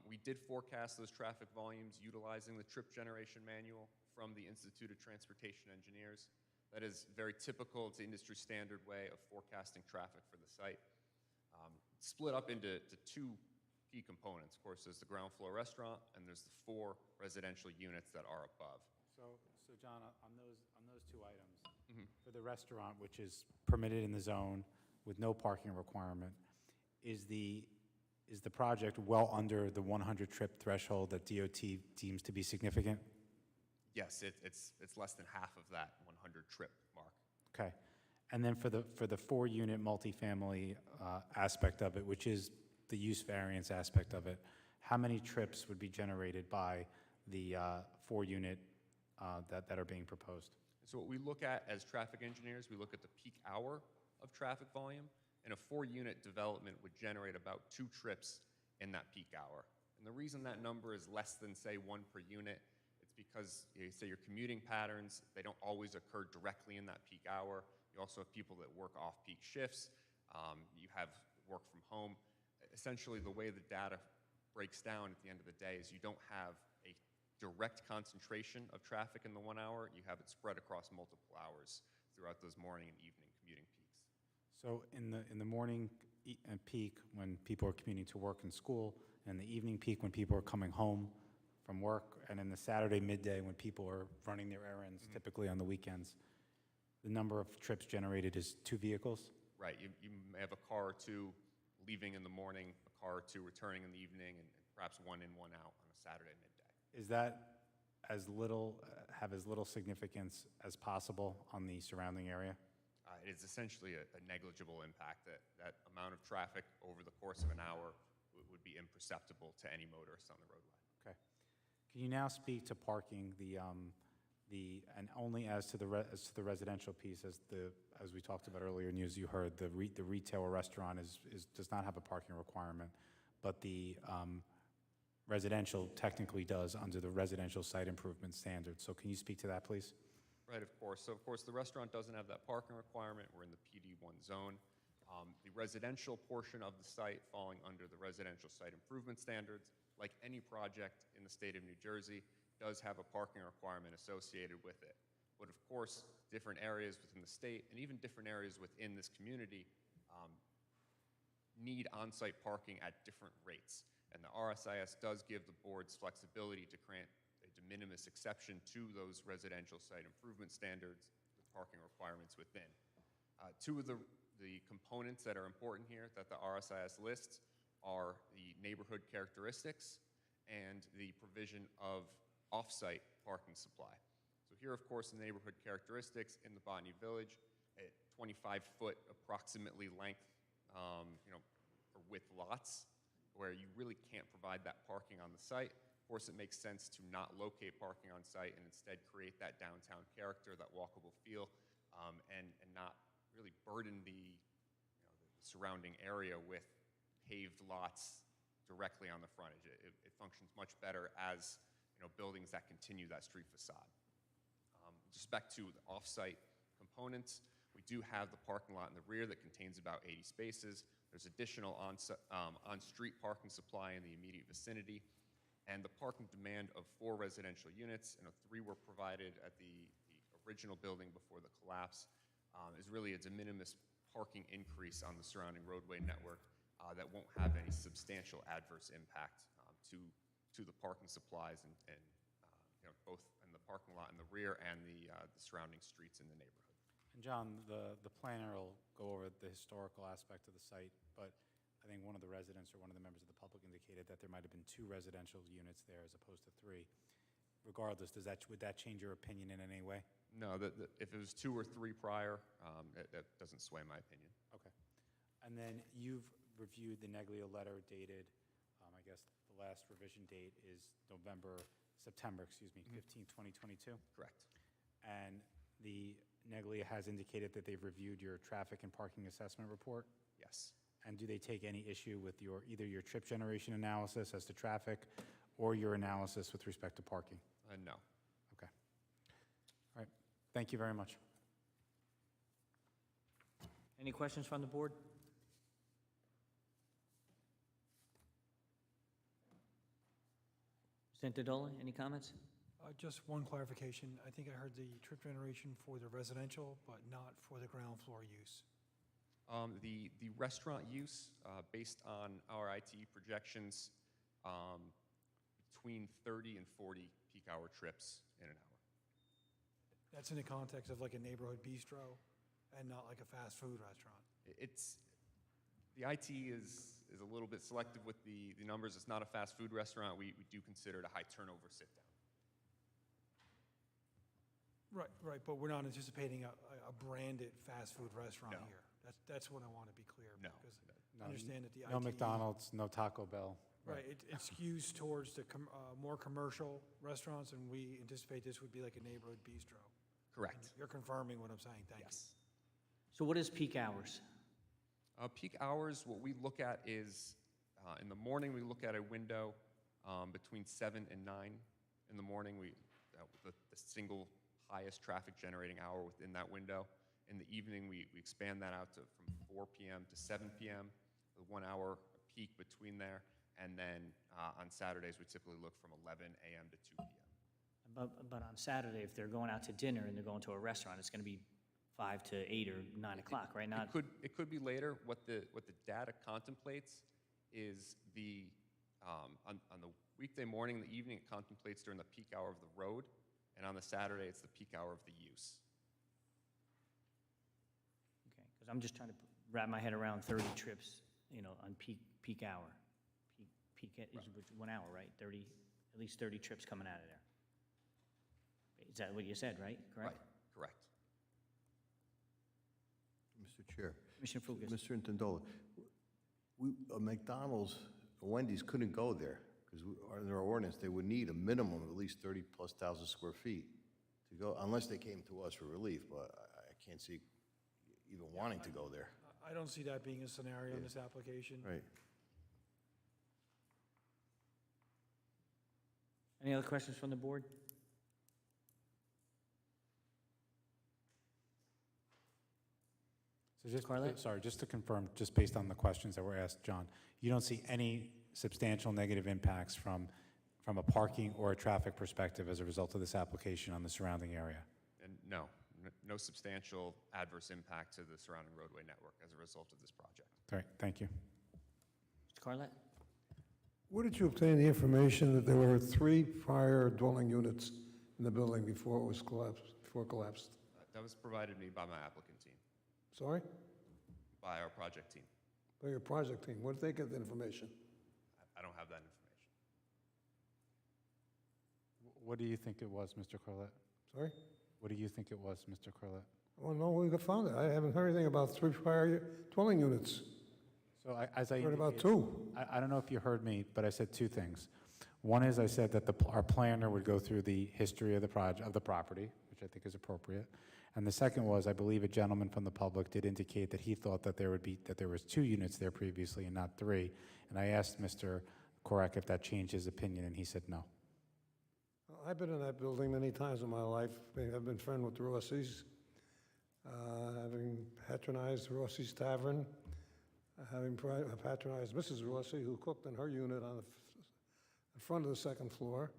we did forecast those traffic volumes utilizing the trip generation manual from the Institute of Transportation Engineers. That is very typical. It's the industry standard way of forecasting traffic for the site. Split up into 2 key components. Of course, there's the ground floor restaurant, and there's the 4 residential units that are above. So John, on those 2 items, for the restaurant, which is permitted in the zone with no parking requirement, is the project well under the 100 trip threshold that DOT deems to be significant? Yes, it's less than half of that 100 trip mark. Okay. And then for the 4-unit multifamily aspect of it, which is the use variance aspect of it, how many trips would be generated by the 4-unit that are being proposed? So what we look at as traffic engineers, we look at the peak hour of traffic volume, and a 4-unit development would generate about 2 trips in that peak hour. And the reason that number is less than, say, 1 per unit, it's because, say, your commuting patterns, they don't always occur directly in that peak hour. You also have people that work off-peak shifts. You have work from home. Essentially, the way the data breaks down at the end of the day is you don't have a direct concentration of traffic in the 1 hour. You have it spread across multiple hours throughout those morning and evening commuting peaks. So in the morning peak, when people are commuting to work and school, and the evening peak when people are coming home from work, and in the Saturday midday when people are running their errands, typically on the weekends, the number of trips generated is 2 vehicles? Right. You may have a car or 2 leaving in the morning, a car or 2 returning in the evening, and perhaps 1 in, 1 out on a Saturday midday. Is that have as little significance as possible on the surrounding area? It is essentially a negligible impact. That amount of traffic over the course of an hour would be imperceptible to any motorist on the roadway. Okay. Can you now speak to parking, and only as to the residential piece, as we talked about earlier, and as you heard, the retail or restaurant does not have a parking requirement, but the residential technically does under the residential site improvement standards. So can you speak to that, please? Right, of course. So, of course, the restaurant doesn't have that parking requirement. We're in the PD1 zone. The residential portion of the site falling under the residential site improvement standards, like any project in the state of New Jersey, does have a parking requirement associated with it. But, of course, different areas within the state and even different areas within this community need on-site parking at different rates. And the RSIS does give the boards flexibility to grant a de minimis exception to those residential site improvement standards with parking requirements within. 2 of the components that are important here that the RSIS lists are the neighborhood characteristics and the provision of off-site parking supply. So here, of course, the neighborhood characteristics in the Botany Village at 25-foot approximately length, or width lots, where you really can't provide that parking on the site. course, it makes sense to not locate parking on site and instead create that downtown character, that walkable feel, and not really burden the surrounding area with paved lots directly on the frontage. It functions much better as buildings that continue that street facade. With respect to the off-site components, we do have the parking lot in the rear that contains about 80 spaces. There's additional on-street parking supply in the immediate vicinity, and the parking demand of 4 residential units, 3 were provided at the original building before the collapse, is really a de minimis parking increase on the surrounding roadway network that won't have any substantial adverse impact to the parking supplies and both in the parking lot in the rear and the surrounding streets in the neighborhood. And John, the planner will go over the historical aspect of the site, but I think one of the residents or one of the members of the public indicated that there might have been 2 residential units there as opposed to 3. Regardless, would that change your opinion in any way? No, if it was 2 or 3 prior, that doesn't sway my opinion. Okay. And then you've reviewed the Neglia letter dated, I guess the last revision date is September 15, 2022? Correct. And the Neglia has indicated that they've reviewed your traffic and parking assessment report? Yes. And do they take any issue with either your trip generation analysis as to traffic or your analysis with respect to parking? No. Okay. All right. Thank you very much. Any questions from the board? Mr. Antodola, any comments? Just one clarification. I think I heard the trip generation for the residential, but not for the ground floor use. The restaurant use, based on our ITE projections, between 30 and 40 peak hour trips in an hour. That's in the context of like a neighborhood bistro and not like a fast food restaurant. The ITE is a little bit selective with the numbers. It's not a fast food restaurant. We do consider it a high turnover sit down. Right, but we're not anticipating a branded fast food restaurant No. here. That's what I want to be clear. No. Because I understand that the No ITE McDonald's, no Taco Bell. Right, it skews towards the more commercial restaurants, and we anticipate this would be like a neighborhood bistro. Correct. And you're confirming what I'm saying, thank you. Yes. So what is peak hours? Peak hours, what we look at is, in the morning, we look at a window between 7 and 9 in the morning. The single highest traffic generating hour within that window. In the evening, we expand that out to from 4 p.m. to 7 p.m., the 1 hour peak between there. And then on Saturdays, we typically look from 11 a.m. to 2 p.m. But on Saturday, if they're going out to dinner and they're going to a restaurant, it's going to be 5 to 8 or 9 o'clock, right? Not It could be later. What the data contemplates is on the weekday morning and the evening, it contemplates during the peak hour of the road, and on the Saturday, it's the peak hour of the use. Okay, because I'm just trying to wrap my head around 30 trips, on peak hour. Peak is 1 hour, right? At least 30 trips coming out of there. Is that what you said, right? Correct? Right, correct. Mr. Chair. Commissioner Fugas. Mr. Intandola, McDonald's, Wendy's couldn't go there because in their ordinance, they would need a minimum of at least 30,000+ square feet to go, unless they came to us for relief, but I can't see even wanting to go there. I don't see that being a scenario in this application. Right. Any other questions from the board? So just to confirm, just based on the questions that were asked, John, you don't see any substantial negative impacts from a parking or a traffic perspective as a result of this application on the surrounding area? And no substantial adverse impact to the surrounding roadway network as a result of this project. All right, thank you. Mr. Carlett? Where did you obtain the information that there were 3 prior dwelling units in the building before it was collapsed, before it collapsed? That was provided to me by my applicant team, Sorry? by our project team. By your project team. Where did they get the information? I don't have that information. What do you think it was, Mr. Carlett? Sorry? What do you think it was, Mr. Carlett? I want to know where you found it. I haven't heard anything about 3 prior dwelling units. So as I Heard about indicated, 2. I don't know if you heard me, but I said 2 things. One is I said that our planner would go through the history of the property, which I think is appropriate. And the second was, I believe a gentleman from the public did indicate that he thought that there was 2 units there previously and not 3. And I asked Mr. Korek if that changed his opinion, and he said no. I've been in that building many times in my life. I've been friend with the Rossies, having patronized Rossi's Tavern, having patronized Mrs. Rossi, who cooked in her unit on the front of the second floor,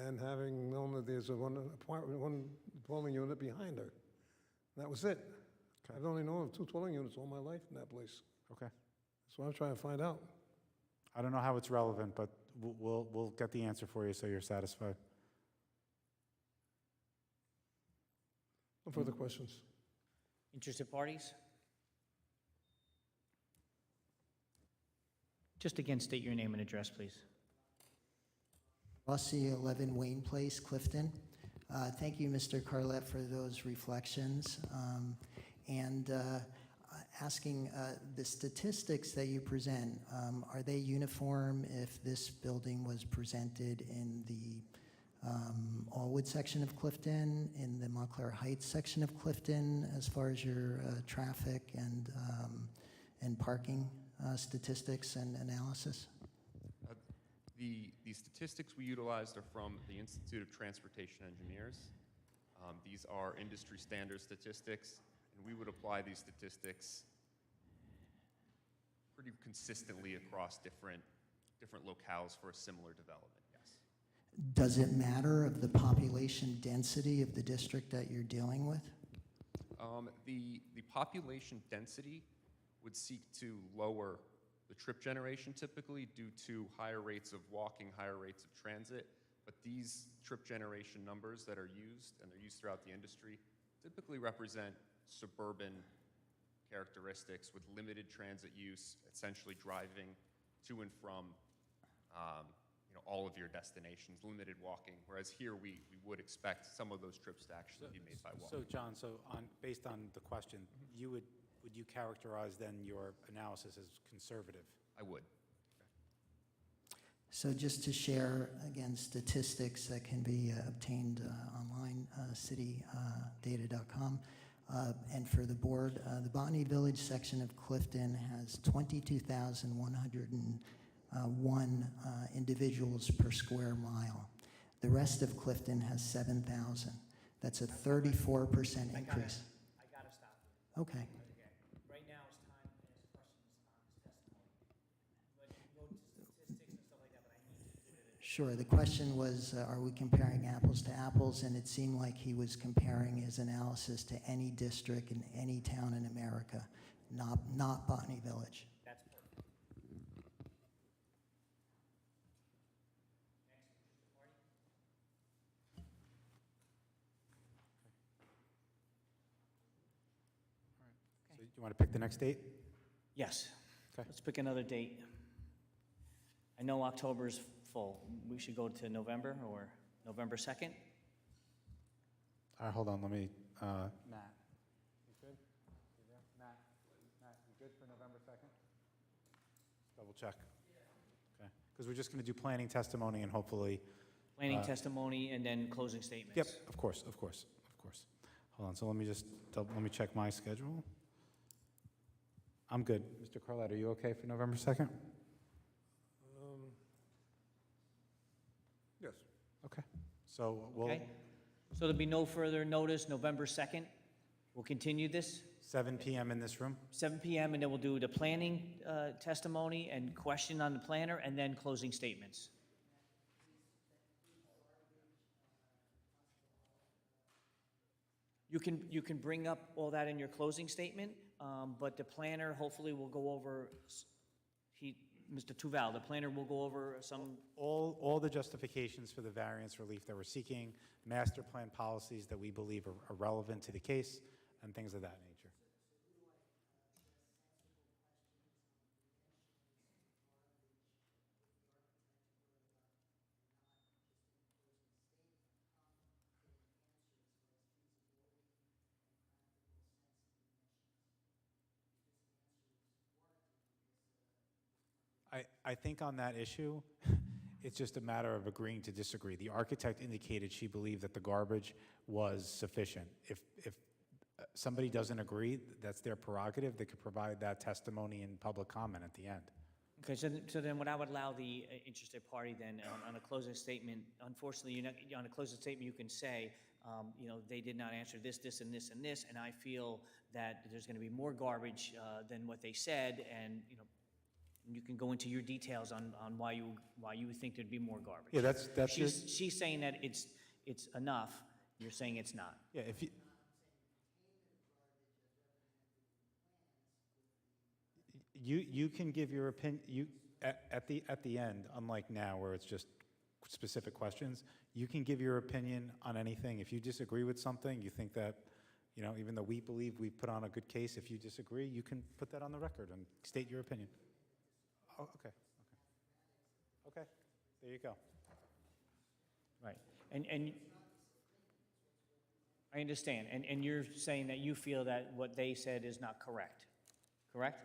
and having known that there's one dwelling unit behind her. That was it. I've only known of 2 dwelling units all my life in that place. Okay. That's what I'm trying to find out. I don't know how it's relevant, but we'll get the answer for you so you're satisfied. No further questions. Interested parties? Just again, state your name and address, please. Rossi, 11 Wayne Place, Clifton. Thank you, Mr. Carlett, for those reflections. And asking the statistics that you present, are they uniform if this building was presented in the Allwood section of Clifton, in the Montclair Heights section of Clifton, as far as your traffic and parking statistics and analysis? The statistics we utilized are from the Institute of Transportation Engineers. These are industry standard statistics, and we would apply these statistics pretty consistently across different locales for a similar development, yes. Does it matter of the population density of the district that you're dealing with? The population density would seek to lower the trip generation typically due to higher rates of walking, higher rates of transit. But these trip generation numbers that are used, and they're used throughout the industry, typically represent suburban characteristics with limited transit use, essentially driving to and from all of your destinations, limited walking. Whereas here we would expect some of those trips to actually be made by walk. So John, based on the question, would you characterize then your analysis as conservative? I would. So just to share, again, statistics that can be obtained online, citydata.com. And for the board, the Botany Village section of Clifton has 22,101 individuals per square mile. The rest of Clifton has 7,000. That's a 34% increase. I gotta stop you. Okay. Right now it's time to ask questions on this testimony. But you can go into statistics and stuff like that, but I need to put it in. Sure. The question was, are we comparing apples to apples? And it seemed like he was comparing his analysis to any district in any town in America, not Botany Village. That's perfect. So you want to pick the next date? Yes. Okay. Let's pick another date. I know October's full. We should go to November or November 2nd? All right, hold on, let me, Matt. You good? You there? Matt, you good for November 2nd? Double check. Okay, because we're just going to do planning testimony and hopefully. Planning testimony and then closing statements. Yep, of course. Hold on, so let me check my schedule. I'm good. Mr. Carlett, are you okay for November 2nd? Yes. Okay, so we'll. Okay. So there'll be no further notice, November 2nd. We'll continue this. 7 p.m. in this room? 7 p.m., and then we'll do the planning testimony and question on the planner, and then closing statements. You can bring up all that in your closing statement, but the planner hopefully will go over, Mr. Tuval, the planner will go over some. All the justifications for the variance relief that we're seeking, master plan policies that we believe are relevant to the case, and things of that nature. I think on that issue, It's just a matter of agreeing to disagree. The architect indicated she believed that the garbage was sufficient. If somebody doesn't agree, that's their prerogative. They could provide that testimony in public comment at the end. Okay, so then what I would allow the interested party then on a closing statement, unfortunately, on a closing statement, you can say, they did not answer this, this, and this, and this, and I feel that there's going to be more garbage than what they said, and, you can go into your details on why you think there'd be more garbage. Yeah, that's She's saying that it's enough, you're saying it's not. Yeah, if you can give your opinion, at the end, unlike now where it's just specific questions, you can give your opinion on anything. If you disagree with something, you think that, even though we believe we put on a good case, if you disagree, you can put that on the record and state your opinion. Oh, okay. Okay, there you go. Right, and I understand, and you're saying that you feel that what they said is not correct, correct?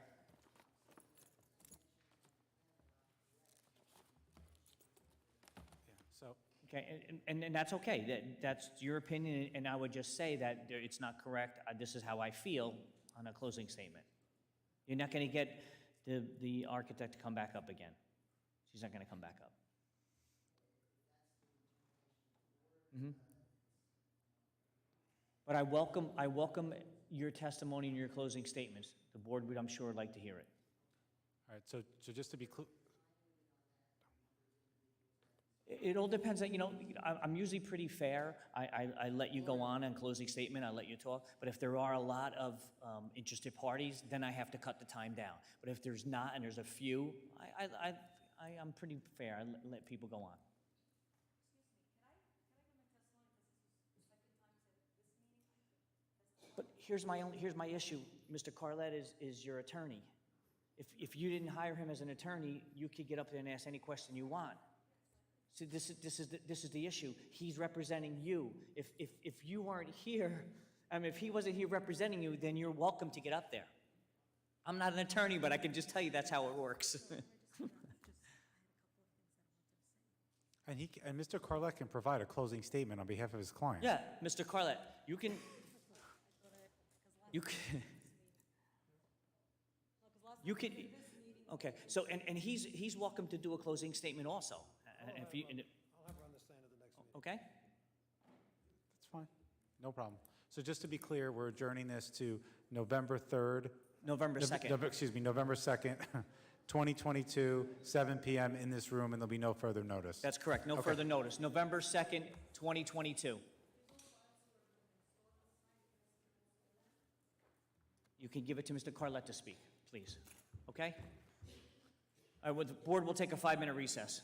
So, Okay, and that's okay, that's your opinion, and I would just say that it's not correct, this is how I feel on a closing statement. You're not gonna get the architect to come back up again. She's not gonna come back up. But I welcome your testimony and your closing statements. The board would, I'm sure, like to hear it. all right, so just to be clear, It all depends on, I'm usually pretty fair. I let you go on closing statement, I let you talk. But if there are a lot of interested parties, then I have to cut the time down. But if there's not, and there's a few, I'm pretty fair. I let people go on. But here's my issue. Mr. Carlett is your attorney. If you didn't hire him as an attorney, you could get up there and ask any question you want. See, this is the issue. He's representing you. If you weren't here, if he wasn't here representing you, then you're welcome to get up there. I'm not an attorney, but I can just tell you that's how it works. and Mr. Carlett can provide a closing statement on behalf of his client. Yeah, Mr. Carlett, you can. Okay, so, and he's welcome to do a closing statement also. I'll have her understand at the next meeting. Okay? That's fine, no problem. So just to be clear, we're adjourning this to November 3rd. November 2nd. Excuse me, November 2nd, 2022, 7 PM in this room, and there'll be no further notice. That's correct, no Okay. further notice. November 2nd, 2022. You can give it to Mr. Carlett to speak, please. Okay? All right, the board will take a 5-minute recess.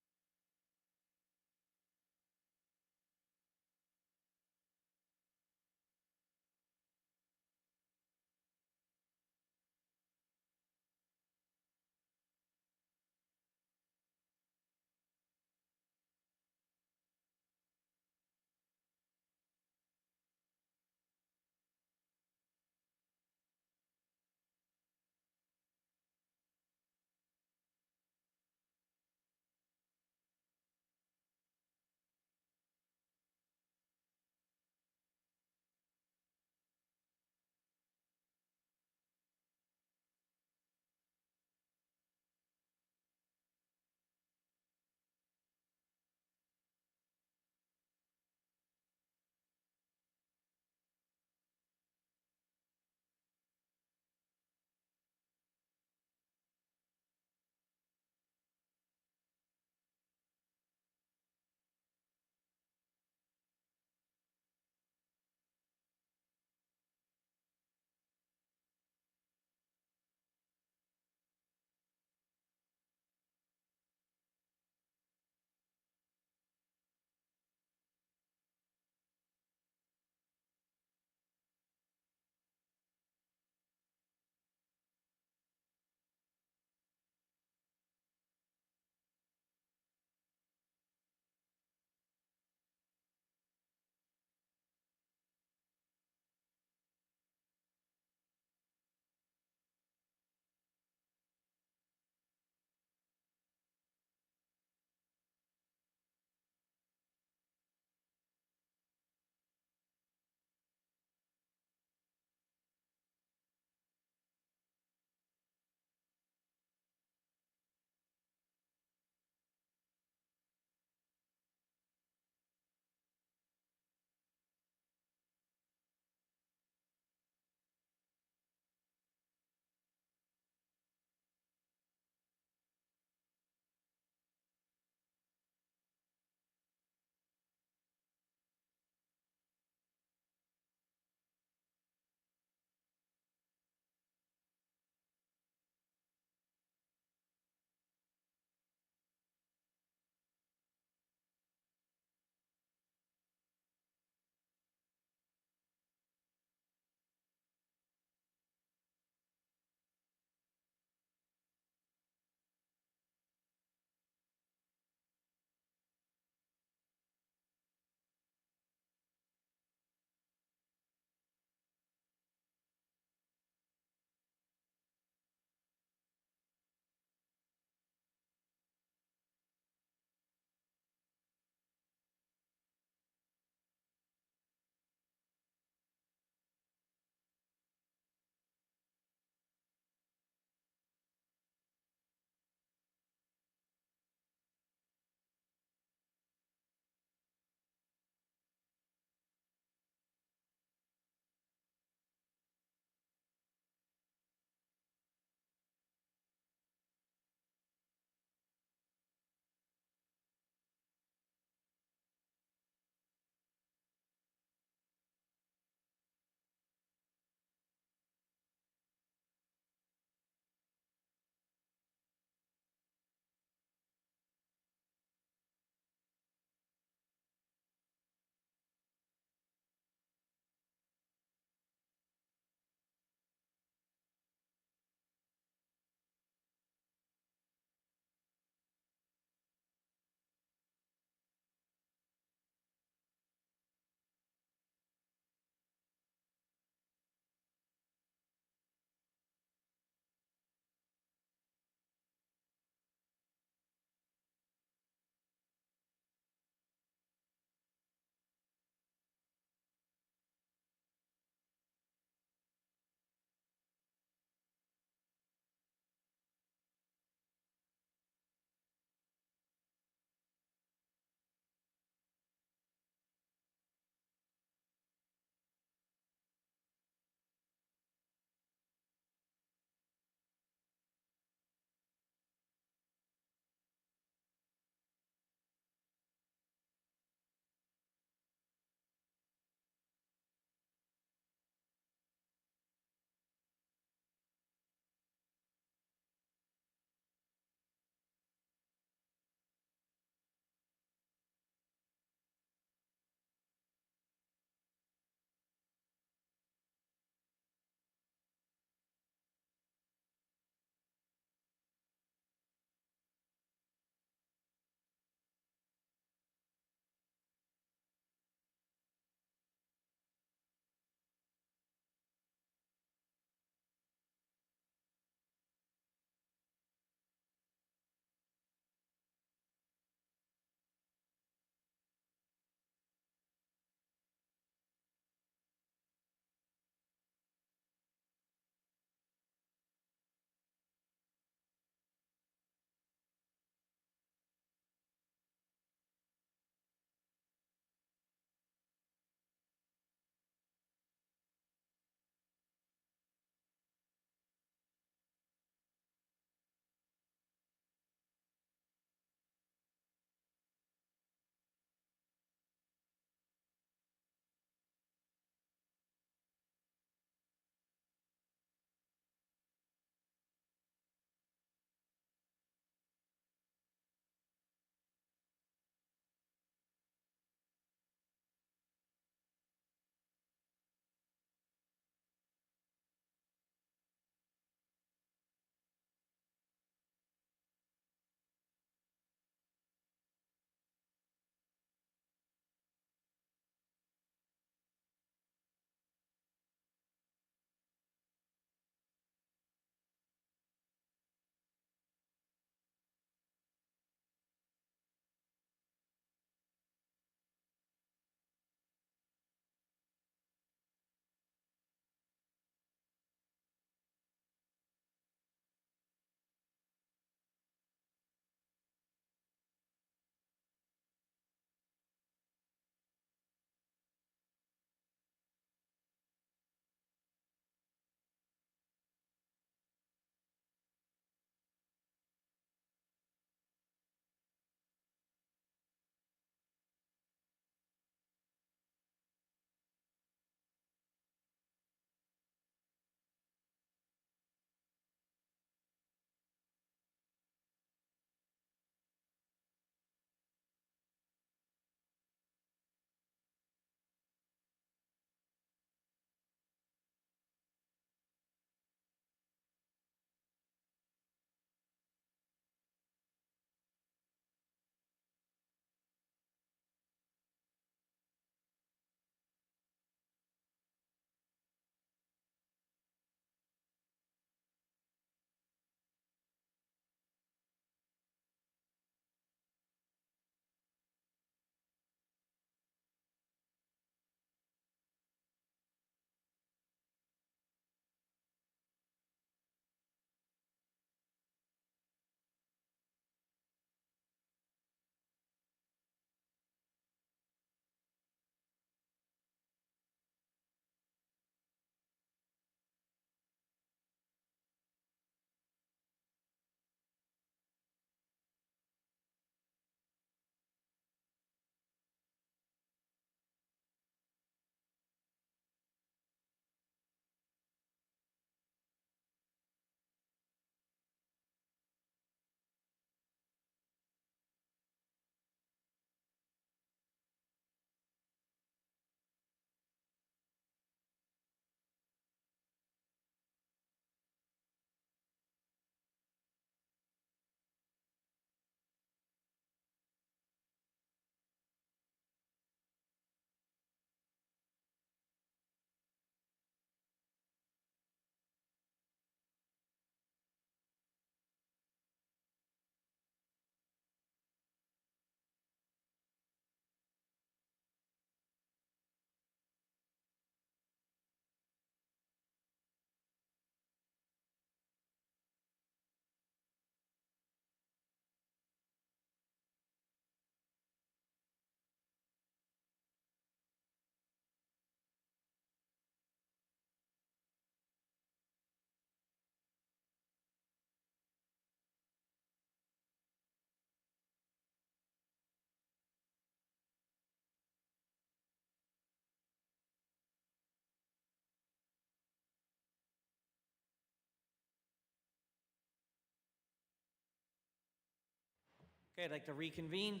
Okay, I'd like to reconvene.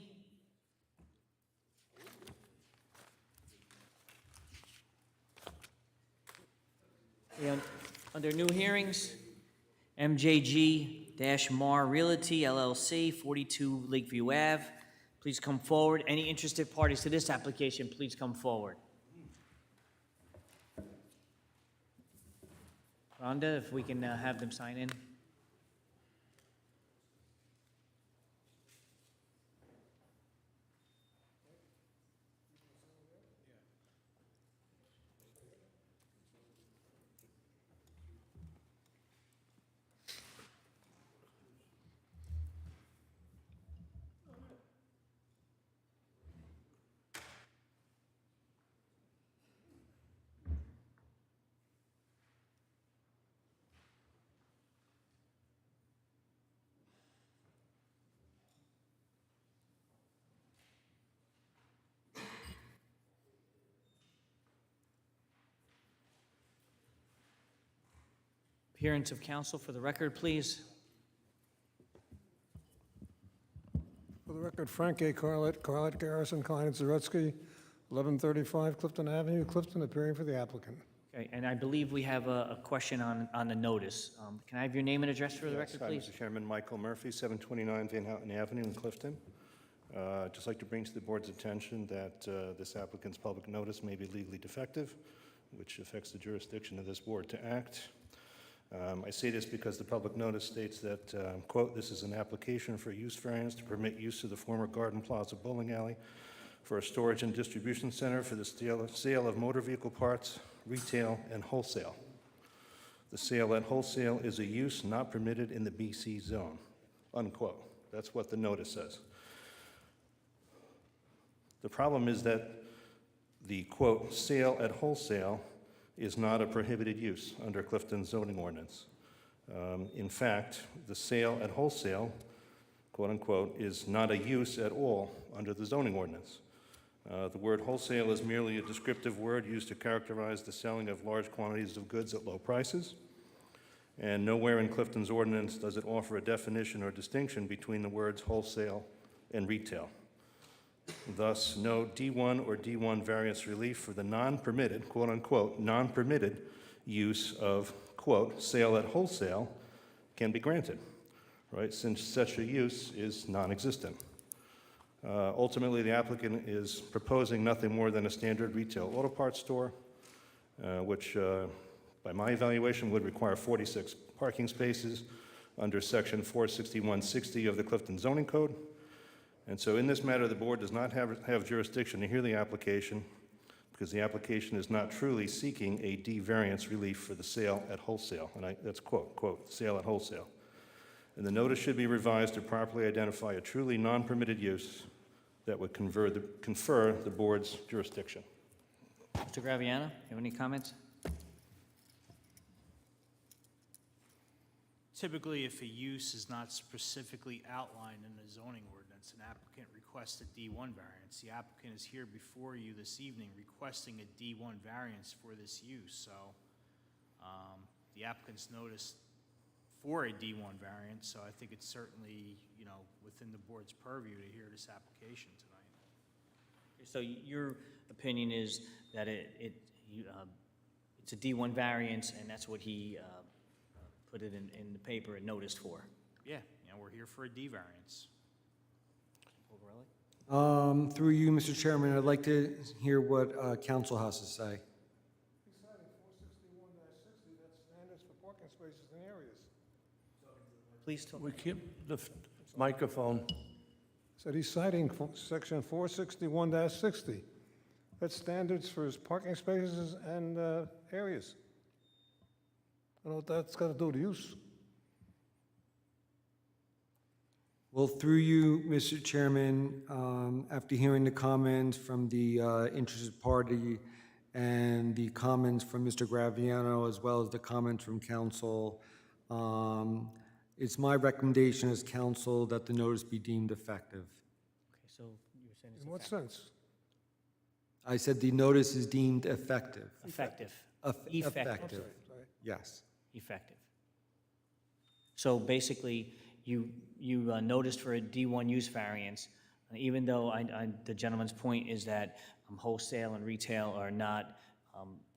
Okay, under new hearings, MJG-Mar Realty LLC, 42 Lakeview Ave. Please come forward. Any interested parties to this application, please come forward. Rhonda, if we can have them sign in. Appearance of counsel for the record, please. For the record, Frank A. Carlett Garrison, Klein and Zarutsky, 1135 Clifton Avenue, Clifton, appearing for the applicant. Okay, and I believe we have a question on the notice. Can I have your name and address for the record, Hi, please? Mr. Chairman, Michael Murphy, 729 Van Houten Avenue in Clifton. Just like to bring to the board's attention that this applicant's public notice may be legally defective, which affects the jurisdiction of this board to act. I say this because the public notice states that, quote, "This is an application for use variance to permit use of the former Garden Plaza bowling alley for a storage and distribution center for the sale of motor vehicle parts, retail, and wholesale. The sale at wholesale is a use not permitted in the BC zone," unquote. That's what the notice says. The problem is that the, quote, "sale at wholesale" is not a prohibited use under Clifton zoning ordinance. In fact, the sale at wholesale, quote unquote, is not a use at all under the zoning ordinance. The word wholesale is merely a descriptive word used to characterize the selling of large quantities of goods at low prices. And nowhere in Clifton's ordinance does it offer a definition or distinction between the words wholesale and retail. Thus, no D1 or D1 variance relief for the non-permitted, quote unquote, non-permitted use of, quote, "sale at wholesale" can be granted, right, since such a use is non-existent. Ultimately, the applicant is proposing nothing more than a standard retail auto parts store, which, by my evaluation, would require 46 parking spaces under Section 46160 of the Clifton Zoning Code. And so in this matter, the board does not have jurisdiction to hear the application because the application is not truly seeking a D variance relief for the sale at wholesale. And that's quote, quote, "sale at wholesale." And the notice should be revised to properly identify a truly non-permitted use that would confer the board's jurisdiction. Mr. Graviano, you have any comments? Typically, if a use is not specifically outlined in the zoning ordinance, an applicant requests a D1 variance. The applicant is here before you this evening requesting a D1 variance for this use. So the applicant's noticed for a D1 variance, so I think it's certainly, within the board's purview to hear this application tonight. So your opinion is that it's a D1 variance, and that's what he put it in the paper and noticed for? Yeah, we're here for a D variance. Through you, Mr. Chairman, I'd like to hear what council has to say. He's citing 461-60, that's standards for parking spaces in areas. Please talk. We keep the microphone. Said he's citing section 461-60. That's standards for his parking spaces and areas. I don't know what that's got to do with use. Well, through you, Mr. Chairman, after hearing the comments from the interested party and the comments from Mr. Graviano, as well as the comments from council, it's my recommendation as council that the notice be deemed effective. Okay, so you're saying it's In what sense? I said the notice is deemed effective. effective? Effective. Sorry. Yes. Effective. So basically, you noticed for a D1 use variance, even though the gentleman's point is that wholesale and retail are not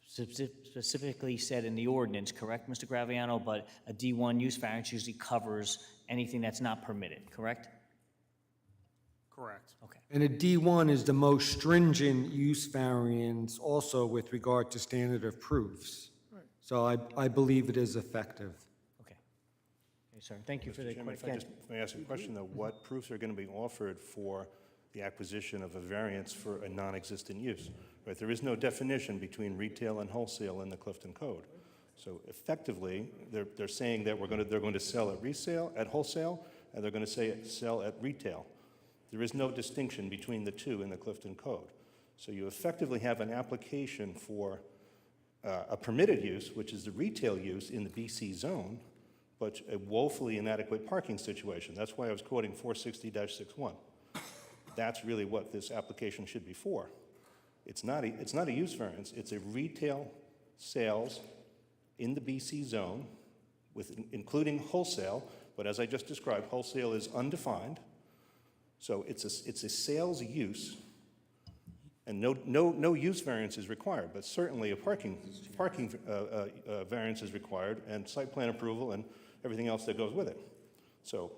specifically said in the ordinance, correct, Mr. Graviano? But a D1 use variance usually covers anything that's not permitted, correct? Correct. Okay. And a D1 is the most stringent use variance also with regard to standard of proofs. So I believe it is effective. Okay, sir, thank you for the Mr. Chairman, question. if I may ask a question, though, what proofs are going to be offered for the acquisition of a variance for a non-existent use? Right, there is no definition between retail and wholesale in the Clifton Code. So effectively, they're saying that they're going to sell at resale, at wholesale, and they're going to sell at retail. There is no distinction between the two in the Clifton Code. So you effectively have an application for a permitted use, which is the retail use in the BC zone, but a woefully inadequate parking situation. That's why I was quoting 460-61. That's really what this application should be for. It's not a use variance, it's a retail sales in the BC zone, including wholesale, but as I just described, wholesale is undefined. So it's a sales use, and no use variance is required, but certainly a parking variance is required, and site plan approval and everything else that goes with it. So,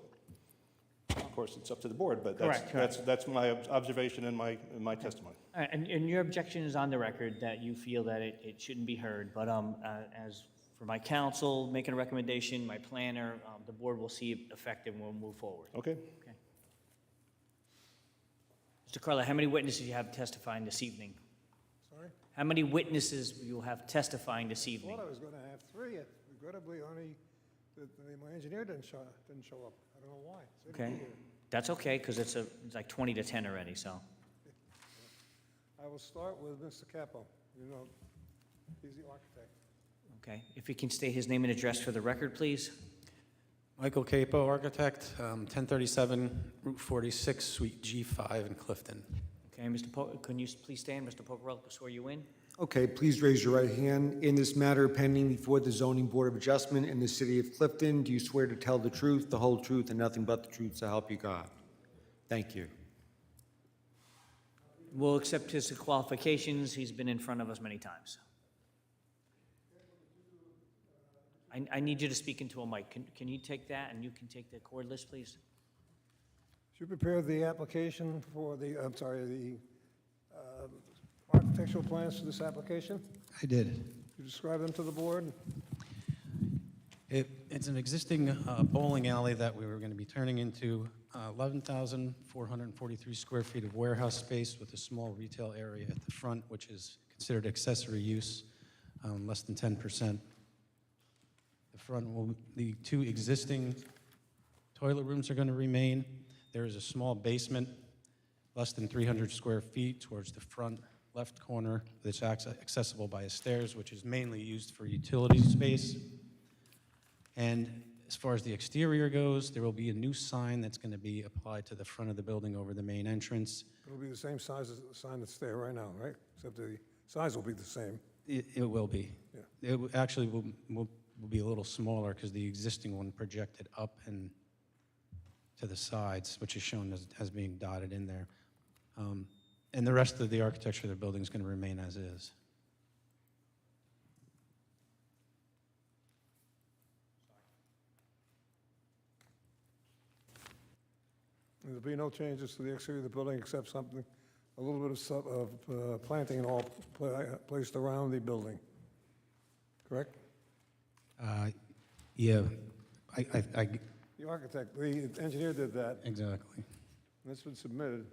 of course, it's up to the board, but that's my observation and my testimony. All right, and your objection is on the record that you feel that it shouldn't be heard, but as for my counsel making a recommendation, my planner, the board will see it effective and we'll move forward. Okay. Okay. Mr. Carla, how many witnesses you have testifying this evening? Sorry? How many witnesses you have testifying this I evening? thought I was going to have three. Regrettably, only my engineer didn't show up. I don't know why. Said he'd Okay, be here. that's okay, because it's like 20 to 10 already, so. I will start with Mr. Capo. You know, he's the architect. Okay, if you can state his name and address for the record, please. Michael Capo, architect, 1037 Route 46, Suite G5 in Clifton. Okay, Mr. Can you please stand? Mr. Pocarello, swear you in? Okay, please raise your right hand. In this matter pending before the Zoning Board of Adjustment in the city of Clifton, do you swear to tell the truth, the whole truth, and nothing but the truth, so help you God? Thank you. We'll accept his qualifications. He's been in front of us many times. I need you to speak into a mic. Can you take that and you can take the cordless, please? You prepared the application for the architectural plans for this application? I did. You describe them to the board? It's an existing bowling alley that we were going to be turning into 11,443 square feet of warehouse space with a small retail area at the front, which is considered accessory use, less than 10%. The two existing toilet rooms are going to remain. There is a small basement, less than 300 square feet towards the front left corner that's accessible by stairs, which is mainly used for utility space. And as far as the exterior goes, there will be a new sign that's going to be applied to the front of the building over the main entrance. It'll be the same size as the sign that's there right now, right? Except the size will be the same. It will be. Yeah. It actually will be a little smaller because the existing one projected up and to the sides, which is shown as being dotted in there. And the rest of the architecture of the building is going to remain as is. There'll be no changes to the exterior of the building except something, a little bit of planting and all placed around the building. Correct? Yeah, The architect, the engineer did that. Exactly. That's been submitted.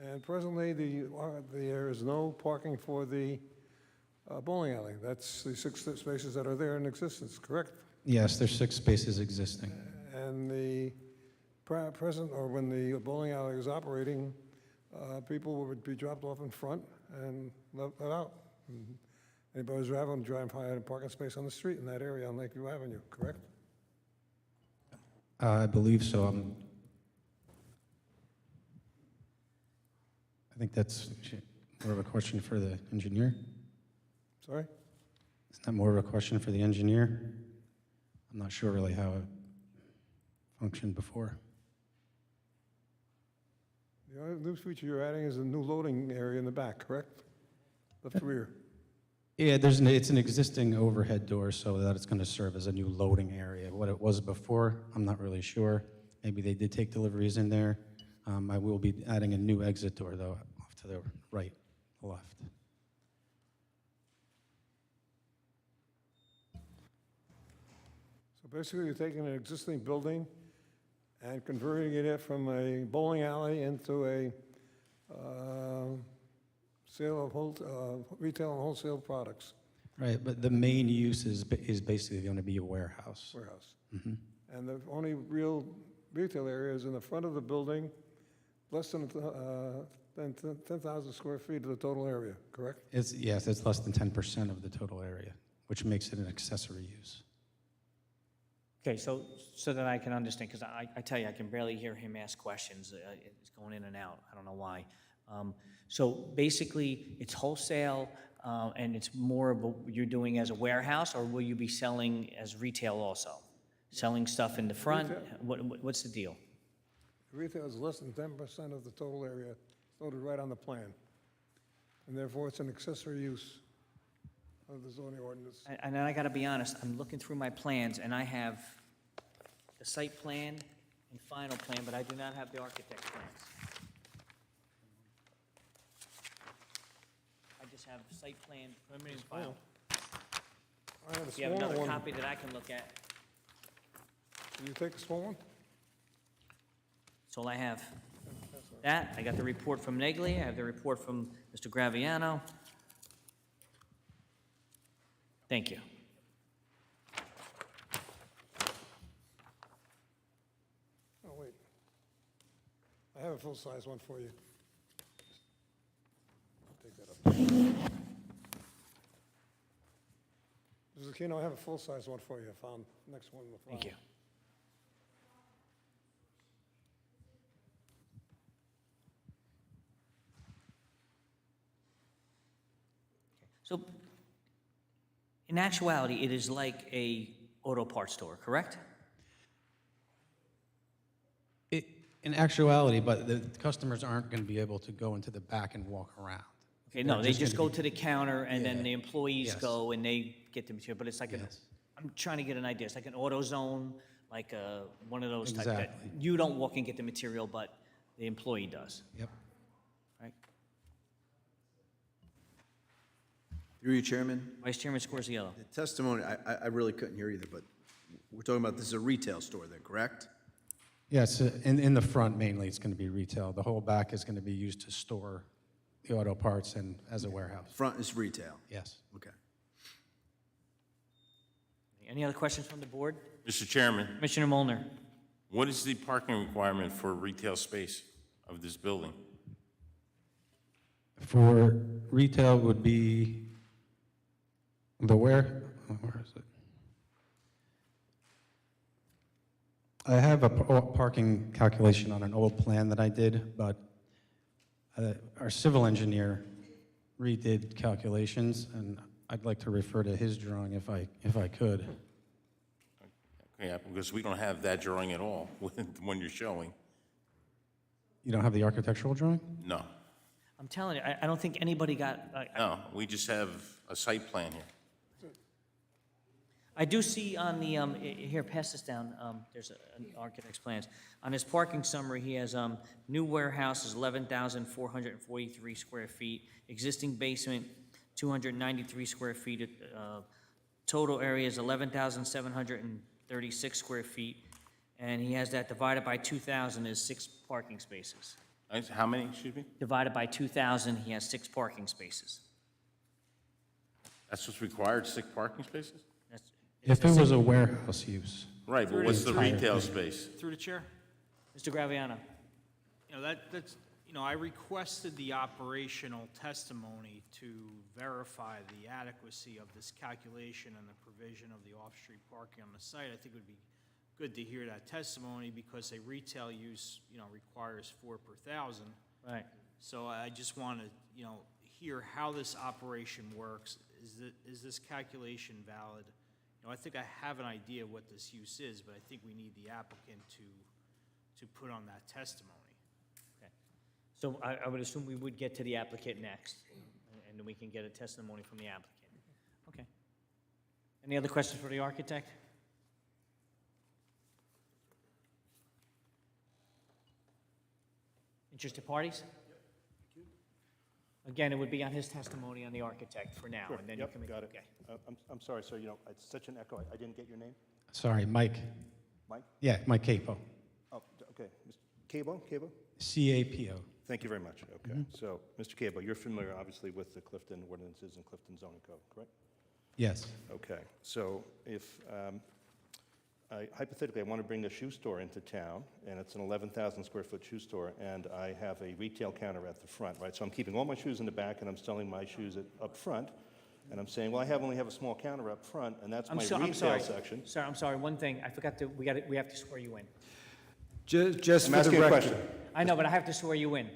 And presently, there is no parking for the bowling alley. That's the 6 spaces that are there in existence, correct? Yes, there's 6 spaces existing. And the present, or when the bowling alley is operating, people would be dropped off in front and let out. Anybody who's driving, drive by a parking space on the street in that area on Lakeview Avenue, correct? I believe so. I think that's more of a question for the engineer. Sorry? Is that more of a question for the engineer? I'm not sure really how it functioned before. The only new feature you're adding is a new loading area in the back, correct? Left rear. Yeah, it's an existing overhead door, so that it's going to serve as a new loading area. What it was before, I'm not really sure. Maybe they did take deliveries in there. I will be adding a new exit door, though, off to the right, left. So basically, you're taking an existing building and converting it from a bowling alley into a sale of retail and wholesale products. Right, but the main use is basically going to be a warehouse. Warehouse. Mhm. And the only real retail area is in the front of the building, less than 10,000 square feet of the total area, correct? Yes, it's less than 10% of the total area, which makes it an accessory use. Okay, so that I can understand, because I tell you, I can barely hear him ask questions. It's going in and out. I don't know why. So basically, it's wholesale, and it's more of what you're doing as a warehouse, or will you be selling as retail also? Selling stuff in the front? What's the deal? Retail is less than 10% of the total area, noted right on the plan. And therefore, it's an accessory use of the zoning ordinance. And then I gotta be honest, I'm looking through my plans, and I have the site plan and final plan, but I do not have the architect's plans. I just have site plan and final. I have a Do you have small another one. copy that I can look at? Can you take a small one? That's all I have. That, I got the report from Negley, I have the report from Mr. Graviano. Thank you. Oh, wait. I have a full-size one for you. I'll take that up. Mrs. Aquino, I have a full-size one for you. I found the next one in the file. Thank you. So, in actuality, it is like a auto parts store, correct? In actuality, but the customers aren't going to be able to go into the back and walk around. Okay, no, They're they just gonna go to the counter, and then Yeah. the employees Yes. go and they get the material, but it's like, Yes. I'm trying to get an idea, it's like an AutoZone, like one of those type that, Exactly. you don't walk and get the material, but the employee does, Yep. right? Through you, Chairman. Vice Chairman Scorziello. The testimony, I really couldn't hear either, but we're talking about this is a retail store then, correct? Yes, in the front mainly, it's going to be retail. The whole back is going to be used to store the auto parts and as a warehouse. Front is retail? Yes. Okay. Any other questions from the board? Mr. Chairman, Commissioner Molnar. what is the parking requirement for retail space of this building? For retail would be where is it? I have a parking calculation on an old plan that I did, but our civil engineer redid calculations, and I'd like to refer to his drawing if I could. Yeah, because we don't have that drawing at all when you're showing. You don't have the architectural drawing? No, I'm telling you, I don't think anybody got, no, we just have a site plan here. I do see on the, here, pass this down, there's an architect's plans. On his parking summary, he has, new warehouse is 11,443 square feet, existing basement, 293 square feet, total area is 11,736 square feet, and he has that divided by 2,000 is 6 parking spaces. How many, excuse me? Divided by 2,000, he has 6 parking spaces. That's what's required, 6 parking spaces? That's- If it was a warehouse use. Right, but what's the entire retail thing. space? Through the chair? Mr. Graviano. That's, I requested the operational testimony to verify the adequacy of this calculation and the provision of the off-street parking on the site. I think it would be good to hear that testimony because a retail use, requires 4 per thousand. Right. So I just want to, hear how this operation works. Is this calculation valid, know, I think I have an idea what this use is, but I think we need the applicant to put on that testimony. So I would assume we would get to the applicant next, and then we can get a testimony from the applicant. Okay. Any other questions for the architect? Interested parties? Again, it would be on his testimony on the architect for now, Sure. and then you Yep, can make. got it. Okay. I'm sorry, sir, you know, it's such an echo. I didn't get your name? Sorry, Mike. Mike? Yeah, Mike Capo. Oh, okay. Mr. Cabo? Cabo? C-A-P-O. Thank you very much. Okay. So, Mr. Cabo, you're familiar, obviously, with the Clifton ordinances and Clifton zoning code, correct? Yes. Okay. So if, hypothetically, I want to bring a shoe store into town, and it's an 11,000 square foot shoe store, and I have a retail counter at the front, right? So I'm keeping all my shoes in the back, and I'm selling my shoes up front, and I'm saying, well, I only have a small counter up front, and that's my I'm retail sorry. section. Sir, I'm sorry, one thing, I forgot to, we have to swear you in. Just I'm for the asking a record. question. I know, but I have to swear you in.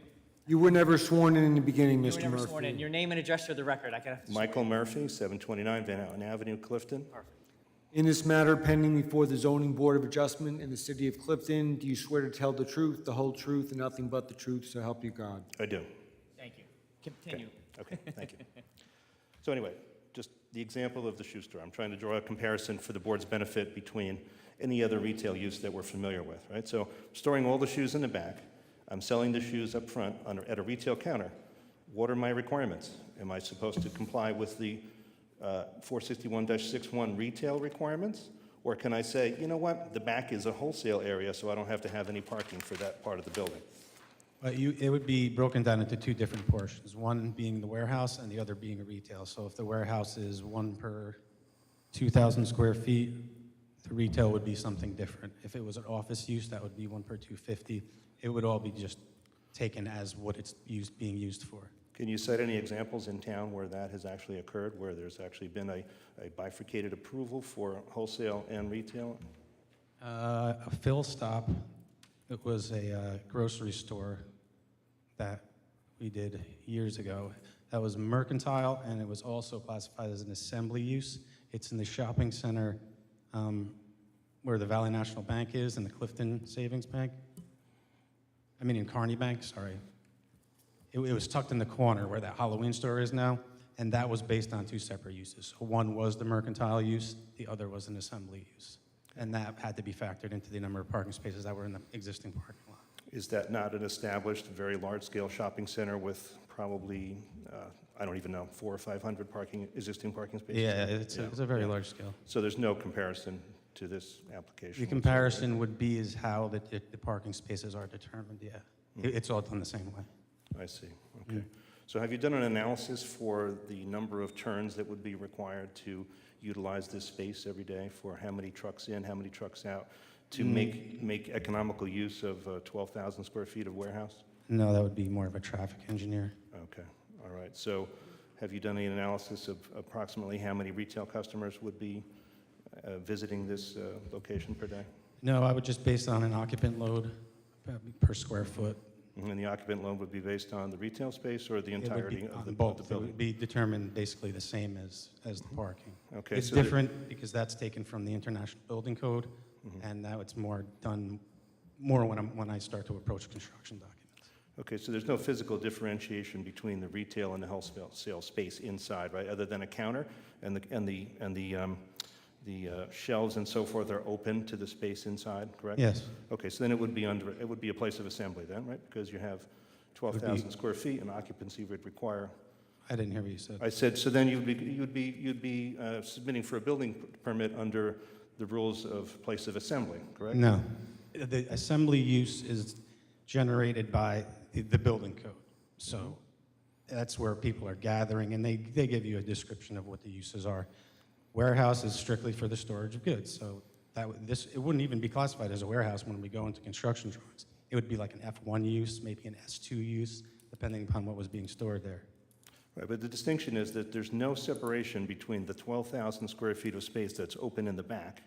You were never sworn in the beginning, You Mr. were Murphy. never sworn in. Your name and address for the record, I have to swear. Michael Murphy, 729 Van Houten Avenue, Clifton. Perfect. In this matter pending before the Zoning Board of Adjustment in the city of Clifton, do you swear to tell the truth, the whole truth, and nothing but the truth, so help you God? I do. Thank you. Continue. Okay, thank you. So anyway, just the example of the shoe store. I'm trying to draw a comparison for the board's benefit between any other retail use that we're familiar with, right? So storing all the shoes in the back, I'm selling the shoes up front at a retail counter. What are my requirements? Am I supposed to comply with the 461-61 retail requirements? Or can I say, you know what, the back is a wholesale area, so I don't have to have any parking for that part of the building? It would be broken down into two different portions, one being the warehouse and the other being a retail. So if the warehouse is 1 per 2,000 square feet, the retail would be something different. If it was an office use, that would be 1 per 250. It would all be just taken as what it's being used for. Can you cite any examples in town where that has actually occurred, where there's actually been a bifurcated approval for wholesale and retail? A Fill Stop, it was a grocery store that we did years ago. That was mercantile, and it was also classified as an assembly use. It's in the shopping center where the Valley National Bank is and the Clifton Savings Bank. I mean, in Kearney Bank, sorry. It was tucked in the corner where that Halloween store is now, and that was based on two separate uses. So one was the mercantile use, the other was an assembly use. And that had to be factored into the number of parking spaces that were in the existing parking lot. Is that not an established, very large-scale shopping center with probably, I don't even know, 400 or 500 existing parking spaces? Yeah, it's a very large scale. So there's no comparison to this application? The comparison would be is how the parking spaces are determined, yeah. It's all done the same way. I see, okay. So have you done an analysis for the number of turns that would be required to utilize this space every day, for how many trucks in, how many trucks out, to make economical use of 12,000 square feet of warehouse? No, that would be more of a traffic engineer. Okay, all right. So have you done any analysis of approximately how many retail customers would be visiting this location per day? No, I would just base it on an occupant load per square foot. And the occupant load would be based on the retail space or the It would be entirety of on the both. building? It would be determined basally the same as the parking. Okay, It's so there- different because that's taken from the International Building Code, and now it's more done more when I start to approach construction documents. Okay, so there's no physical differentiation between the retail and the wholesale space inside, right? Other than a counter and the shelves and so forth are open to the space inside, correct? Yes. Okay, so then it would be a place of assembly then, right? Because you have 12,000 square feet and occupancy would require. I didn't hear what you said. I said, so then you'd be submitting for a building permit under the rules of place of assembly, correct? No. The assembly use is generated by the building code. So that's where people are gathering, and they give you a description of what the uses are. Warehouse is strictly for the storage of goods. So it wouldn't even be classified as a warehouse when we go into construction drawings. It would be like an F1 use, maybe an S2 use, depending upon what was being stored there. Right, but the distinction is that there's no separation between the 12,000 square feet of space that's open in the back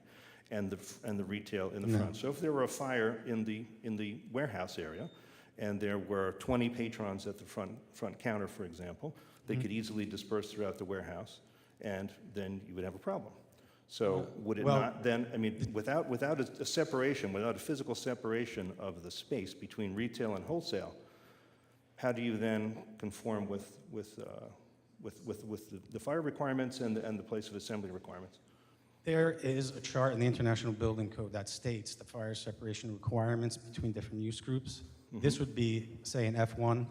and the retail in the No. front. So if there were a fire in the warehouse area and there were 20 patrons at the front counter, for example, they could easily disperse throughout the warehouse, and then you would have a problem. So would it Well- not then, I mean, without a separation, without a physical separation of the space between retail and wholesale, how do you then conform with the fire requirements and the place of assembly requirements? There is a chart in the International Building Code that states the fire separation requirements between different use groups. This would be, say, an F1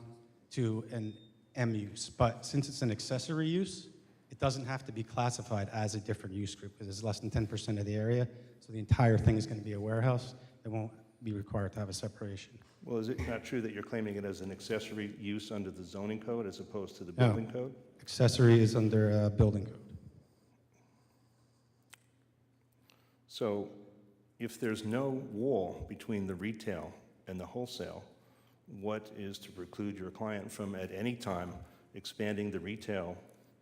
to an M use, but since it's an accessory use, it doesn't have to be classified as a different use group because it's less than 10% of the area, so the entire thing is going to be a warehouse. It won't be required to have a separation. Well, is it not true that you're claiming it as an accessory use under the zoning code as opposed to the No. building code? Accessory is under building code. So if there's no wall between the retail and the wholesale, what is to preclude your client from at any time expanding the retail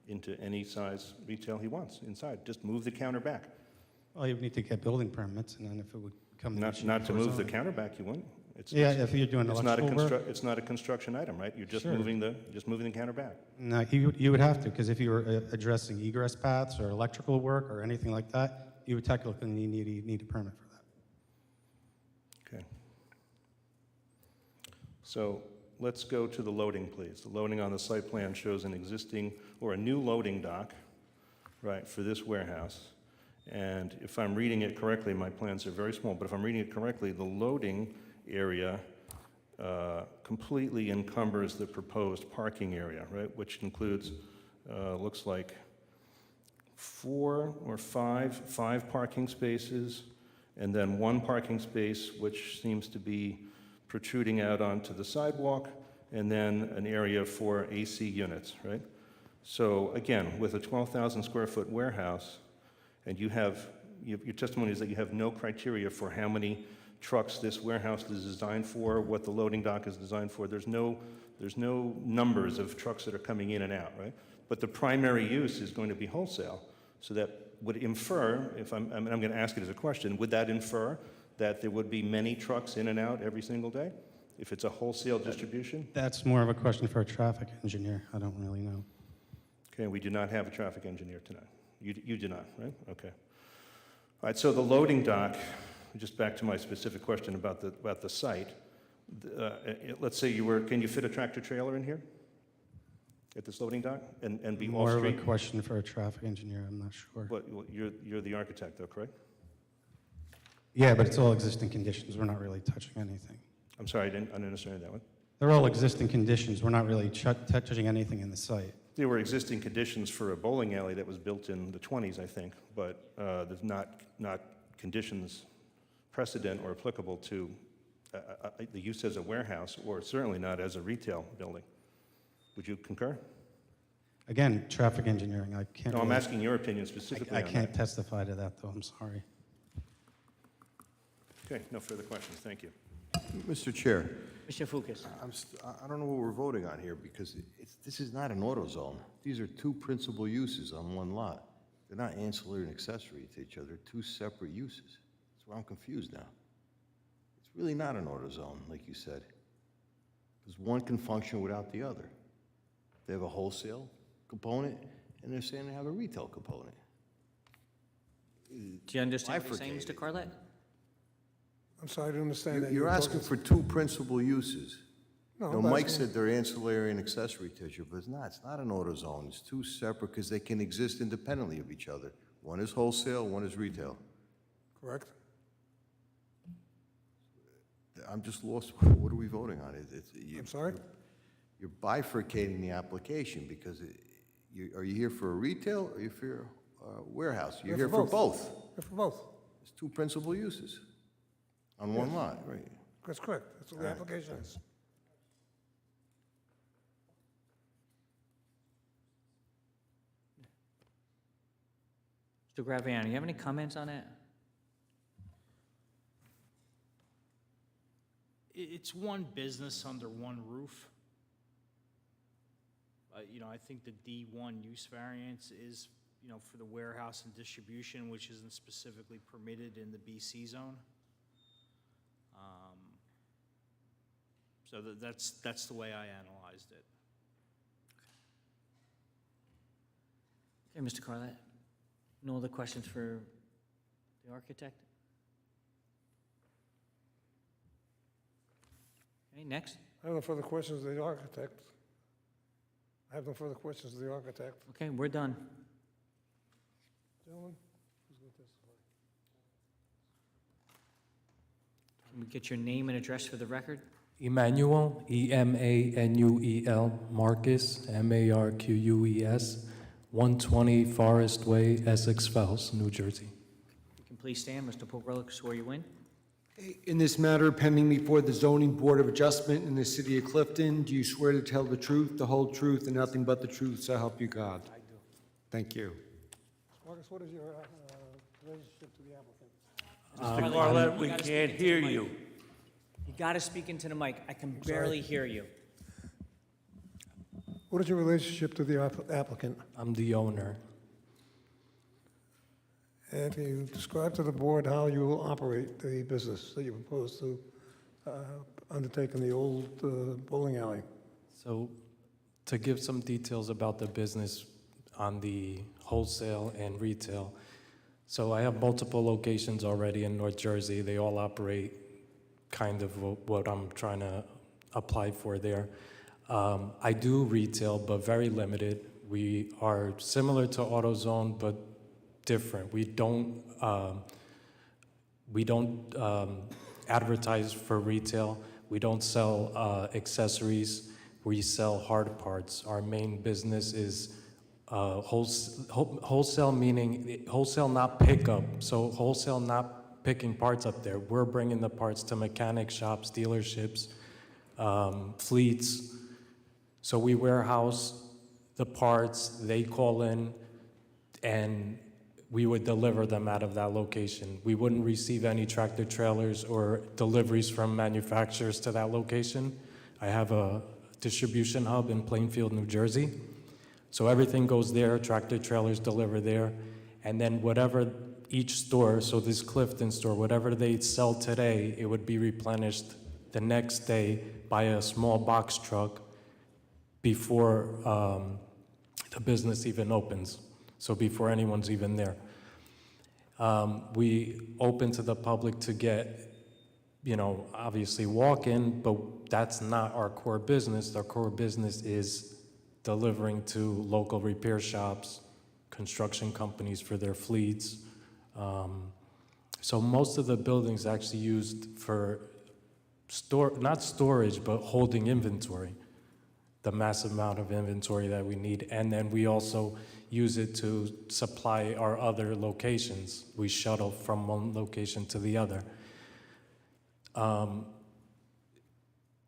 into any size retail he wants inside? Just move the counter back. Well, you would need to get building permits, and then if it would come an issue Not to for move the zoning. counter back, you wouldn't. Yeah, if you're doing it's not a electrical work. It's not a construction item, right? You're just Sure. moving the counter back. No, you would have to, because if you were addressing egress paths or electrical work or anything like that, you would technically need a permit for that. Okay. So let's go to the loading, please. The loading on the site plan shows an existing or a new loading dock, right, for this warehouse. And if I'm reading it correctly, my plans are very small, but if I'm reading it correctly, the loading area completely encumbers the proposed parking area, right, which includes, looks like five parking spaces, and then one parking space which seems to be protruding out onto the sidewalk, and then an area for AC units, right? So again, with a 12,000 square foot warehouse, and your testimony is that you have no criteria for how many trucks this warehouse is designed for, what the loading dock is designed for. There's no numbers of trucks that are coming in and out, right? But the primary use is going to be wholesale. So that would infer, if I'm going to ask it as a question, would that infer that there would be many trucks in and out every single day if it's a wholesale distribution? That's more of a question for a traffic engineer. I don't really know. Okay, we do not have a traffic engineer tonight. You do not, right? Okay. All right, so the loading dock, just back to my specific question about the site. Let's say can you fit a tractor trailer in here at this loading dock and be More of a off-street? question for a traffic engineer. I'm not sure. But you're the architect, though, correct? Yeah, but it's all existing conditions. We're not really touching anything. I'm sorry, I didn't understand that one. They're all existing conditions. We're not really touching anything in the site. There were existing conditions for a bowling alley that was built in the 20s, I think, but there's not conditions precedent or applicable to the use as a warehouse, or certainly not as a retail building. Would you concur? Again, traffic engineering, I can't. No, I'm really- asking your opinion specifically I on can't that. testify to that, though. I'm sorry. Okay, no further questions. Thank you. Mr. Chair, Mr. Fukas. I don't know what we're voting on here because this is not an auto zone. These are two principal uses on one lot. They're not ancillary and accessory to each other, two separate uses. That's why I'm confused now. It's really not an auto zone, like you said, because one can function without the other. They have a wholesale component, and they're saying they have a retail component. Do you understand what you're saying, Mr. Carlett? I'm sorry, I don't understand that. You're asking for two principal uses. No, No, I'm Mike asking- said they're ancillary and accessory to each other, but it's not an auto zone. It's two separate because they can exist independently of each other. One is wholesale, one is retail. Correct? I'm just lost. What are we voting on? I'm sorry? You're bifurcating the application because are you here for a retail or are you for a warehouse? You're here for both. Here for both. It's two principal uses on one lot, right? That's correct. That's what the All right. application is. Mr. Graviano, you have any comments on that? It's one business under one roof. I think the D1 use variance is, for the warehouse and distribution, which isn't specifically permitted in the BC zone. So that's the way I analyzed it. Okay, Mr. Carlett. No other questions for the architect? Okay, next. I have no further questions of the architect. I have no further questions of the architect. Okay, we're done. Gentlemen, who's going to testify? Can we get your name and address for the record? Emmanuel, Emanuel Marcus, Marquess, 120 Forest Way, Essex Fells, New Jersey. You can please stand. Mr. Pokrelic, swear you in. In this matter pending before the Zoning Board of Adjustment in the city of Clifton, do you swear to tell the truth, the whole truth, and nothing but the truth, so help you God? I do. Thank you. Marcus, what is your relationship to the applicant? Mr. Bartlett, we can't hear you. You got to speak into the mic. I can barely hear you. What is your relationship to the applicant? I'm the owner. And can you describe to the board how you will operate the business that you propose to undertake in the old bowling alley? So, to give some details about the business on the wholesale and retail. So I have multiple locations already in North Jersey. They all operate kind of what I'm trying to apply for there. I do retail, but very limited. We are similar to AutoZone, but different. We don't advertise for retail. We don't sell accessories. We sell hard parts. Our main business is wholesale, meaning wholesale, not pickup. So wholesale, not picking parts up there. We're bringing the parts to mechanic shops, dealerships, fleets. So we warehouse the parts, they call in, and we would deliver them out of that location. We wouldn't receive any tractor trailers or deliveries from manufacturers to that location. I have a distribution hub in Plainfield, New Jersey. So everything goes there, tractor trailers deliver there, and then whatever each store, so this Clifton store, whatever they sell today, it would be replenished the next day by a small box truck before the business even opens, so before anyone's even there. We open to the public to get, obviously walk-in, but that's not our core business. Our core business is delivering to local repair shops, construction companies for their fleets. So most of the buildings actually used for not storage, but holding inventory, the massive amount of inventory that we need. And then we also use it to supply our other locations. We shuttle from one location to the other.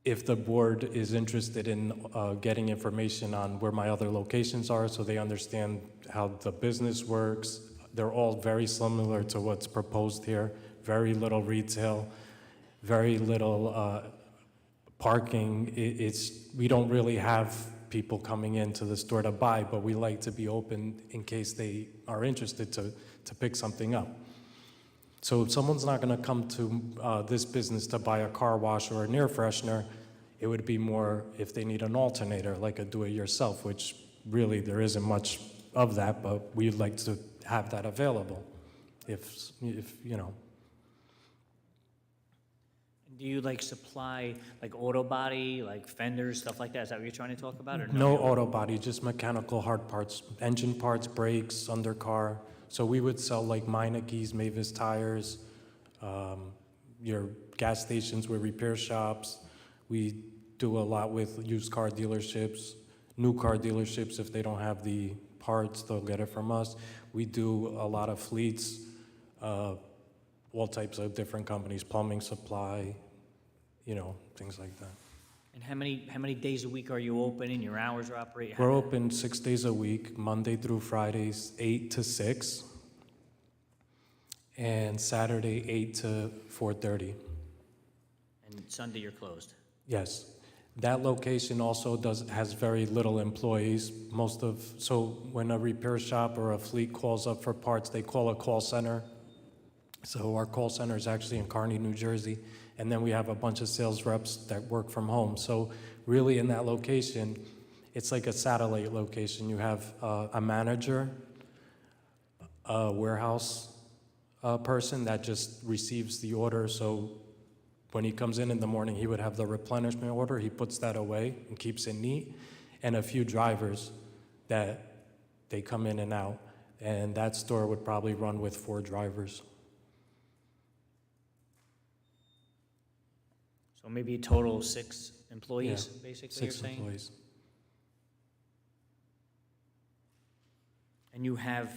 If the board is interested in getting information on where my other locations are so they understand how the business works, they're all very similar to what's proposed here. Very little retail, very little parking. We don't really have people coming into the store to buy, but we like to be open in case they are interested to pick something up. So if someone's not going to come to this business to buy a car wash or an air freshener, it would be more if they need an alternator, like a do-it-yourself, which really there isn't much of that, but we'd like to have that available if you know. Do you supply auto body, fenders, stuff like that? Is that what you're trying to talk about, or No auto body, just mechanical hard parts, engine parts, brakes, undercar. So we would sell Meinekes, Mavis tires, your gas stations with repair shops. We do a lot with used car dealerships, new car dealerships. If they don't have the parts, they'll get it from us. We do a lot of fleets, all types of different companies, plumbing supply, things like that. And how many days a week are you open and your hours are operating? We're open 6 days a week, Monday through Fridays, 8 to 6, and Saturday, 8 to 4:30. And Sunday you're closed? Yes. That location also has very little employees. So when a repair shop or a fleet calls up for parts, they call a call center. So our call center is actually in Kearney, New Jersey. And then we have a bunch of sales reps that work from home. So really in that location, it's like a satellite location. You have a manager, a warehouse person that just receives the order. So when he comes in the morning, he would have the replenishment order. He puts that away and keeps it neat. And a few drivers that they come in and out. And that store would probably run with 4 drivers. So maybe a total of 6 employees, Yeah, basically, you're 6 saying? employees. And you have,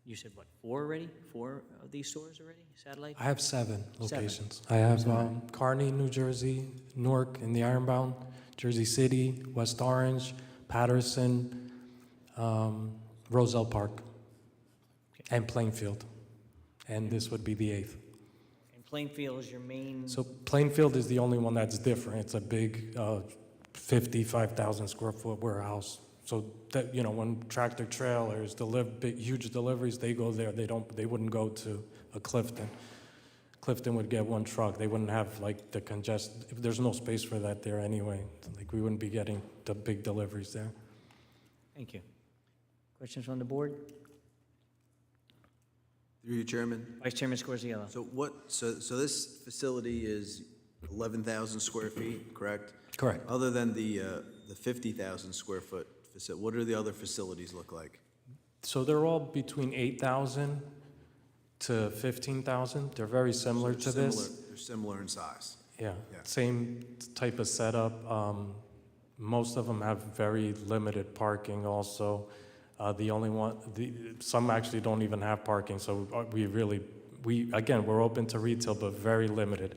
you said what, 4 already? 4 of these stores already, satellite? I have 7 locations. 7. I have Kearney, New Jersey, Newark in the Ironbound, Jersey City, West Orange, Patterson, Roselle Park, and Plainfield. And this would be the 8th. And Plainfield is your main, So Plainfield is the only one that's different. It's a big 55,000 square foot warehouse. So that, you know, when tractor trailers deliver big, huge deliveries, they go there. They wouldn't go to a Clifton. Clifton would get 1 truck. They wouldn't have like the there's no space for that there anyway. Like we wouldn't be getting the big deliveries there. thank you. Questions from the board? Through you, Chairman. Vice Chairman Scorziello. So this facility is 11,000 square feet, correct? Correct. Other than the 50,000 square foot facility, what do the other facilities look like? So they're all between 8,000 to 15,000. They're very similar to this. They're similar in size. Yeah, Yeah. same type of setup. Most of them have very limited parking also. The only one, some actually don't even have parking, so again, we're open to retail, but very limited.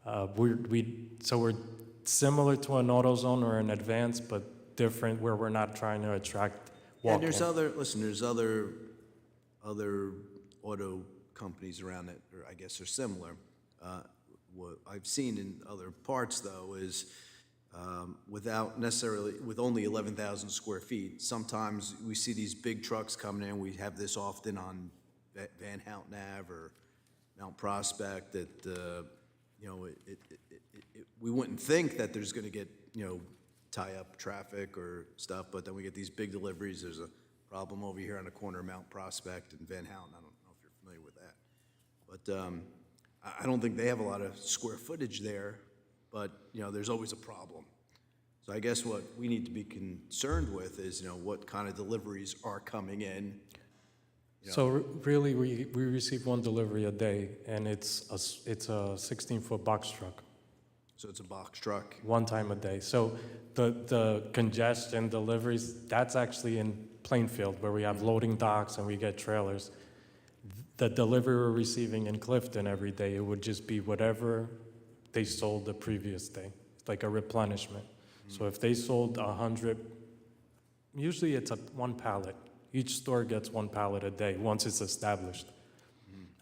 So we're similar to an AutoZone or an Advance, but different where we're not trying to attract Yeah, walk-in. there's other auto companies around that, or I guess are similar. What I've seen in other parts, though, is with only 11,000 square feet, sometimes we see these big trucks coming in. We have this often on Van Houten Ave or Mount Prospect that, we wouldn't think that there's going to get, tie up traffic or stuff, but then we get these big deliveries. There's a problem over here on the corner of Mount Prospect and Van Houten. I don't know if you're familiar with that. But I don't think they have a lot of square footage there, but, there's always a problem. So I guess what we need to be concerned with is, what kind of deliveries are coming in. So really, we receive 1 delivery a day, and it's a 16-foot box truck. So it's a box truck. 1 time a day. So the congestion deliveries, that's actually in Plainfield where we have loading docks and we get trailers. The delivery we're receiving in Clifton every day, it would just be whatever they sold the previous day. It's like a replenishment. So if they sold 100, usually it's 1 pallet. Each store gets 1 pallet a day once it's established.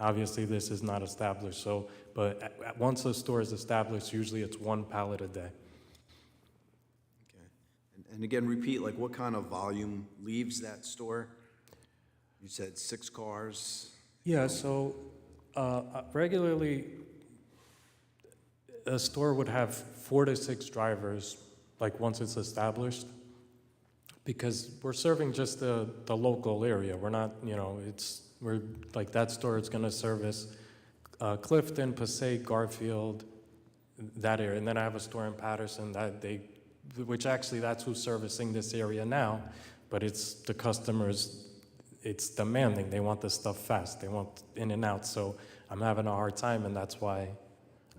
Obviously, this is not established, but once a store is established, usually it's 1 pallet a day. Okay. And again, repeat, like what kind of volume leaves that store? You said 6 cars. Yeah, so regularly, a store would have 4 to 6 drivers, like once it's established, because we're serving just the local area. We're not, we're like that store is going to service Clifton, Passaic, Garfield, that area. And then I have a store in Patterson which actually that's who's servicing this area now, but it's the customers, it's demanding. They want the stuff fast. They want in and out. So I'm having a hard time, and that's why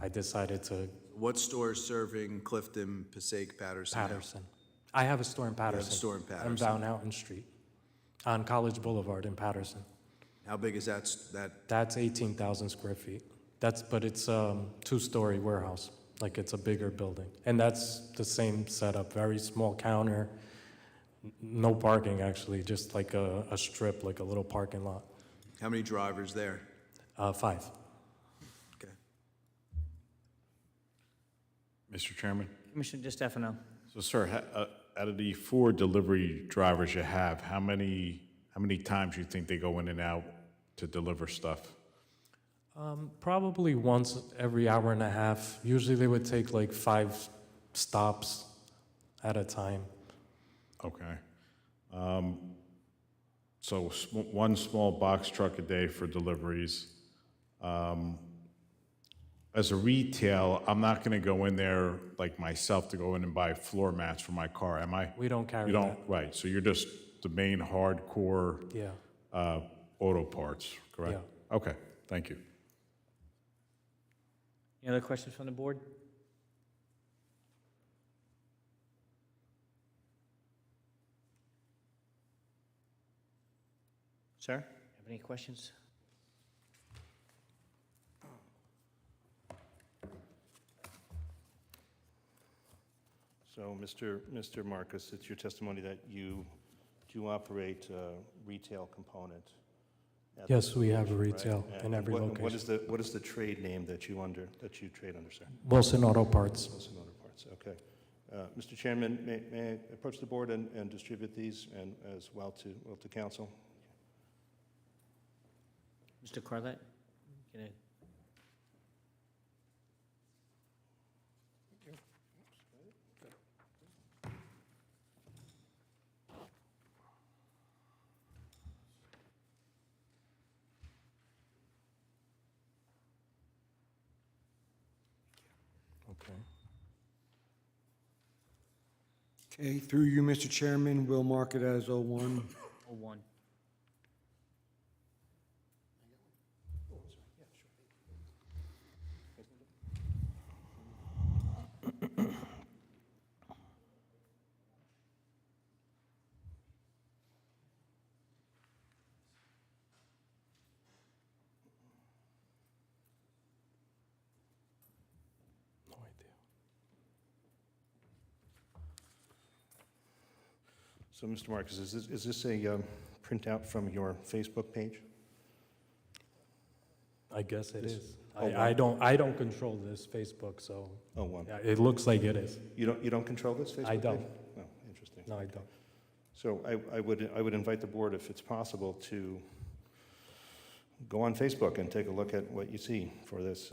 I decided to. What store is serving Clifton, Passaic, Patterson? Patterson. I have a store in Patterson. You have a store in Patterson. On Van Houten Street, on College Boulevard in Patterson. How big is that? That's 18,000 square feet. But it's a 2-story warehouse, like it's a bigger building. And that's the same setup, very small counter, no parking actually, just like a strip, like a little parking lot. How many drivers there? 5. Okay. Mr. Chairman? Commissioner DeStefano. So, sir, out of the 4 delivery drivers you have, how many times you think they go in and out to deliver stuff? Probably once every hour and a half. Usually they would take like 5 stops at a time. Okay. So one small box truck a day for deliveries. As a retail, I'm not going to go in there like myself to go in and buy floor mats for my car, am I? We don't carry You don't, that. right, so you're just the main hardcore Yeah. auto parts, correct? Yeah. Okay, thank you. Any other questions from the board? Sir? Have any questions? So, Mr. Marcus, it's your testimony that you do operate a retail component? at the Yes, we have a location, right? retail in And every what location. what is the trade name that you trade under, sir? Wilson Auto Parts. Wilson Auto Parts, okay. Mr. Chairman, may I approach the board and distribute these and as well to council? Mr. Carlet? Can I- Okay. Okay, through you, Mr. Chairman, we'll mark it as 01. 01. No idea. So, Mr. Marcus, is this a printout from your Facebook page? I guess it This- is. Oh, I wow. I don't control this Facebook, so. Oh, one. Yeah, it looks like it is. You don't control this Facebook I page? don't. Oh, interesting. No, I don't. So I would invite the board, if it's possible, to go on Facebook and take a look at what you see for this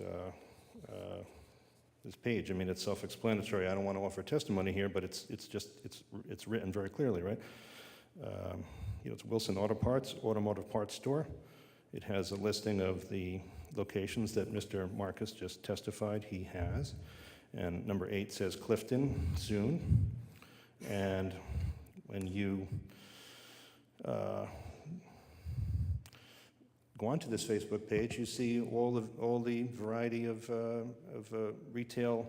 page. I mean, it's self-explanatory. I don't want to offer testimony here, but it's written very clearly, right? It's Wilson Auto Parts, automotive parts store. It has a listing of the locations that Mr. Marcus just testified he has. And number 8 says Clifton, soon. And when you go onto this Facebook page, you see all the variety of retail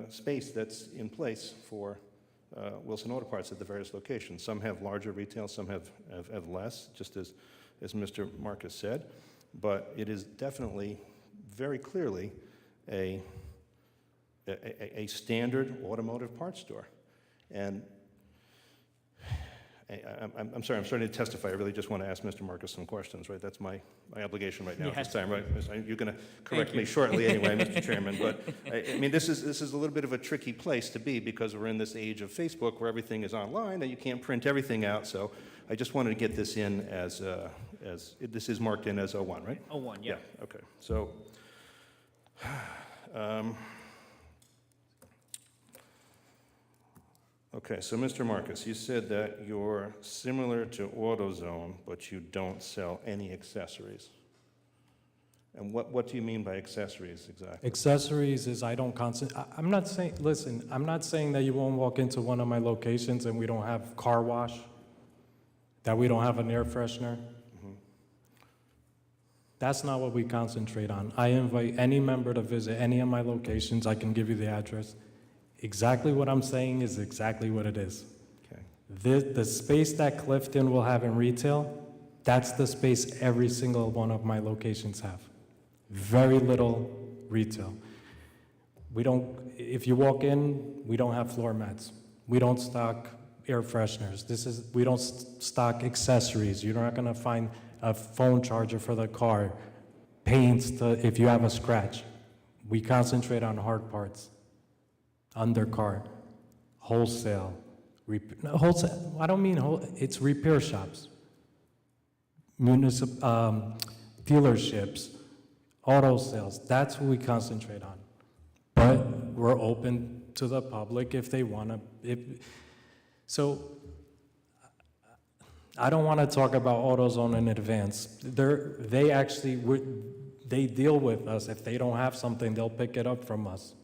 space that's in place for Wilson Auto Parts at the various locations. Some have larger retail, some have less, just as Mr. Marcus said. But it is definitely, very clearly, a standard automotive parts store. And I'm sorry, I'm starting to testify. I really just want to ask Mr. Marcus some questions, right? That's my obligation right now at this time, right? You're going to correct me shortly anyway, Mr. Chairman. But, I mean, this is a little bit of a tricky place to be because we're in this age of Facebook where everything is online and you can't print everything out. So I just wanted to get this in as this is marked in as 01, right? 01, yeah. Okay. So, okay, so Mr. Marcus, you said that you're similar to AutoZone, but you don't sell any accessories. And what do you mean by accessories exactly? Accessories is I don't I'm not saying, listen, I'm not saying that you won't walk into one of my locations and we don't have car wash, that we don't have an air freshener. That's not what we concentrate on. I invite any member to visit any of my locations. I can give you the address. Exactly what I'm saying is exactly what it is. Okay. The space that Clifton will have in retail, that's the space every single one of my locations have. Very little retail. We don't, if you walk in, we don't have floor mats. We don't stock air fresheners. We don't stock accessories. You're not gonna find a phone charger for the car, paints if you have a scratch. We concentrate on hard parts, undercar, wholesale, wholesale. I don't mean it's repair shops, dealerships, auto sales. That's what we concentrate on. But we're open to the public if they want to. So I don't want to talk about AutoZone in advance. They actually, they deal with us. If they don't have something, they'll pick it up from us.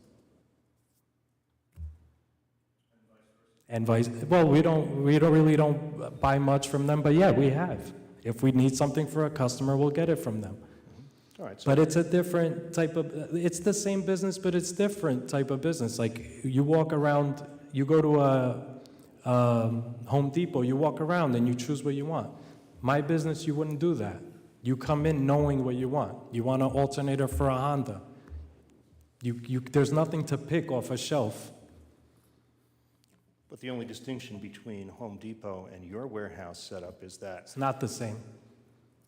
And well, we really don't buy much from them, but yeah, we have. If we need something for a customer, we'll get it from them. All right, so But it's a different type of, it's the same business, but it's different type of business. Like, you walk around, you go to a Home Depot, you walk around and you choose what you want. My business, you wouldn't do that. You come in knowing what you want. You want an alternator for a Honda. There's nothing to pick off a shelf. but the only distinction between Home Depot and your warehouse setup is that It's not the same.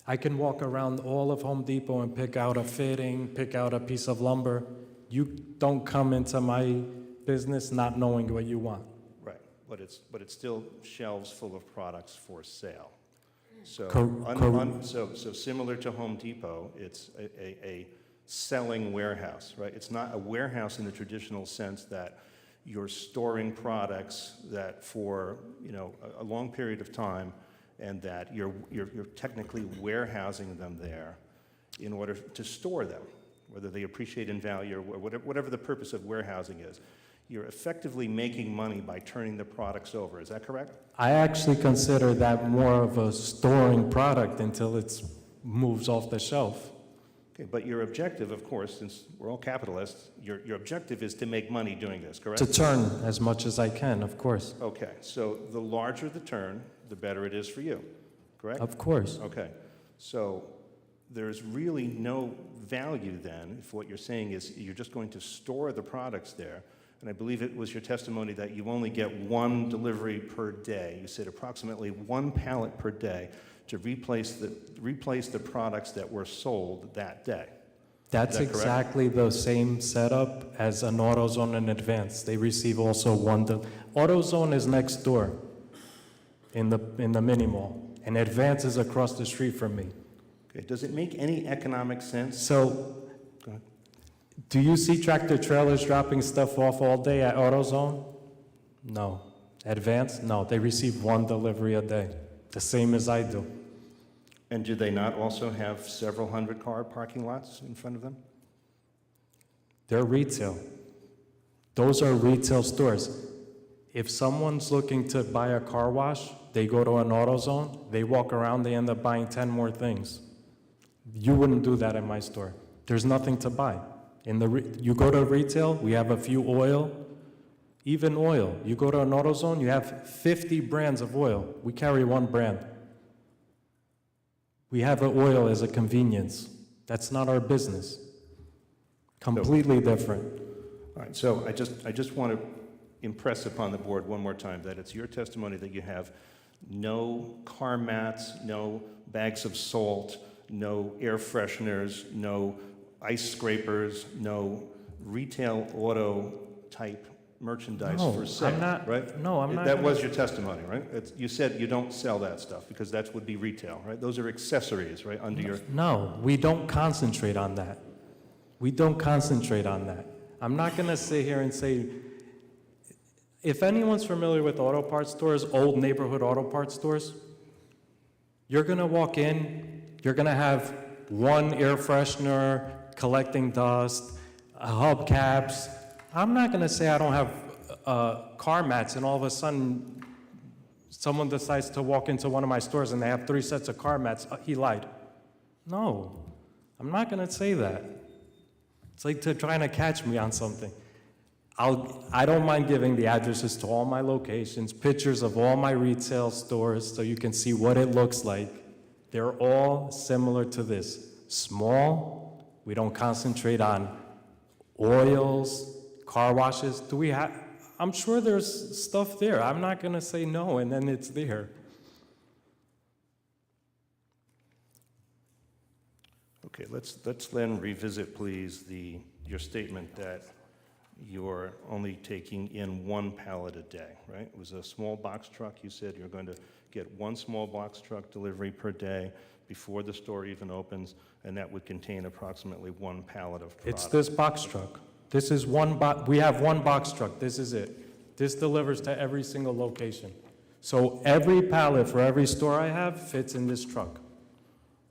I can walk around all of Home Depot and pick out a fitting, pick out a piece of lumber. You don't come into my business not knowing what you want. right, but it's still shelves full of products for sale. So, so similar to Home Depot, it's a selling warehouse, right? It's not a warehouse in the traditional sense that you're storing products that for, you know, a long period of time, and that you're technically warehousing them there in order to store them, whether they appreciate in value or whatever the purpose of warehousing is. You're effectively making money by turning the products over. Is that correct? I actually consider that more of a storing product until it moves off the shelf. Okay, but your objective, of course, since we're all capitalists, your objective is to make money doing this, correct? To turn as much as I can, of course. Okay, so the larger the turn, the better it is for you, correct? Of course. Okay, so there's really no value then if what you're saying is you're just going to store the products there. And I believe it was your testimony that you only get one delivery per day. You said approximately one pallet per day to replace the products that were sold that day. That's Is that correct? exactly the same setup as an AutoZone in Advance. They receive also one. AutoZone is next door in the mini mall, and Advance is across the street from me. Okay, does it make any economic sense? So, Go ahead. do you see tractor trailers dropping stuff off all day at AutoZone? No. Advance? No. They receive one delivery a day, the same as I do. And do they not also have several hundred car parking lots in front of them? They're retail. Those are retail stores. If someone's looking to buy a car wash, they go to an AutoZone, they walk around, they end up buying 10 more things. You wouldn't do that in my store. There's nothing to buy. You go to retail, we have a few oil, even oil. You go to an AutoZone, you have 50 brands of oil. We carry one brand. We have an oil as a convenience. That's not our business. Completely different. All right, so I just want to impress upon the board one more time that it's your testimony that you have no car mats, no bags of salt, no air fresheners, no ice scrapers, no retail auto type merchandise No, for sale, I'm not- right? no, I'm not That gonna- was your testimony, right? You said you don't sell that stuff because that would be retail, right? Those are accessories, right, under your... No, we don't concentrate on that. We don't concentrate on that. I'm not going to sit here and say, if anyone's familiar with auto parts stores, old neighborhood auto parts stores, you're going to walk in, you're going to have one air freshener collecting dust, hubcaps. I'm not going to say I don't have car mats and all of a sudden someone decides to walk into one of my stores and they have 3 sets of car mats. He lied. No, I'm not going to say that. It's like trying to catch me on something. I don't mind giving the addresses to all my locations, pictures of all my retail stores so you can see what it looks like. They're all similar to this. Small, we don't concentrate on oils, car washes. Do we have? I'm sure there's stuff there. I'm not going to say no, and then it's there. Okay, let's then revisit, please, your statement that you're only taking in one pallet a day, right? It was a small box truck. You said you're going to get one small box truck delivery per day before the store even opens, and that would contain approximately one pallet of product. It's this box truck. This is we have one box truck. This is it. This delivers to every single location. So every pallet for every store I have fits in this truck.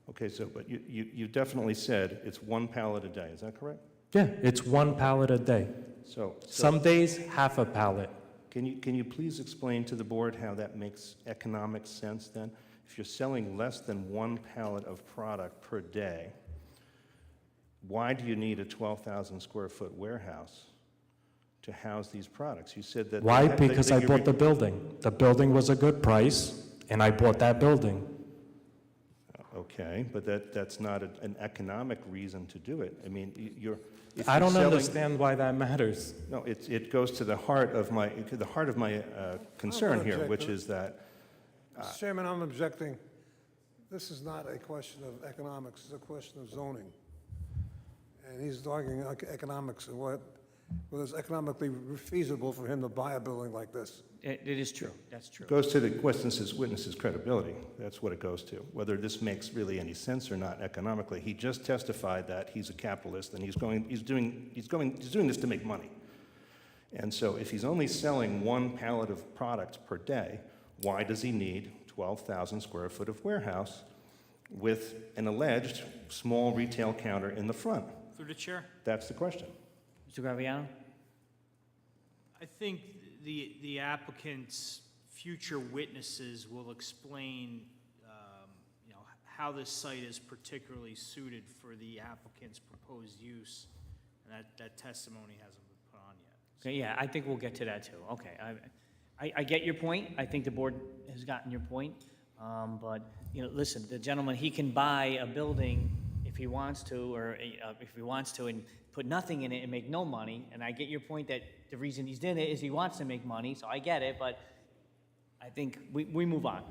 Okay, so, but you definitely said it's one pallet a day, is that correct? Yeah, it's one pallet a day. So. Some days, half a pallet. Can you please explain to the board how that makes economic sense then? If you're selling less than one pallet of product per day, why do you need a 12,000 square foot warehouse to house these products? You said that. Why? that Because I you're bought the building. The building was a good price, and I bought that building. Okay, but that's not an economic reason to do it. I mean, if I you're don't selling- understand why that matters. No, it goes to the heart of my concern here, object, which huh? is that, Mr. Chairman, I'm objecting. This is not a question of economics, it's a question of zoning. And he's arguing economics and whether it's economically feasible for him to buy a building like this. It is true, that's true. goes to the witness's credibility. That's what it goes to, whether this makes really any sense or not economically. He just testified that he's a capitalist and he's doing this to make money. And so if he's only selling one pallet of products per day, why does he need 12,000 square foot of warehouse with an alleged small retail counter in the front? Through the chair, That's the question. Mr. Graviano? I think the applicant's future witnesses will explain, how this site is particularly suited for the applicant's proposed use, and that testimony hasn't been put on yet. Okay, yeah, I think we'll get to that too. Okay, I get your point. I think the board has gotten your point. But, listen, the gentleman, he can buy a building if he wants to, or if he wants to, and put nothing in it and make no money. And I get your point that the reason he's doing it is he wants to make money, so I get it, but I think we move on.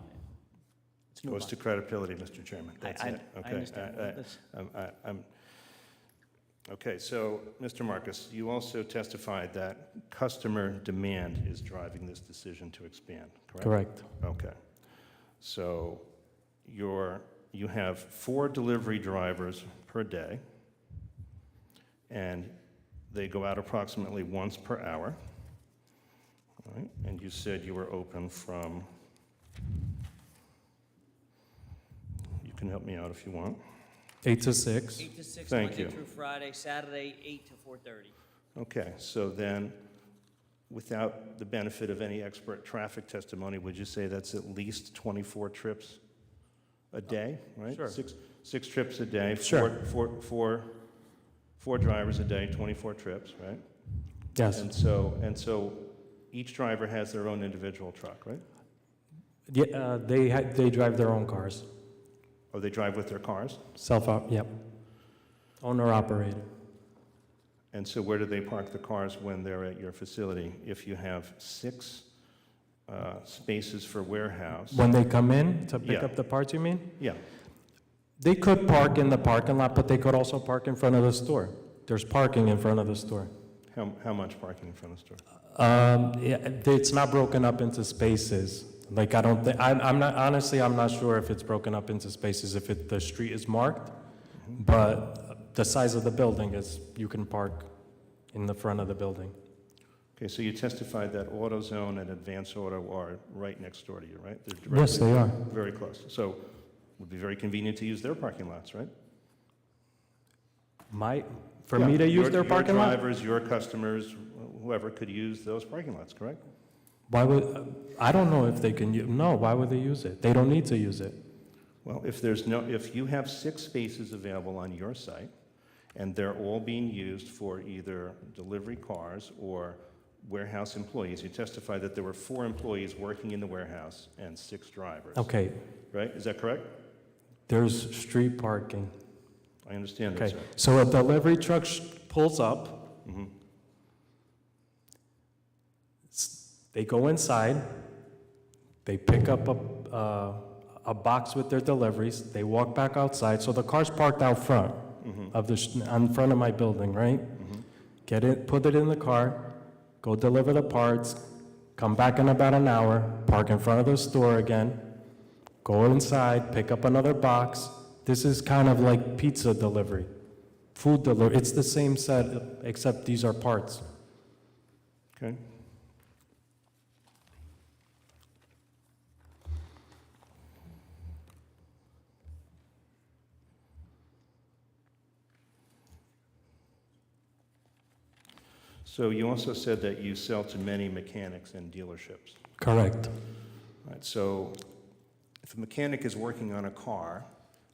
Let's move Goes on. to credibility, Mr. Chairman. That's it. I Okay. understand. Let's- Okay, so, Mr. Marcus, you also testified that customer demand is driving this decision to expand, correct? Correct. Okay. So you have 4 delivery drivers per day, and they go out approximately once per hour. All right, and you said you were open from, you can help me out if you want. 8 to 6. 8 to 6, Thank Monday you. through Friday, Saturday, 8 to 4:30. Okay, so then, without the benefit of any expert traffic testimony, would you say that's at least 24 trips a day, right? Sure. Six trips a day, Sure. four drivers a day, 24 trips, right? Yes. And so each driver has their own individual truck, right? Yeah, they drive their own cars. Or they drive with their cars? Yep. Owner operated. And so where do they park the cars when they're at your facility? If you have 6 spaces for warehouse? When they come in to pick Yeah. up the parts, you mean? Yeah. They could park in the parking lot, but they could also park in front of the store. There's parking in front of the store. How much parking in front of the store? Yeah, it's not broken up into spaces. Like, I don't think, I'm not sure if it's broken up into spaces, if the street is marked, but the size of the building is, you can park in the front of the building. Okay, so you testified that AutoZone and Advance Auto are right next door to you, right? They're Yes, directly- they are. Very close. So it would be very convenient to use their parking lots, right? For me to use their parking lot? Your drivers, your customers, whoever could use those parking lots, correct? Why would, I don't know if they can, no, why would they use it? They don't need to use it. Well, if you have 6 spaces available on your site, and they're all being used for either delivery cars or warehouse employees, you testified that there were 4 employees working in the warehouse and 6 drivers. Okay, Right? Is that correct? there's street parking. I understand that, Okay, sir. so a delivery truck pulls up. They go inside, they pick up a box with their deliveries, they walk back outside, so the car's parked out front of in front of my building, right? Get it, put it in the car, go deliver the parts, come back in about an hour, park in front of the store again, go inside, pick up another box. This is kind of like pizza delivery, food delivery. It's the same set, except these are parts. Okay. So you also said that you sell to many mechanics and dealerships. Correct. All right, so if a mechanic is working on a car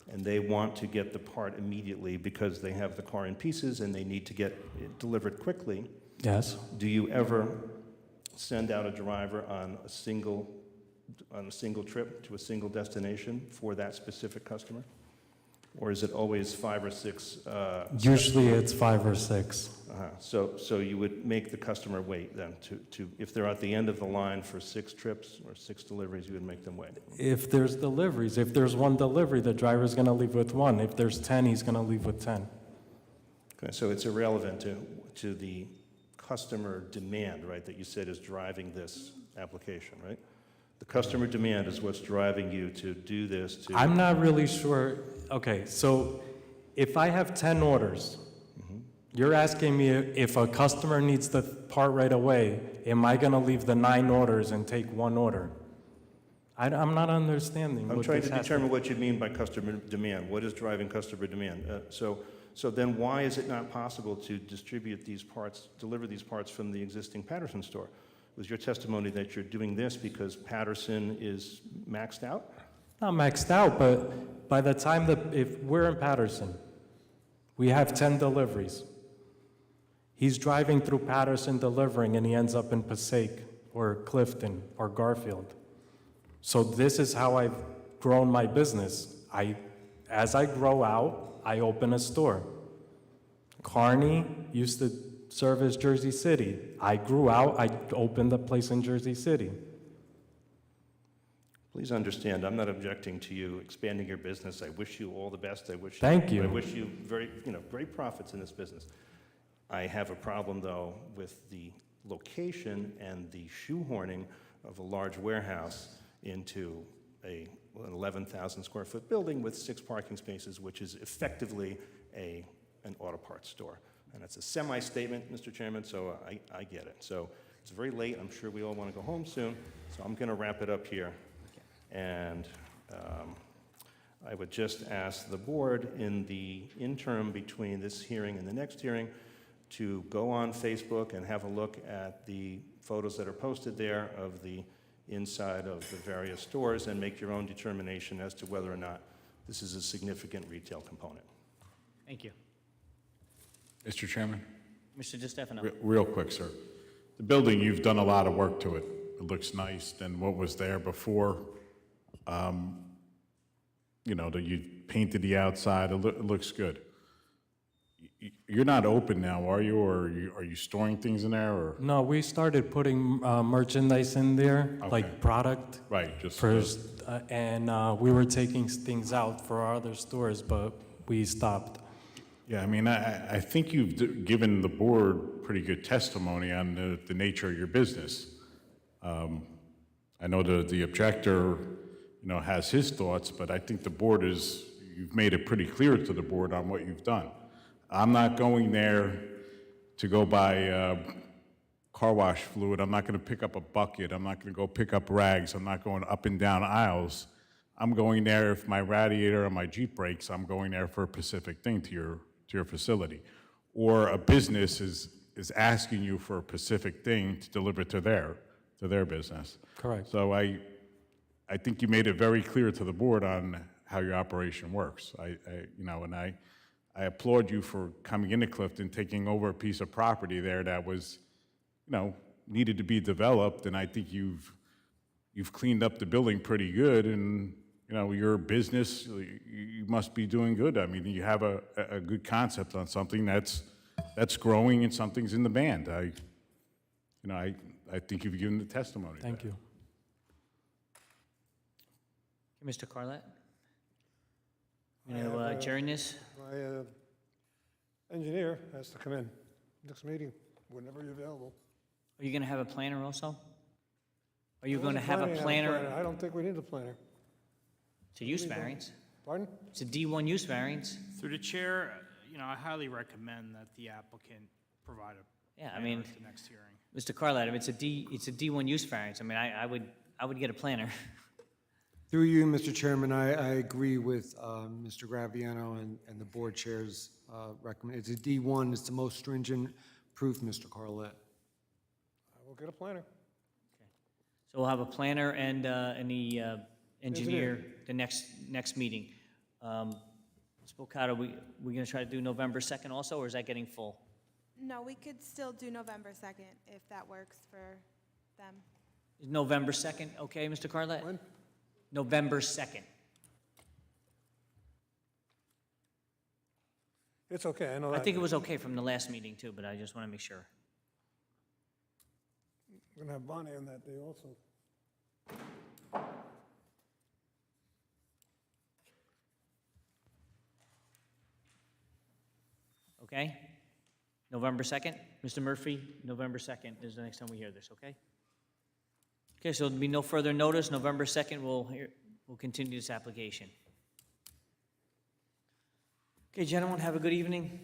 and they want to get the part immediately because they have the car in pieces and they need to get it delivered quickly, Yes. do you ever send out a driver on a single trip to a single destination for that specific customer? Or is it always 5 or 6? Usually it's 5 or 6. So you would make the customer wait then if they're at the end of the line for 6 trips or 6 deliveries, you would make them wait. If there's deliveries, if there's 1 delivery, the driver's going to leave with 1. If there's 10, he's going to leave with 10. Okay, so it's irrelevant to the customer demand, right, that you said is driving this application, right? The customer demand is what's driving you to do this to... I'm not really sure. Okay, so if I have 10 orders, you're asking me if a customer needs the part right away, am I going to leave the 9 orders and take 1 order? I'm not understanding. I'm trying to determine what you mean by customer demand. What is driving customer demand? So then why is it not possible to distribute these parts, deliver these parts from the existing Patterson store? Was your testimony that you're doing this because Patterson is maxed out? Not maxed out, but by the time if we're in Patterson, we have 10 deliveries. He's driving through Patterson delivering and he ends up in Passaic or Clifton or Garfield. So this is how I've grown my business. As I grow out, I open a store. Carney used to service Jersey City. I grew out, I opened a place in Jersey City. Please understand, I'm not objecting to you expanding your business. I wish you all the best. Thank you. I wish you great profits in this business. I have a problem, though, with the location and the shoehorning of a large warehouse into an 11,000 square foot building with 6 parking spaces, which is effectively an auto parts store. And it's a semi-statement, Mr. Chairman, so I get it. So it's very late. I'm sure we all want to go home soon, so I'm going to wrap it up here. And I would just ask the board in the interim between this hearing and the next hearing to go on Facebook and have a look at the photos that are posted there of the inside of the various stores and make your own determination as to whether or not this is a significant retail component. Thank you. Mr. Chairman? Mr. DiStefano. Real quick, sir. The building, you've done a lot of work to it. It looks nice than what was there before. You painted the outside. It looks good. You're not open now, are you? Or are you storing things in there? Or? No, we started putting merchandise in there, like product. Right, just first, and we were taking things out for our other stores, but we stopped. Yeah, I mean, I think you've given the board pretty good testimony on the nature of your business. I know the objector, has his thoughts, but I think the board you've made it pretty clear to the board on what you've done. I'm not going there to go buy car wash fluid. I'm not going to pick up a bucket. I'm not going to go pick up rags. I'm not going up and down aisles. I'm going there if my radiator or my Jeep breaks. I'm going there for a specific thing to your facility. Or a business is asking you for a specific thing to deliver to their business. Correct. So I think you made it very clear to the board on how your operation works. I applaud you for coming into Clifton, taking over a piece of property there that was, needed to be developed, and I think you've cleaned up the building pretty good, and your business, you must be doing good. I mean, you have a good concept on something that's growing and something's in the band. I think you've given the testimony. Thank you. Mr. Carlett? Chairing this? My engineer has to come in next meeting, whenever you're available. Are you going to have a planner also? Are you There going to is have a planning, planner? I don't think we need a planner. It's a use variance. Pardon? It's a D1 use variance. Through the chair, I highly recommend that the applicant provide a Yeah, I planner mean, at the next hearing. Mr. Carlett, it's a D1 use variance. I mean, I would get a planner. Through you, Mr. Chairman, I agree with Mr. Graviano and the board chair's recommendation. It's a D1, it's the most stringent Approved, Mr. Carlet. I will get a planner. So we'll have a planner and the engineer the next meeting. Ms. Bocata, we going to try to do November 2nd also, or is that getting full? No, we could still do November 2nd if that works for them. Is November 2nd okay, Mr. Carlet? When? November 2nd. It's okay, I know I that. think it was okay from the last meeting too, but I just want to make sure. We're going to have Bonnie on that day also. Okay? November 2nd? Mr. Murphy, November 2nd is the next time we hear this, okay? Okay, so there'll be no further notice. November 2nd, we'll continue this application. Okay, gentlemen, have a good evening.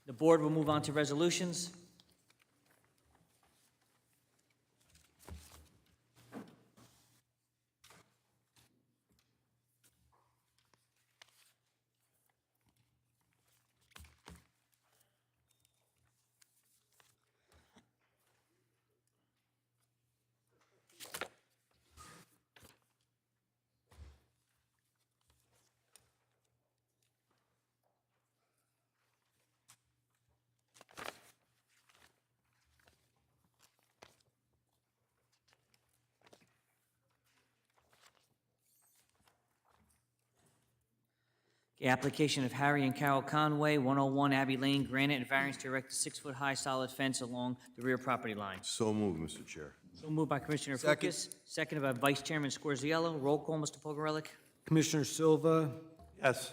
The board will move on to resolutions. The application of Harry and Carol Conway, 101 Abbey Lane, granted a variance to erect a 6-foot-high solid fence along the rear property line. So moved, Mr. Chair. So moved by Commissioner Second. Fukas, seconded by Vice Chairman Scorziello. Roll call, Mr. Pogorelic. Commissioner Silva, Yes.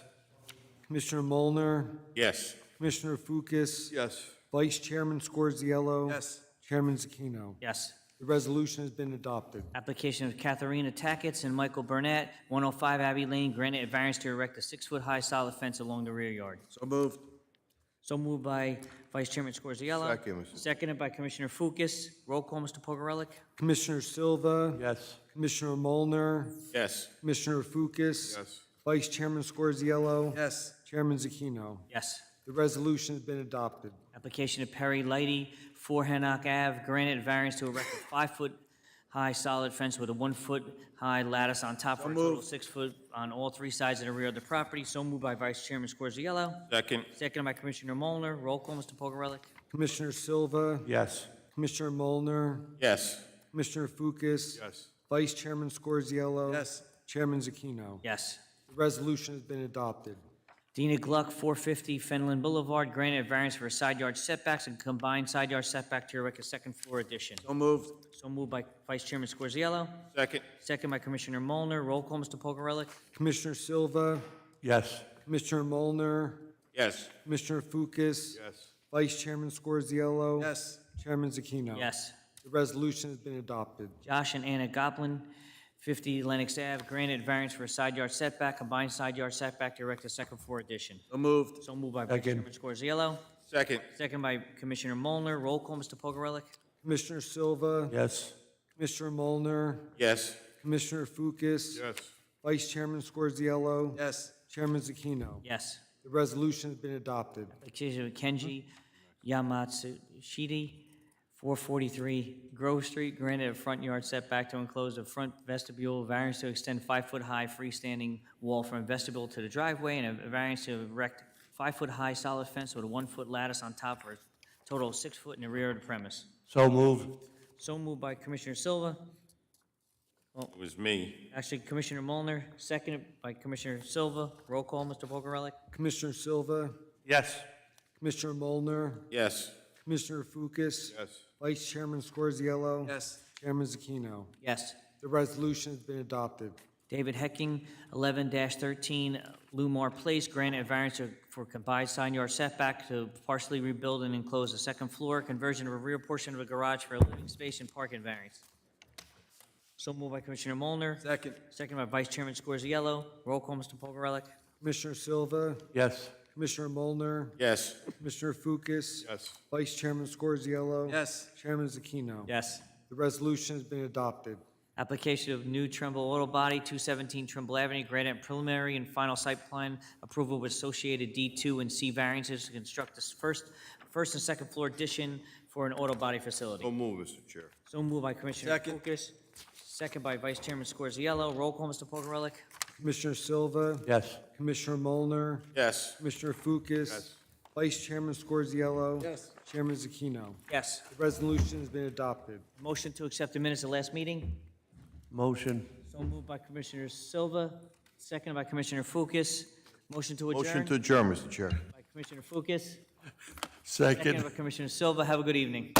Commissioner Molnar, Yes. Commissioner Fukas, Yes. Vice Chairman Scorziello. Yes. Chairman Zakino. Yes. The resolution has been adopted. Application of Katharina Tackett and Michael Burnett, 105 Abbey Lane, granted a variance to erect a 6-foot-high solid fence along the rear yard. So moved. So moved by Vice Chairman Scorziello. Second, Mr. Seconded by Commissioner Fukas. Roll call, Mr. Pogorelic. Commissioner Silva, Yes. Commissioner Molnar, Yes. Commissioner Fukas. Yes. Vice Chairman Scorziello. Yes. Chairman Zakino. Yes. The resolution has been adopted. Application of Perry Lighty, 4 Hannock Ave, granted variance to erect a 5-foot-high solid fence with a 1-foot-high lattice on top for a total of 6 foot on all 3 sides of the rear of the property. So moved by Vice Chairman Scorziello. Second. Seconded by Commissioner Molnar. Roll call, Mr. Pogorelic. Commissioner Silva, Yes. Commissioner Molnar, Yes. Commissioner Fukas. Yes. Vice Chairman Scorziello. Yes. Chairman Zakino. Yes. The resolution has been adopted. Dina Gluck, 450 Fenland Boulevard, granted a variance for side yard setbacks and combined side yard setback to erect a second-floor addition. So moved. So moved by Vice Chairman Scorziello. Second. Second by Commissioner Molnar. Roll call, Mr. Pogorelic. Commissioner Silva, Yes. Commissioner Molnar, Yes. Commissioner Fukas. Yes. Vice Chairman Scorziello. Yes. Chairman Zakino. Yes. The resolution has been adopted. Josh and Anna Goplin, 50 Lennox Ave, granted variance for a side yard setback, combined side yard setback to erect a second-floor addition. So moved. So moved by Vice Second. Chairman Scorziello. Second. Second by Commissioner Molnar. Roll call, Mr. Pogorelic. Commissioner Silva, Yes. Commissioner Molnar, Yes. Commissioner Fukas. Yes. Vice Chairman Scorziello. Yes. Chairman Zakino. Yes. The resolution has been adopted. Application of Kenji Yamatsushita, 443 Grove Street, granted a front yard setback to enclose a front vestibule, variance to extend 5-foot-high freestanding wall from vestibule to the driveway, and a variance to erect 5-foot-high solid fence with a 1-foot lattice on top for a total of 6 foot in the rear of the premise. So moved. So moved by Commissioner Silva. It was me. Actually, Commissioner Molnar, seconded by Commissioner Silva. Roll call, Mr. Pogorelic. Commissioner Silva, Yes. Commissioner Molnar, Yes. Commissioner Fukas. Yes. Vice Chairman Scorziello. Yes. Chairman Zakino. Yes. The resolution has been adopted. David Hecking, 11-13 Lumar Place, granted a variance for combined side yard setback to partially rebuild and enclose a second floor, conversion of a rear portion of a garage for a living space and parking variance. So moved by Commissioner Molnar. Second. Second by Vice Chairman Scorziello. Roll call, Mr. Pogorelic. Commissioner Silva, Yes. Commissioner Molnar, Yes. Commissioner Fukas. Yes. Vice Chairman Scorziello. Yes. Chairman Zakino. Yes. The resolution has been adopted. Application of new Trimble Auto Body, 217 Trimble Avenue, granted preliminary and final site plan approval with associated D2 and C variances to construct this first and second floor addition for an auto body facility. So move, Mr. Chair. So moved by Commissioner Second. Focus, second by Vice Chairman Scorziello. Roll call, Mr. Pogarelic. Commissioner Silva? Yes. Commissioner Molnar, Yes. Commissioner Fukas? Vice Chairman Scorziello? Yes. Chairman Zakino? Yes. The resolution has been adopted. Motion to accept the minutes of last meeting. Motion. So moved by Commissioner Silva, second by Commissioner Focus. Motion to adjourn. Motion to adjourn, Mr. Chair. By Commissioner Focus. Second by Commissioner Silva. Have a good evening.